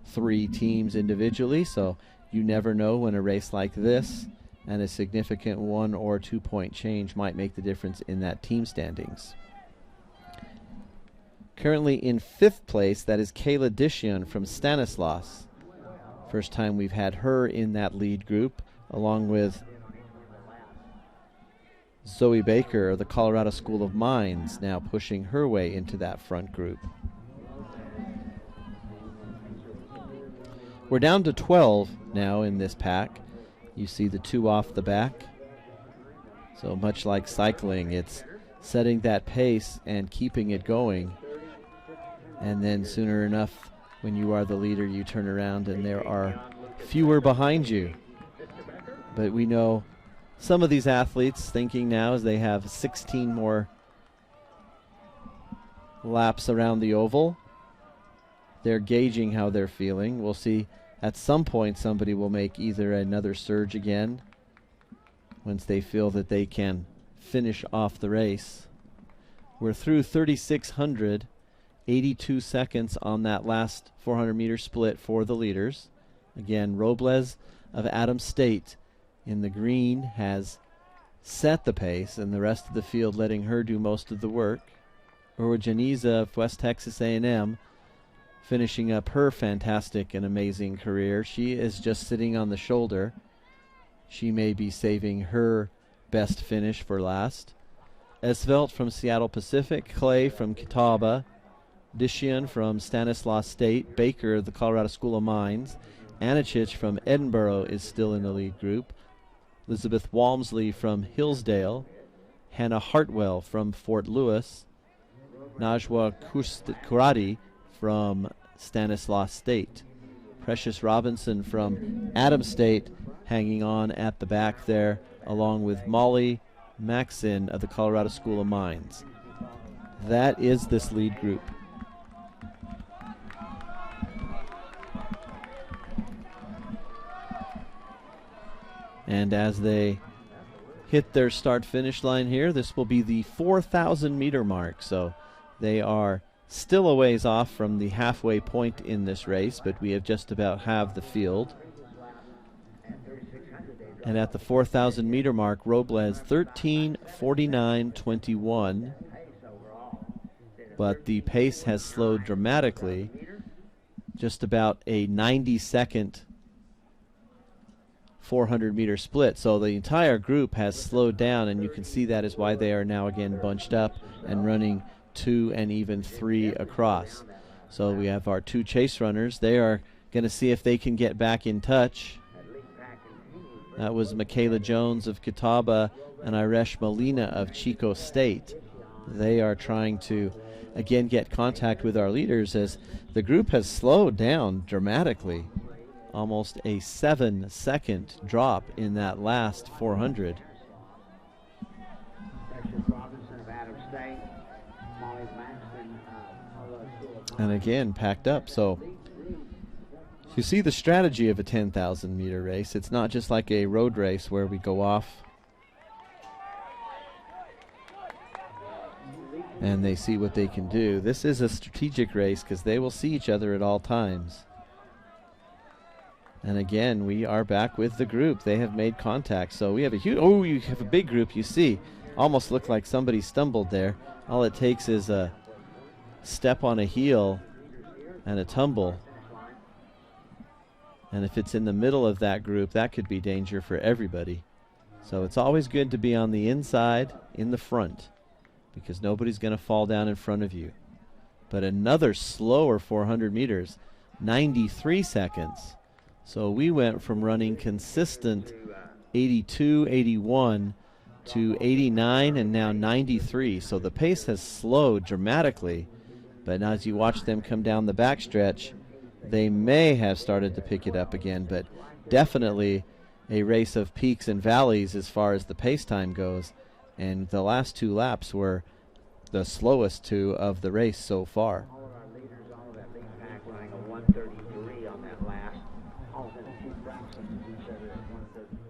3 teams individually, so you never know when a race like this and a significant 1 or 2 point change might make the difference in that team standings. Currently in 5th place, that is Kayla Dishian from Stanislaus. First time we've had her in that lead group, along with Zoe Baker of the Colorado School of Mines, now pushing her way into that front group. We're down to 12 now in this pack. You see the 2 off the back. So much like cycling, it's setting that pace and keeping it going. And then sooner enough, when you are the leader, you turn around and there are fewer behind you. But we know some of these athletes thinking now as they have 16 more laps around the oval. They're gauging how they're feeling. We'll see at some point somebody will make either another surge again once they feel that they can finish off the race. We're through 3,600, 82 seconds on that last 400-meter split for the leaders. Again, Robles of Adams State in the green has set the pace, and the rest of the field letting her do most of the work. Orwajaniza of West Texas A&M finishing up her fantastic and amazing career. She is just sitting on the shoulder. She may be saving her best finish for last. Esvelt from Seattle Pacific, Clay from Catawba, Dishian from Stanislaus State, Baker of the Colorado School of Mines, Anachich from Edinburgh is still in the lead group, Elizabeth Walmsley from Hillsdale, Hannah Hartwell from Fort Lewis, Najwa Kurati from Stanislaus State, Precious Robinson from Adams State hanging on at the back there, along with Molly Maxson of the Colorado School of Mines. That is this lead group. And as they hit their start-finish line here, this will be the 4,000-meter mark. So they are still a ways off from the halfway point in this race, but we have just about halved the field. And at the 4,000-meter mark, Robles 13:49.21. But the pace has slowed dramatically. Just about a 90-second 400-meter split. So the entire group has slowed down, and you can see that is why they are now again bunched up and running 2 and even 3 across. So we have our 2 chase runners. They are going to see if they can get back in touch. That was Michaela Jones of Catawba and Irish Molina of Chico State. They are trying to again get contact with our leaders as the group has slowed down dramatically. Almost a 7-second drop in that last 400. And again, packed up. So you see the strategy of a 10,000-meter race. It's not just like a road race where we go off and they see what they can do. This is a strategic race because they will see each other at all times. And again, we are back with the group. They have made contact. So we have a huge, oh, you have a big group, you see. Almost looked like somebody stumbled there. All it takes is a step on a heel and a tumble. And if it's in the middle of that group, that could be danger for everybody. So it's always good to be on the inside, in the front, because nobody's going to fall down in front of you. But another slower 400 meters, 93 seconds. So we went from running consistent 82, 81 to 89 and now 93. So the pace has slowed dramatically. But as you watch them come down the backstretch, they may have started to pick it up again. But definitely a race of peaks and valleys as far as the pace time goes. And the last 2 laps were the slowest 2 of the race so far.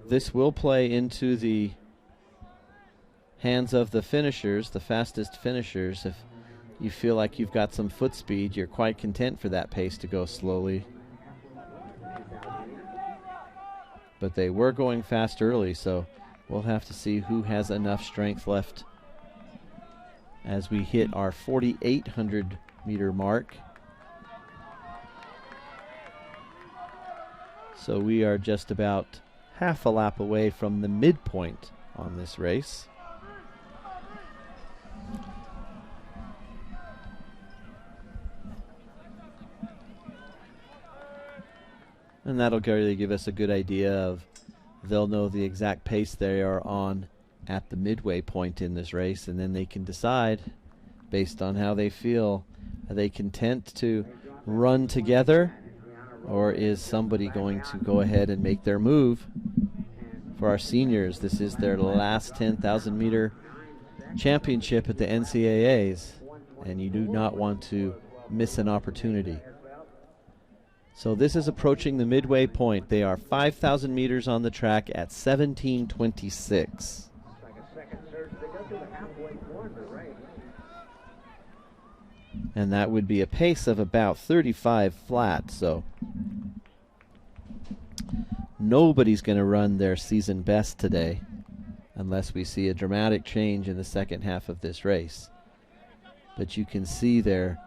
This will play into the hands of the finishers, the fastest finishers. If you feel like you've got some foot speed, you're quite content for that pace to go slowly. But they were going fast early, so we'll have to see who has enough strength left as we hit our 4,800 meter mark. So we are just about half a lap away from the midpoint on this race. And that'll really give us a good idea of, they'll know the exact pace they are on at the midway point in this race, and then they can decide based on how they feel. Are they content to run together, or is somebody going to go ahead and make their move? For our seniors, this is their last 10,000 meter championship at the NCAAs, and you do not want to miss an opportunity. So this is approaching the midway point. They are 5,000 meters on the track at 17:26. And that would be a pace of about 35 flat, so nobody's going to run their season best today unless we see a dramatic change in the second half of this race. But you can see there.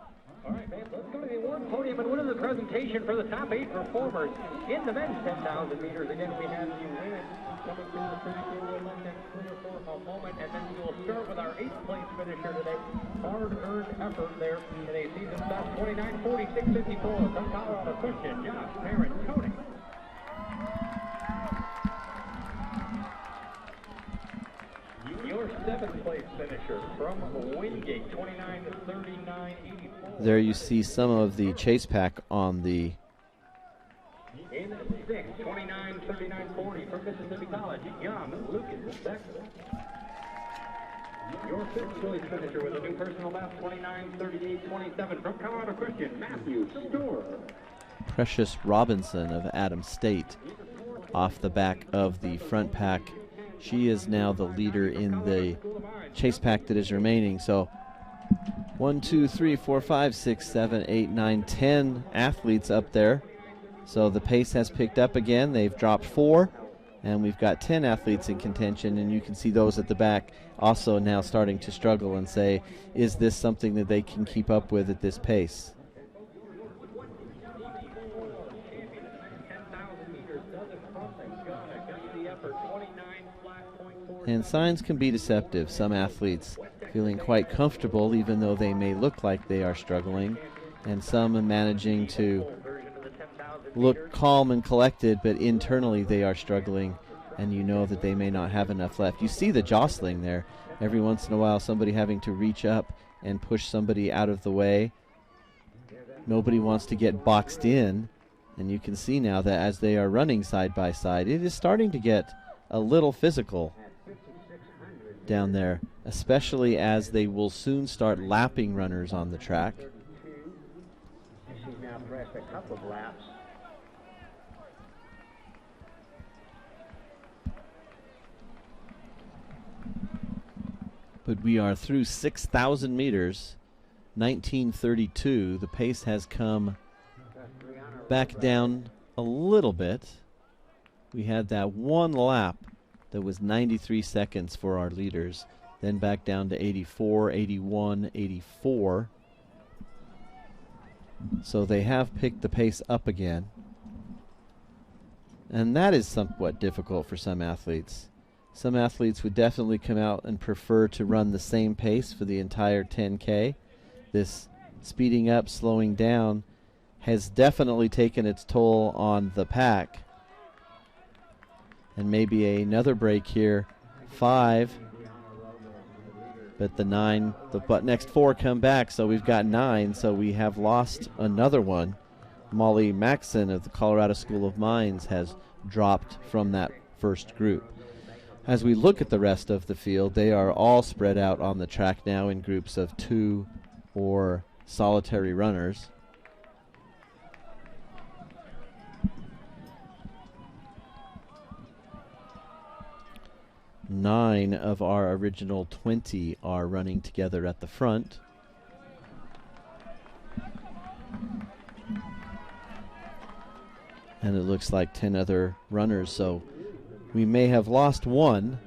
All right, man, let's go to the award podium and winner the presentation for the top 8 performers in the men's 10,000 meters. Again, we have the women coming through the track. We'll let them clear for a moment, and then we will start with our 8th place finisher today. Hard-earned effort there in a season best 29:46.54 from Colorado Christian, Josh Parent Tony. Your 7th place finisher from Wingate, 29:39.84. There you see some of the chase pack on the in 6th, 29:39.40 from Mississippi College, young Lucas Becker. Your 5th choice finisher with a new personal best, 29:38.27 from Colorado Christian, Matthew Storr. Precious Robinson of Adams State off the back of the front pack. She is now the leader in the chase pack that is remaining. So 1, 2, 3, 4, 5, 6, 7, 8, 9, 10 athletes up there. So the pace has picked up again. They've dropped 4, and we've got 10 athletes in contention, and you can see those at the back also now starting to struggle and say, is this something that they can keep up with at this pace? And signs can be deceptive. Some athletes feeling quite comfortable even though they may look like they are struggling, and some are managing to look calm and collected, but internally they are struggling, and you know that they may not have enough left. You see the jostling there. Every once in a while somebody having to reach up and push somebody out of the way. Nobody wants to get boxed in, and you can see now that as they are running side by side, it is starting to get a little physical down there, especially as they will soon start lapping runners on the track. She's now pressed a couple of laps. But we are through 6,000 meters, 19:32. The pace has come back down a little bit. We had that one lap that was 93 seconds for our leaders, then back down to 84, 81, 84. So they have picked the pace up again. And that is somewhat difficult for some athletes. Some athletes would definitely come out and prefer to run the same pace for the entire 10K. This speeding up, slowing down has definitely taken its toll on the pack. And maybe another break here, 5. But the 9, the next 4 come back, so we've got 9, so we have lost another one. Molly Maxson of the Colorado School of Mines has dropped from that first group. As we look at the rest of the field, they are all spread out on the track now in groups of 2 or solitary runners. 9 of our original 20 are running together at the front. And it looks like 10 other runners, so we may have lost one.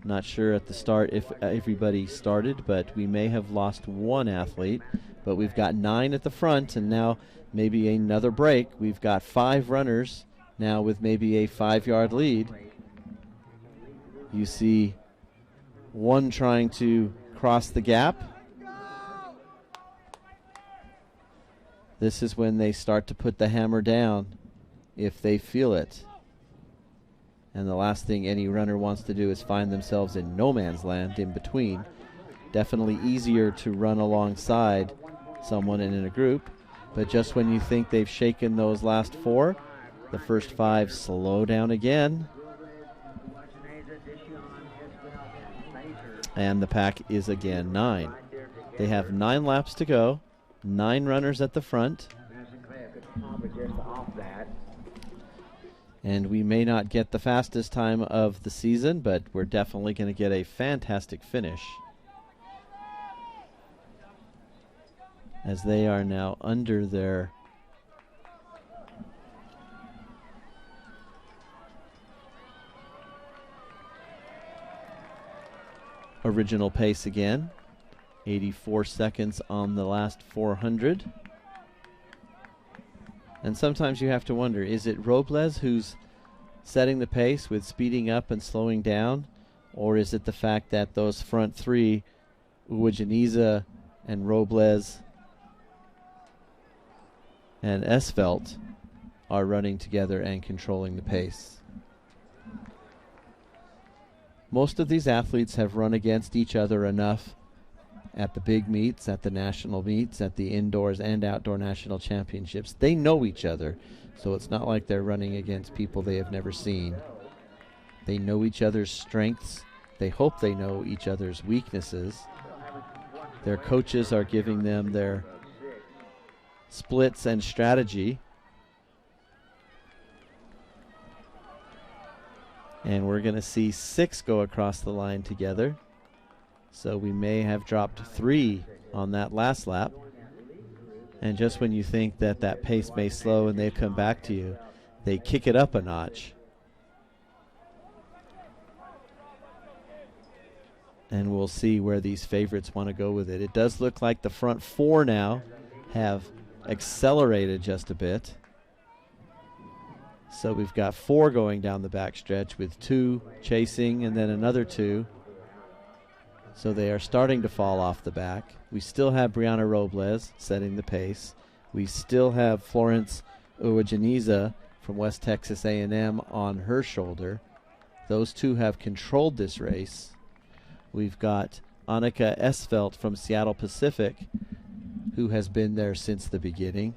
Not sure at the start if everybody started, but we may have lost one athlete. But we've got 9 at the front, and now maybe another break. We've got 5 runners now with maybe a 5-yard lead. You see one trying to cross the gap. This is when they start to put the hammer down if they feel it. And the last thing any runner wants to do is find themselves in no man's land in between. Definitely easier to run alongside someone and in a group, but just when you think they've shaken those last 4, the first 5 slow down again. And the pack is again 9. They have 9 laps to go, 9 runners at the front. And we may not get the fastest time of the season, but we're definitely going to get a fantastic finish, as they are now under their original pace again. 84 seconds on the last 400. And sometimes you have to wonder, is it Robles who's setting the pace with speeding up and slowing down? Or is it the fact that those front 3, Uwajaniza and Robles and Esvelt, are running together and controlling the pace? Most of these athletes have run against each other enough at the big meets, at the national meets, at the indoors and outdoor national championships. They know each other, so it's not like they're running against people they have never seen. They know each other's strengths. They hope they know each other's weaknesses. Their coaches are giving them their splits and strategy. And we're going to see 6 go across the line together. So we may have dropped 3 on that last lap. And just when you think that that pace may slow and they've come back to you, they kick it up a notch. And we'll see where these favorites want to go with it. It does look like the front 4 now have accelerated just a bit. So we've got 4 going down the backstretch with 2 chasing and then another 2. So they are starting to fall off the back. We still have Brianna Robles setting the pace. We still have Florence Uwajaniza from West Texas A&M on her shoulder. Those 2 have controlled this race. We've got Annika Esvelt from Seattle Pacific, who has been there since the beginning.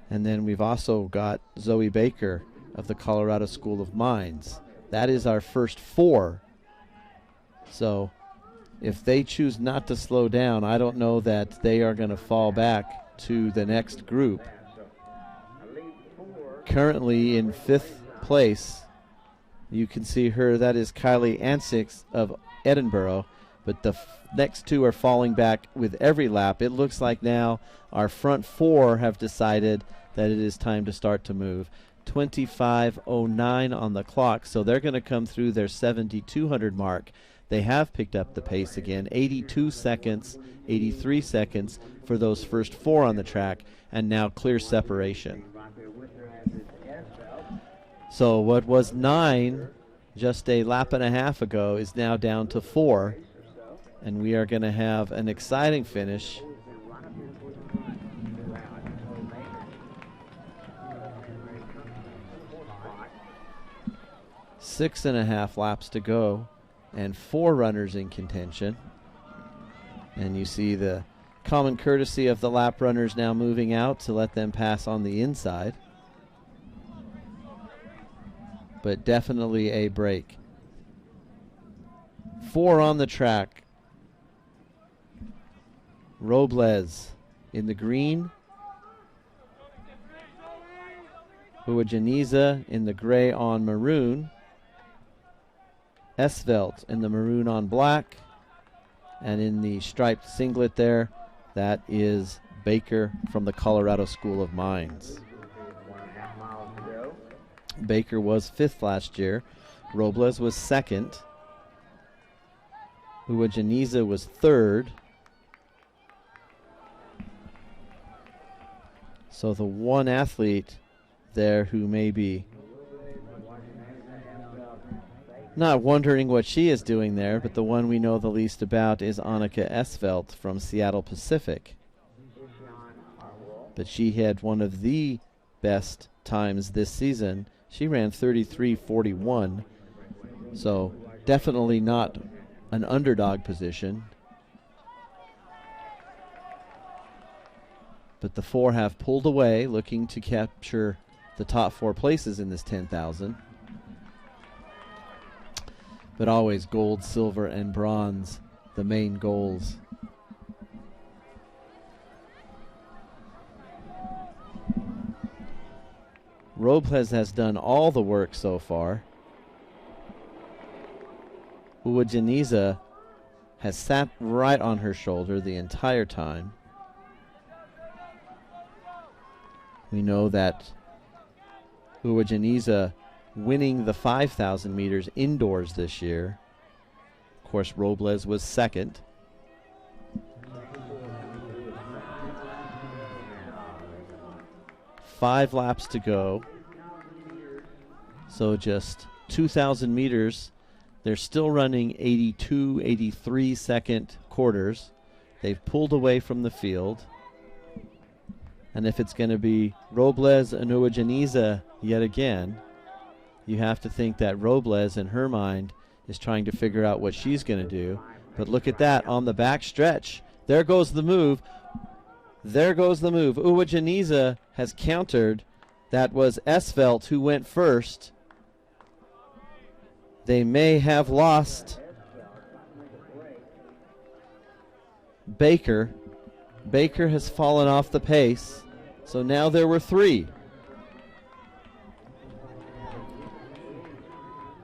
And then we've also got Zoe Baker of the Colorado School of Mines. That is our first 4. So if they choose not to slow down, I don't know that they are going to fall back to the next group. Currently in 5th place, you can see her. That is Kylie Ansix of Edinburgh. But the next 2 are falling back with every lap. It looks like now our front 4 have decided that it is time to start to move. 25:09 on the clock, so they're going to come through their 7,200 mark. They have picked up the pace again. 82 seconds, 83 seconds for those first 4 on the track, and now clear separation. So what was 9 just a lap and a half ago is now down to 4, and we are going to have an exciting finish. Six and a half laps to go, and 4 runners in contention. And you see the common courtesy of the lap runners now moving out to let them pass on the inside. But definitely a break. 4 on the track. Robles in the green. Uwajaniza in the gray on maroon. Esvelt in the maroon on black. And in the striped singlet there, that is Baker from the Colorado School of Mines. Baker was 5th last year. Robles was 2nd. Uwajaniza was 3rd. So the one athlete there who may be not wondering what she is doing there, but the one we know the least about is Annika Esvelt from Seattle Pacific. But she had one of the best times this season. She ran 33:41, so definitely not an underdog position. But the 4 have pulled away, looking to capture the top 4 places in this 10,000. But always gold, silver, and bronze, the main goals. Robles has done all the work so far. Uwajaniza has sat right on her shoulder the entire time. We know that Uwajaniza winning the 5,000 meters indoors this year. Of course, Robles was 2nd. Five laps to go. So just 2,000 meters. They're still running 82, 83 second quarters. They've pulled away from the field. And if it's going to be Robles and Uwajaniza yet again, you have to think that Robles, in her mind, is trying to figure out what she's going to do. But look at that on the back stretch. There goes the move. There goes the move. Uwajaniza has countered. That was Esvelt who went first. They may have lost Baker. Baker has fallen off the pace. So now there were 3.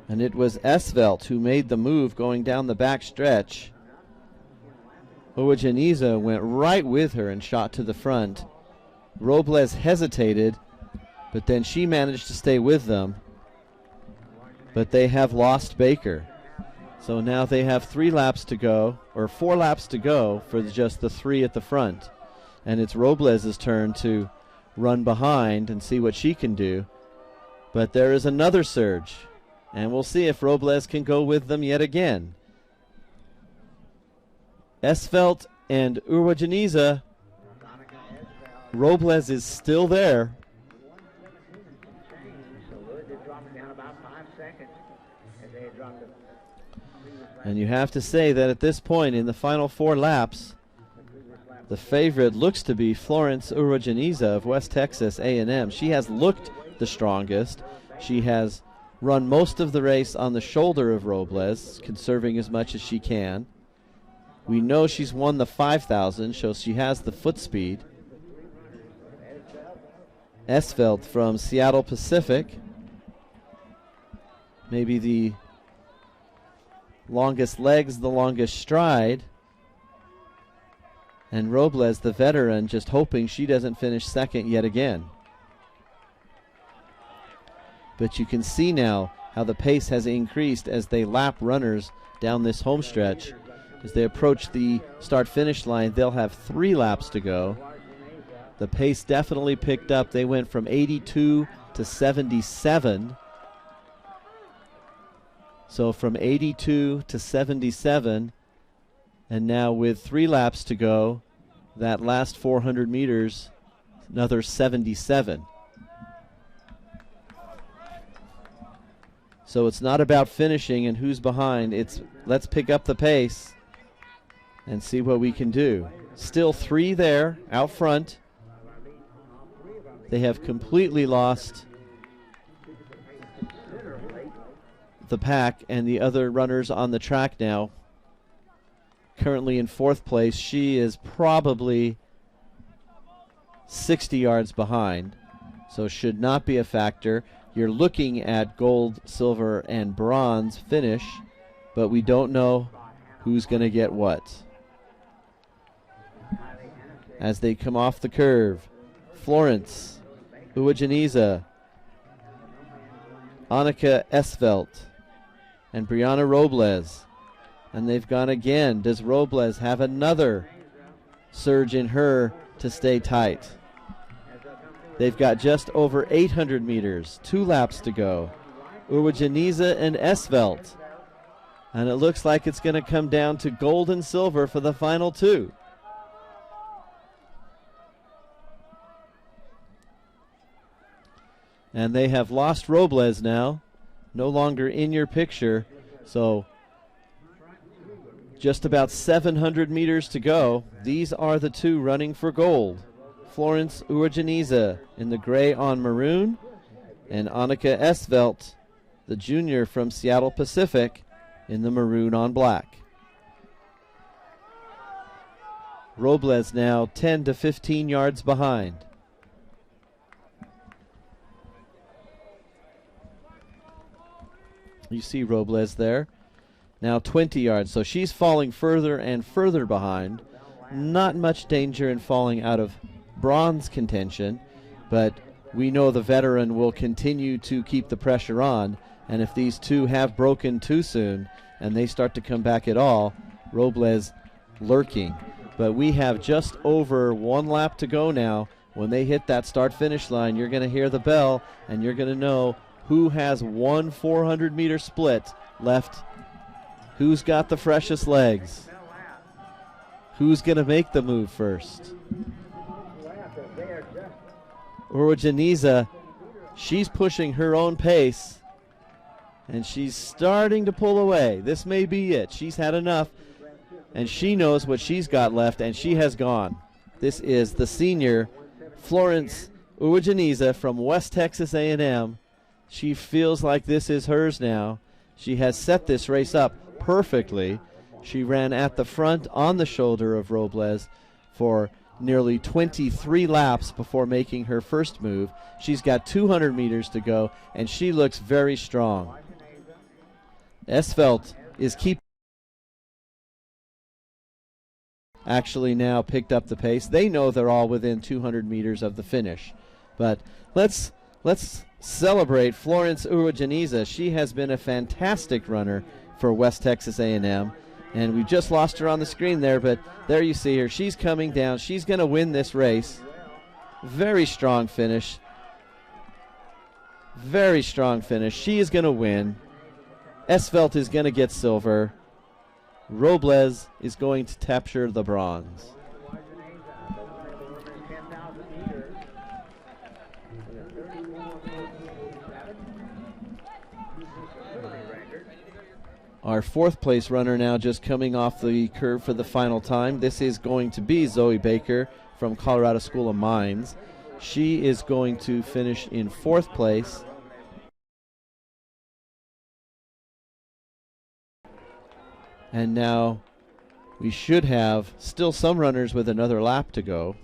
And it was Esvelt who made the move going down the back stretch. Uwajaniza went right with her and shot to the front. Robles hesitated, but then she managed to stay with them. But they have lost Baker. So now they have 3 laps to go, or 4 laps to go for just the 3 at the front. And it's Robles' turn to run behind and see what she can do. But there is another surge. And we'll see if Robles can go with them yet again. Esvelt and Uwajaniza. Robles is still there. And you have to say that at this point in the final 4 laps, the favorite looks to be Florence Uwajaniza of West Texas A&M. She has looked the strongest. She has run most of the race on the shoulder of Robles, conserving as much as she can. We know she's won the 5,000, so she has the foot speed. Esvelt from Seattle Pacific, maybe the longest legs, the longest stride. And Robles, the veteran, just hoping she doesn't finish second yet again. But you can see now how the pace has increased as they lap runners down this home stretch. As they approach the start-finish line, they'll have 3 laps to go. The pace definitely picked up. They went from 82 to 77. So from 82 to 77, and now with 3 laps to go, that last 400 meters, another 77. So it's not about finishing and who's behind. It's let's pick up the pace and see what we can do. Still 3 there out front. They have completely lost the pack, and the other runners on the track now. Currently in 4th place. She is probably 60 yards behind, so should not be a factor. You're looking at gold, silver, and bronze finish but we don't know who's going to get what. As they come off the curve, Florence Uwajaniza, Annika Esvelt, and Brianna Robles. And they've gone again. Does Robles have another surge in her to stay tight? They've got just over 800 meters, 2 laps to go. Uwajaniza and Esvelt. And it looks like it's going to come down to gold and silver for the final 2. And they have lost Robles now, no longer in your picture. So just about 700 meters to go. These are the 2 running for gold. Florence Uwajaniza in the gray on maroon, and Annika Esvelt, the junior from Seattle Pacific, in the maroon on black. Robles now 10 to 15 yards behind. You see Robles there. Now 20 yards. So she's falling further and further behind. Not much danger in falling out of bronze contention, but we know the veteran will continue to keep the pressure on. And if these 2 have broken too soon and they start to come back at all, Robles lurking. But we have just over 1 lap to go now. When they hit that start-finish line, you're going to hear the bell, and you're going to know who has 1 400-meter split left. Who's got the freshest legs? Who's going to make the move first? Uwajaniza, she's pushing her own pace, and she's starting to pull away. This may be it. She's had enough, and she knows what she's got left, and she has gone. This is the senior, Florence Uwajaniza from West Texas A&M. She feels like this is hers now. She has set this race up perfectly. She ran at the front on the shoulder of Robles for nearly 23 laps before making her first move. She's got 200 meters to go, and she looks very strong. Esvelt is actually now picked up the pace. They know they're all within 200 meters of the finish. But let's celebrate Florence Uwajaniza. She has been a fantastic runner for West Texas A&M, and we just lost her on the screen there, but there you see her. She's coming down. She's going to win this race. Very strong finish. Very strong finish. She is going to win. Esvelt is going to get silver. Robles is going to capture the bronze. Our 4th place runner now just coming off the curve for the final time. This is going to be Zoe Baker from Colorado School of Mines. She is going to finish in 4th place. And now we should have still some runners with another lap to go.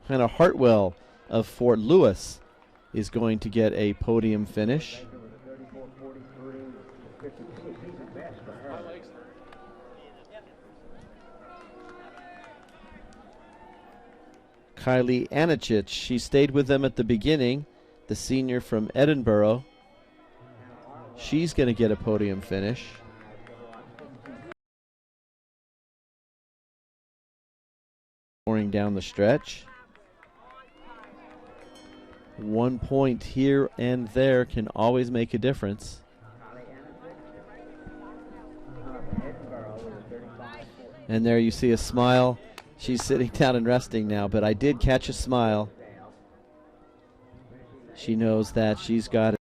Hannah Hartwell of Fort Lewis is going to get a podium finish. Kylie Anichich, she stayed with them at the beginning, the senior from Edinburgh. She's going to get a podium finish. Pouring down the stretch. 1 point here and there can always make a difference. And there you see a smile. She's sitting down and resting now, but I did catch a smile. She knows that she's got it.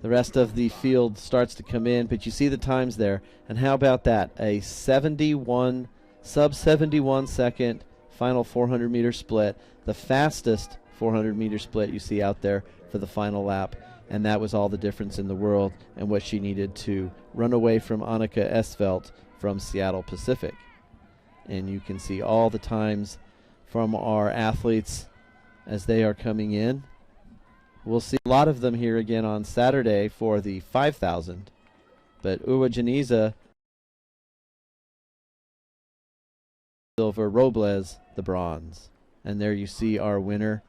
The rest of the field starts to come in, but you see the times there. And how about that? A sub 71 second final 400 meter split. The fastest 400 meter split you see out there for the final lap. And that was all the difference in the world and what she needed to run away from Annika Esvelt from Seattle Pacific. And you can see all the times from our athletes as they are coming in. We'll see a lot of them here again on Saturday for the 5,000. But Uwajaniza, silver, Robles, the bronze. And there you see our winner.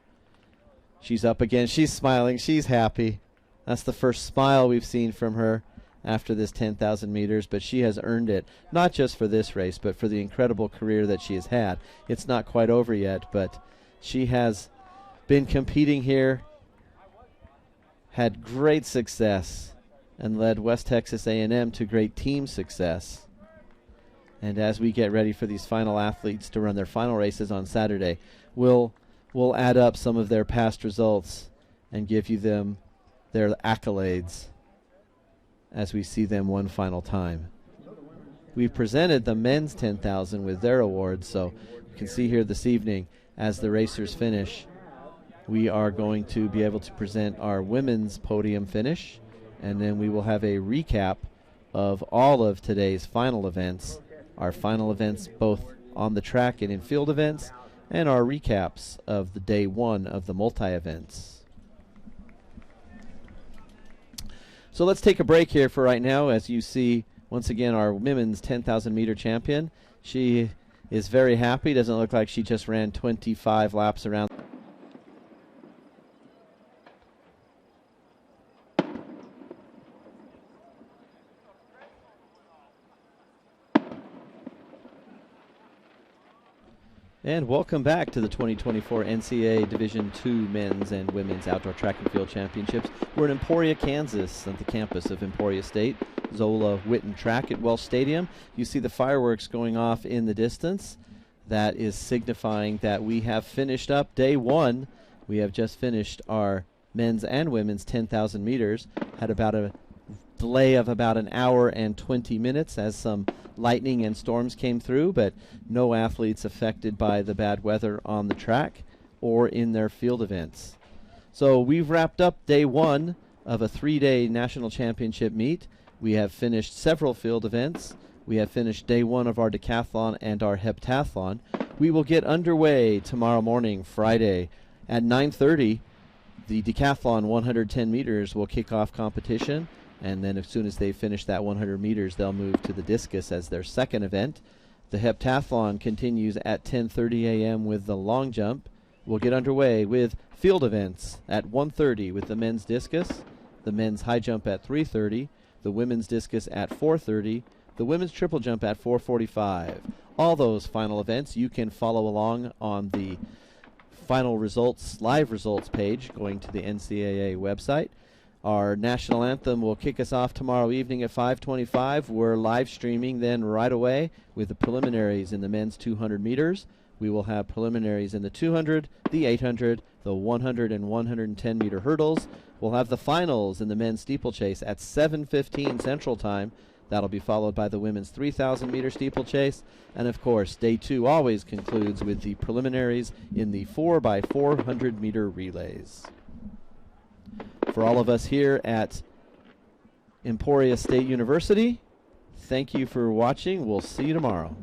She's up again. She's smiling. She's happy. That's the first smile we've seen from her after this 10,000 meters, but she has earned it, not just for this race, but for the incredible career that she has had. It's not quite over yet, but she has been competing here, had great success, and led West Texas A&M to great team success. And as we get ready for these final athletes to run their final races on Saturday, we'll add up some of their past results and give you them their accolades as we see them one final time. We've presented the men's 10,000 with their awards, so you can see here this evening as the racers finish, we are going to be able to present our women's podium finish, and then we will have a recap of all of today's final events, our final events both on the track and in field events, and our recaps of the day one of the multi-events. So let's take a break here for right now as you see once again our women's 10,000 meter champion. She is very happy. Doesn't look like she just ran 25 laps around. And welcome back to the 2024 NCAA Division II Men's and Women's Outdoor Track and Field Championships. We're in Emporia, Kansas, at the campus of Emporia State, Zola Witten Track at Welsh Stadium. You see the fireworks going off in the distance. That is signifying that we have finished up day one. We have just finished our men's and women's 10,000 meters. Had about a delay of about an hour and 20 minutes as some lightning and storms came through, but no athletes affected by the bad weather on the track or in their field events. So we've wrapped up day one of a 3-day national championship meet. We have finished several field events. We have finished day one of our decathlon and our heptathlon. We will get underway tomorrow morning, Friday, at 9:30. The decathlon 110 meters will kick off competition. And then as soon as they finish that 100 meters, they'll move to the discus as their second event. The heptathlon continues at 10:30 a.m. with the long jump. We'll get underway with field events at 1:30 with the men's discus, the men's high jump at 3:30, the women's discus at 4:30, the women's triple jump at 4:45. All those final events you can follow along on the final results, live results page going to the NCAA website. Our national anthem will kick us off tomorrow evening at 5:25. We're live streaming then right away with the preliminaries in the men's 200 meters. We will have preliminaries in the 200, the 800, the 100 and 110 meter hurdles. We'll have the finals in the men's steeplechase at 7:15 Central Time. That'll be followed by the women's 3,000 meter steeplechase. And of course, day two always concludes with the preliminaries in the 4x400 meter relays. For all of us here at Emporia State University, thank you for watching. We'll see you tomorrow.